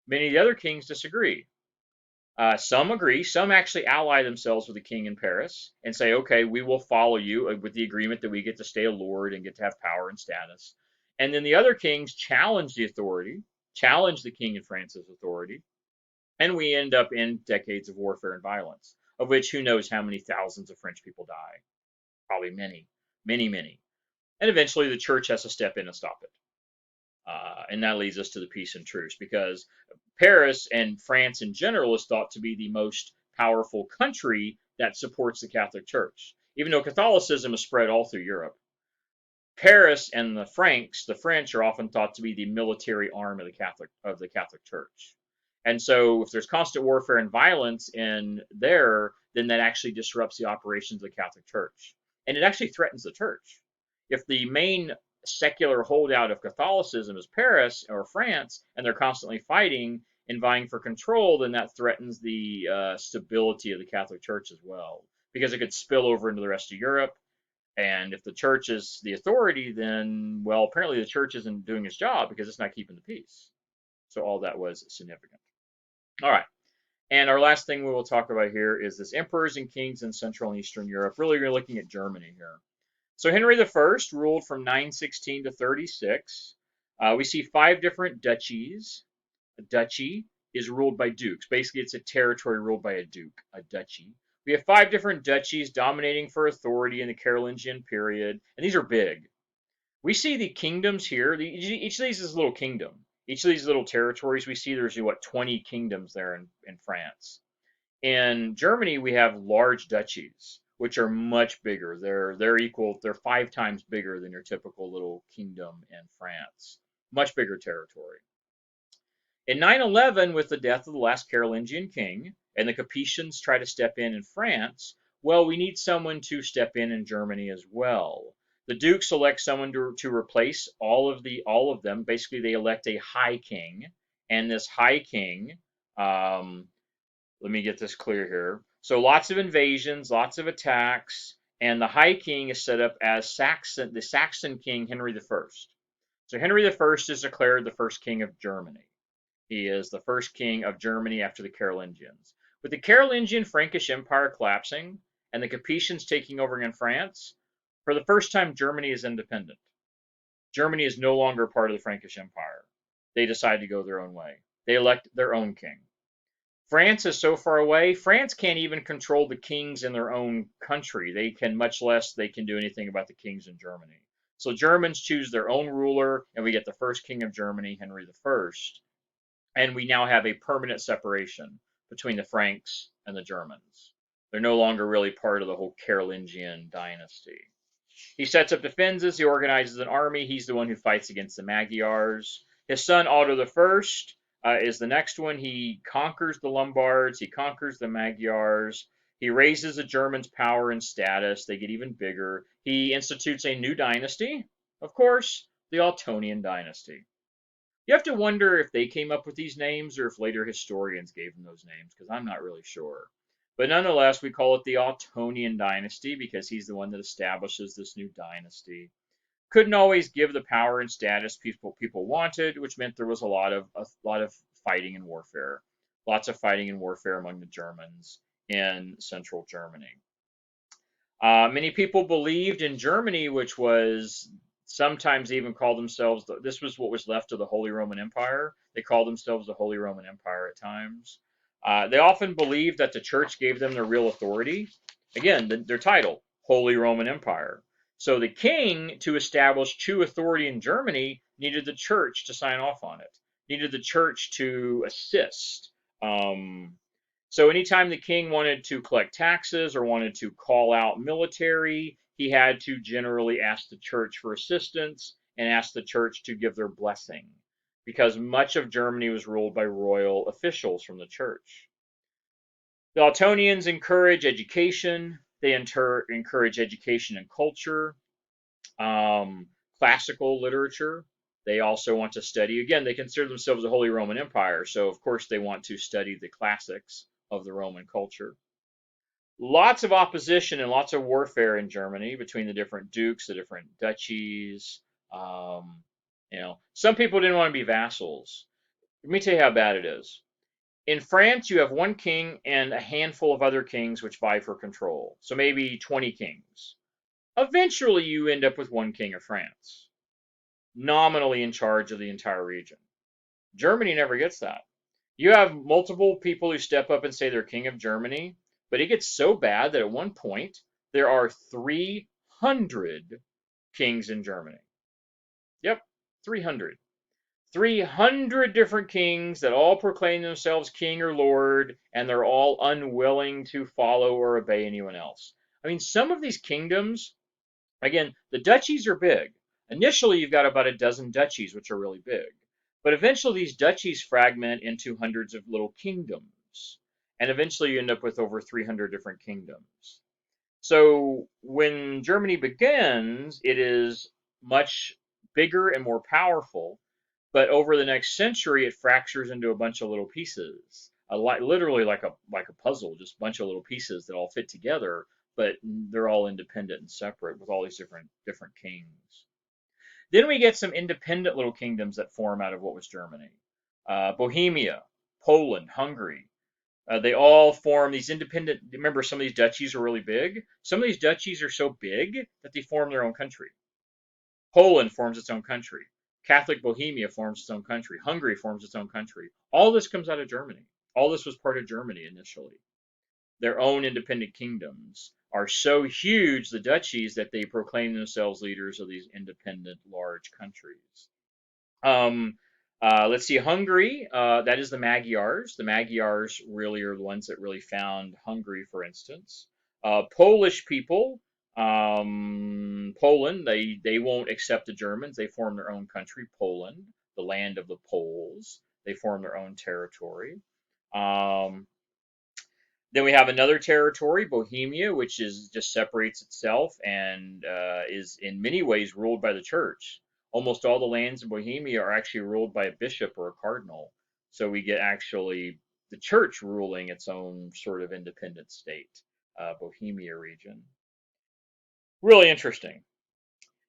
Many of the other kings disagree. Some agree. Some actually ally themselves with the king in Paris and say, okay, we will follow you with the agreement that we get to stay a lord and get to have power and status. And then the other kings challenge the authority, challenge the king in France's authority, and we end up in decades of warfare and violence, of which who knows how many thousands of French people die. Probably many, many, many. And eventually the church has to step in and stop it. And that leads us to the peace and truce, because Paris and France in general is thought to be the most powerful country that supports the Catholic Church. Even though Catholicism is spread all through Europe, Paris and the French, are often thought to be the military arm of the Catholic Church. And so if there's constant warfare and violence in there, then that actually disrupts the operations of the Catholic Church. And it actually threatens the church. If the main secular holdout of Catholicism is Paris or France, and they're constantly fighting and vying for control, then that threatens the stability of the Catholic Church as well, because it could spill over into the rest of Europe. And if the church is the authority, then, well, apparently the church isn't doing its job because it's not keeping the peace. So all that was significant. All right. And our last thing we will talk about here is this emperors and kings in Central and Eastern Europe. Really, we're looking at Germany here. So Henry I ruled from 916 to 36. We see 5 different duchies. A duchy is ruled by dukes. Basically, it's a territory ruled by a duke, a duchy. We have 5 different duchies dominating for authority in the Carolingian period, and these are big. We see the kingdoms here. Each of these is a little kingdom. Each of these little territories we see, there's what, 20 kingdoms there in France. In Germany, we have large duchies, which are much bigger. They're equal. They're 5 times bigger than your typical little kingdom in France. Much bigger territory. In 911, with the death of the last Carolingian king, and the Capetians try to step in France, well, we need someone to step in Germany as well. The Duke selects someone to replace all of them. Basically, they elect a high king, and this high king, let me get this clear here. So lots of invasions, lots of attacks, and the High King is set up as the Saxon King Henry I. So Henry I is declared the first king of Germany. He is the first king of Germany after the Carolingians. With the Carolingian Frankish Empire collapsing and the Capetians taking over in France, for the first time Germany is independent. Germany is no longer part of the Frankish Empire. They decide to go their own way. They elect their own king. France is so far away, France can't even control the kings in their own country. They can, much less they can do anything about the kings in Germany. So Germans choose their own ruler, and we get the first king of Germany, Henry I. And we now have a permanent separation between the Franks and the Germans. They're no longer really part of the whole Carolingian dynasty. He sets up defenses, he organizes an army, he's the one who fights against the Magyars. His son Otto I is the next one. He conquers the Lombards, he conquers the Magyars, he raises the Germans' power and status, they get even bigger. He institutes a new dynasty, of course, the Ottonian dynasty. You have to wonder if they came up with these names or if later historians gave them those names, because I'm not really sure. But nonetheless, we call it the Ottonian dynasty because he's the one that establishes this new dynasty. Couldn't always give the power and status people wanted, which meant there was a lot of fighting and warfare. Lots of fighting and warfare among the Germans in central Germany. Many people believed in Germany, which was sometimes even called themselves, this was what was left of the Holy Roman Empire. They called themselves the Holy Roman Empire at times. They often believed that the church gave them their real authority. Again, their title, Holy Roman Empire. So the king, to establish true authority in Germany, needed the church to sign off on it, needed the church to assist. So anytime the king wanted to collect taxes or wanted to call out military, he had to generally ask the church for assistance and ask the church to give their blessing, because much of Germany was ruled by royal officials from the church. The Ottonians encourage education. They encourage education and culture, classical literature. They also want to study, again, they consider themselves the Holy Roman Empire, so of course they want to study the classics of the Roman culture. Lots of opposition and lots of warfare in Germany between the different dukes, the different duchies. Some people didn't want to be vassals. Let me tell you how bad it is. In France, you have one king and a handful of other kings which vie for control. So maybe 20 kings. Eventually, you end up with one king of France, nominally in charge of the entire region. Germany never gets that. You have multiple people who step up and say they're king of Germany, but it gets so bad that at one point there are 300 kings in Germany. Yep, 300. 300 different kings that all proclaim themselves king or lord, and they're all unwilling to follow or obey anyone else. I mean, some of these kingdoms, again, the duchies are big. Initially, you've got about a dozen duchies, which are really big. But eventually, these duchies fragment into hundreds of little kingdoms. And eventually, you end up with over 300 different kingdoms. So when Germany begins, it is much bigger and more powerful. But over the next century, it fractures into a bunch of little pieces, literally like a puzzle, just a bunch of little pieces that all fit together, but they're all independent and separate with all these different kings. Then we get some independent little kingdoms that form out of what was Germany. Bohemia, Poland, Hungary. They all form these independent, remember some of these duchies are really big? Some of these duchies are so big that they form their own country. Poland forms its own country. Catholic Bohemia forms its own country. Hungary forms its own country. All this comes out of Germany. All this was part of Germany initially. Their own independent kingdoms are so huge, the duchies, that they proclaim themselves leaders of these independent large countries. Um, let's see, Hungary, that is the Magyars. The Magyars really are the ones that really found Hungary, for instance. Polish people, Poland, they won't accept the Germans. They form their own country, Poland, the land of the Poles. They form their own territory. Um, then we have another territory, Bohemia, which is just separates itself and is in many ways ruled by the church. Almost all the lands in Bohemia are actually ruled by a bishop or a cardinal. So we get actually the church ruling its own sort of independent state, Bohemia region. Really interesting.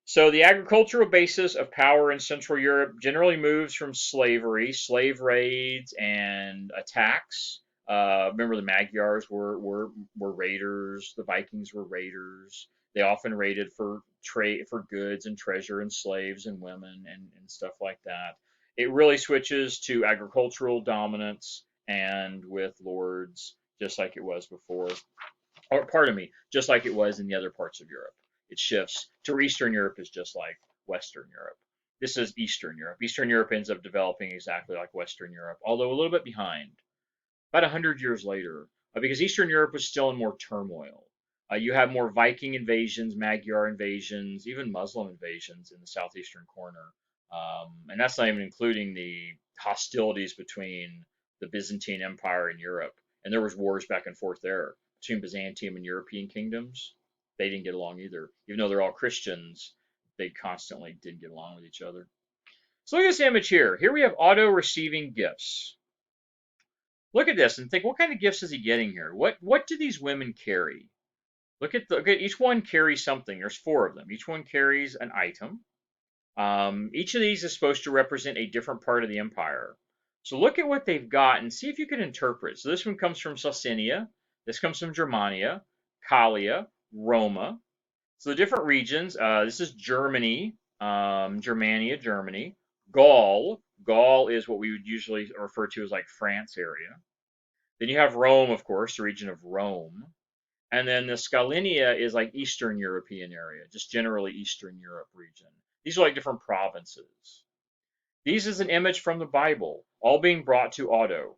So the agricultural basis of power in Central Europe generally moves from slavery, slave raids, and attacks. Remember, the Magyars were raiders. The Vikings were raiders. They often raided for trade, for goods and treasure and slaves and women and stuff like that. It really switches to agricultural dominance and with lords, just like it was before, or pardon me, just like it was in the other parts of Europe. It shifts to Eastern Europe is just like Western Europe. This is Eastern Europe. Eastern Europe ends up developing exactly like Western Europe, although a little bit behind, about 100 years later, because Eastern Europe was still in more turmoil. You have more Viking invasions, Magyar invasions, even Muslim invasions in the southeastern corner. And that's not even including the hostilities between the Byzantine Empire and Europe. And there was wars back and forth there between Byzantium and European kingdoms. They didn't get along either. Even though they're all Christians, they constantly didn't get along with each other. So look at this image here. Here we have Otto receiving gifts. Look at this and think, what kind of gifts is he getting here? What do these women carry? Look at each one carries something. There's four of them. Each one carries an item. Each of these is supposed to represent a different part of the empire. So look at what they've got and see if you can interpret. So this one comes from Saucinia. This comes from Germania, Gallia, Roma. So the different regions. This is Germany, Germania, Germany. Gaul. Gaul is what we would usually refer to as like France area. Then you have Rome, of course, the region of Rome. And then the Scalinia is like Eastern European area, just generally Eastern Europe region. These are like different provinces. These is an image from the Bible, all being brought to Otto.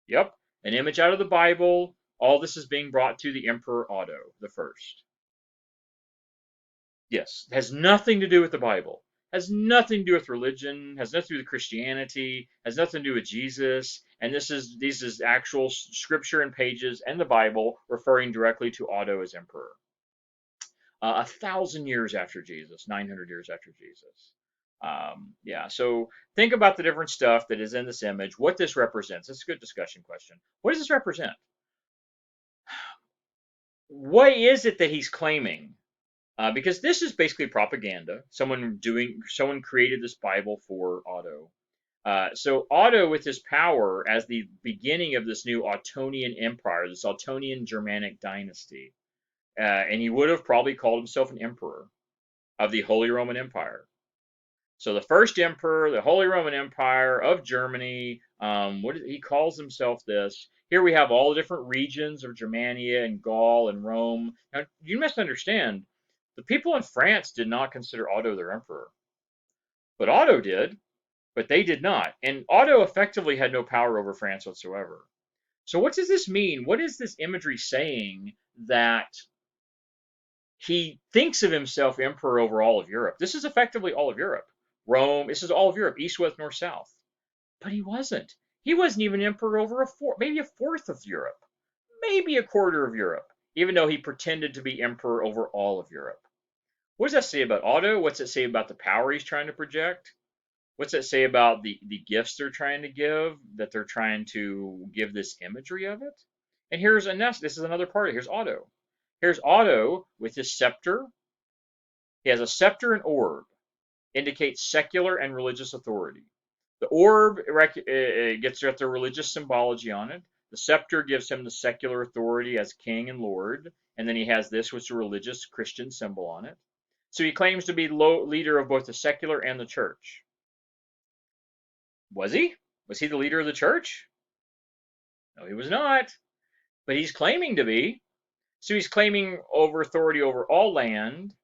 Yep, an image out of the Bible. All this is being brought to the Emperor Otto the First. Yes, it has nothing to do with the Bible. Has nothing to do with religion. Has nothing to do with Christianity. Has nothing to do with Jesus. And this is actual scripture and pages and the Bible referring directly to Otto as emperor. 1,000 years after Jesus, 900 years after Jesus. Yeah, so think about the different stuff that is in this image, what this represents. It's a good discussion question. What does this represent? What is it that he's claiming? Because this is basically propaganda. Someone created this Bible for Otto. So Otto, with his power as the beginning of this new Ottonian Empire, this Ottonian Germanic dynasty, and he would have probably called himself an emperor of the Holy Roman Empire. So the first emperor, the Holy Roman Empire of Germany, he calls himself this. Here we have all the different regions of Germania and Gaul and Rome. Now, you must understand, the people in France did not consider Otto their emperor. But Otto did, but they did not. And Otto effectively had no power over France whatsoever. So what does this mean? What is this imagery saying that he thinks of himself emperor over all of Europe? This is effectively all of Europe. Rome, this is all of Europe, east, west, north, south. But he wasn't. He wasn't even emperor over maybe a fourth of Europe, maybe a quarter of Europe, even though he pretended to be emperor over all of Europe. What does that say about Otto? What's it say about the power he's trying to project? What's it say about the gifts they're trying to give, that they're trying to give this imagery of it? And this is another part. Here's Otto. Here's Otto with his scepter. He has a scepter and orb, indicates secular and religious authority. The orb gets got the religious symbology on it. The scepter gives him the secular authority as king and lord, and then he has this, which is a religious Christian symbol on it. So he claims to be leader of both the secular and the church. Was he? Was he the leader of the church? No, he was not. But he's claiming to be. So he's claiming over authority over all land,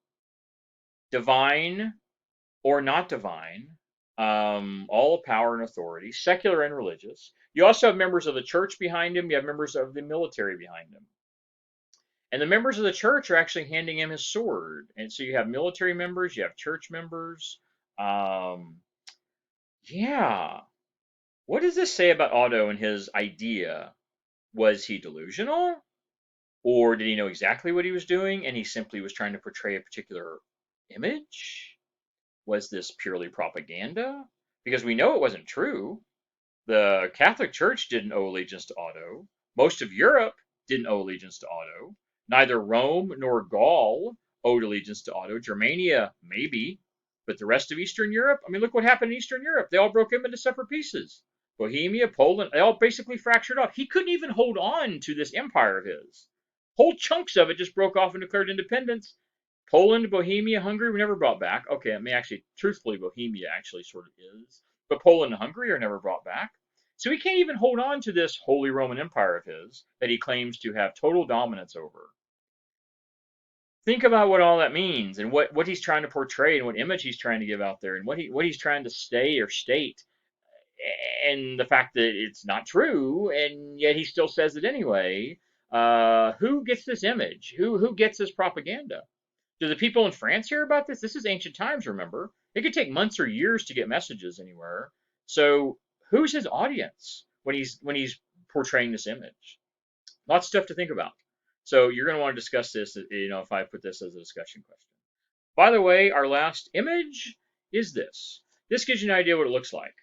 divine or not divine, all power and authority, secular and religious. You also have members of the church behind him. You have members of the military behind him. And the members of the church are actually handing him his sword. And so you have military members, you have church members. Um, yeah. What does this say about Otto and his idea? Was he delusional? Or did he know exactly what he was doing and he simply was trying to portray a particular image? Was this purely propaganda? Because we know it wasn't true. The Catholic Church didn't owe allegiance to Otto. Most of Europe didn't owe allegiance to Otto. Neither Rome nor Gaul owed allegiance to Otto. Germania, maybe. But the rest of Eastern Europe, I mean, look what happened in Eastern Europe. They all broke him into separate pieces. Bohemia, Poland, they all basically fractured off. He couldn't even hold on to this empire of his. Whole chunks of it just broke off and declared independence. Poland, Bohemia, Hungary were never brought back. Okay, I mean, actually, truthfully, Bohemia actually sort of is. But Poland and Hungary are never brought back. So he can't even hold on to this Holy Roman Empire of his that he claims to have total dominance over. Think about what all that means and what he's trying to portray and what image he's trying to give out there and what he's trying to say or state and the fact that it's not true and yet he still says it anyway. Who gets this image? Who gets this propaganda? Do the people in France hear about this? This is ancient times, remember? It could take months or years to get messages anywhere. So who's his audience when he's portraying this image? Lots of stuff to think about. So you're going to want to discuss this, if I put this as a discussion question. By the way, our last image is this. This gives you an idea what it looks like.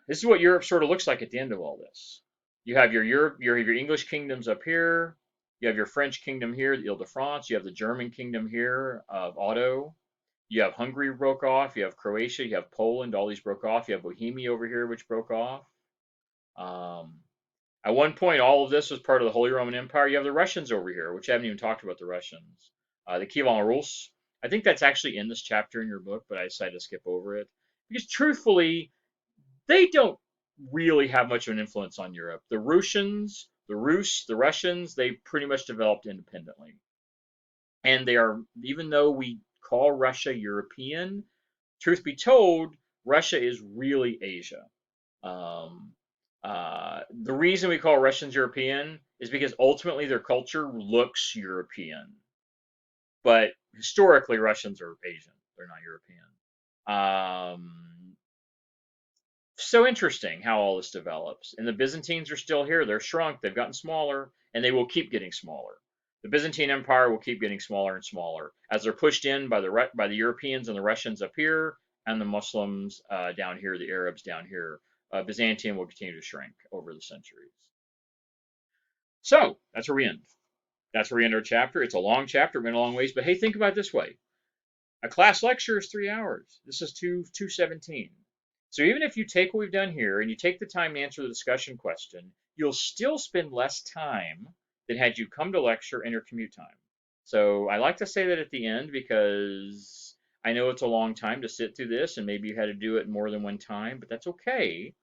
This is what Europe sort of looks like at the end of all this. You have your English kingdoms up here. You have your French kingdom here, the Ile-de-France. You have the German kingdom here of Otto. You have Hungary broke off. You have Croatia. You have Poland. All these broke off. You have Bohemia over here, which broke off. At one point, all of this was part of the Holy Roman Empire. You have the Russians over here, which I haven't even talked about the Russians. The Kievan Rus. I think that's actually in this chapter in your book, but I decided to skip over it. Because truthfully, they don't really have much of an influence on Europe. The Russians, the Russians, they pretty much developed independently. And they are, even though we call Russia European, truth be told, Russia is really Asia. The reason we call Russians European is because ultimately their culture looks European. But historically, Russians are Asian. They're not European. So interesting how all this develops. And the Byzantines are still here. They're shrunk. They've gotten smaller, and they will keep getting smaller. The Byzantine Empire will keep getting smaller and smaller as they're pushed in by the Europeans and the Russians up here, and the Muslims down here, the Arabs down here. Byzantium will continue to shrink over the centuries. So that's where we end. That's where we end our chapter. It's a long chapter, went a long ways, but hey, think about it this way. A class lecture is 3 hours. This is 217. So even if you take what we've done here and you take the time to answer the discussion question, you'll still spend less time than had you come to lecture and your commute time. So I like to say that at the end because I know it's a long time to sit through this and maybe you had to do it more than one time, but that's okay.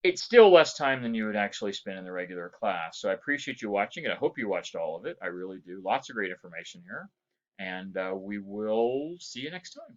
It's still less time than you would actually spend in the regular class. So I appreciate you watching, and I hope you watched all of it. I really do. Lots of great information here. And we will see you next time.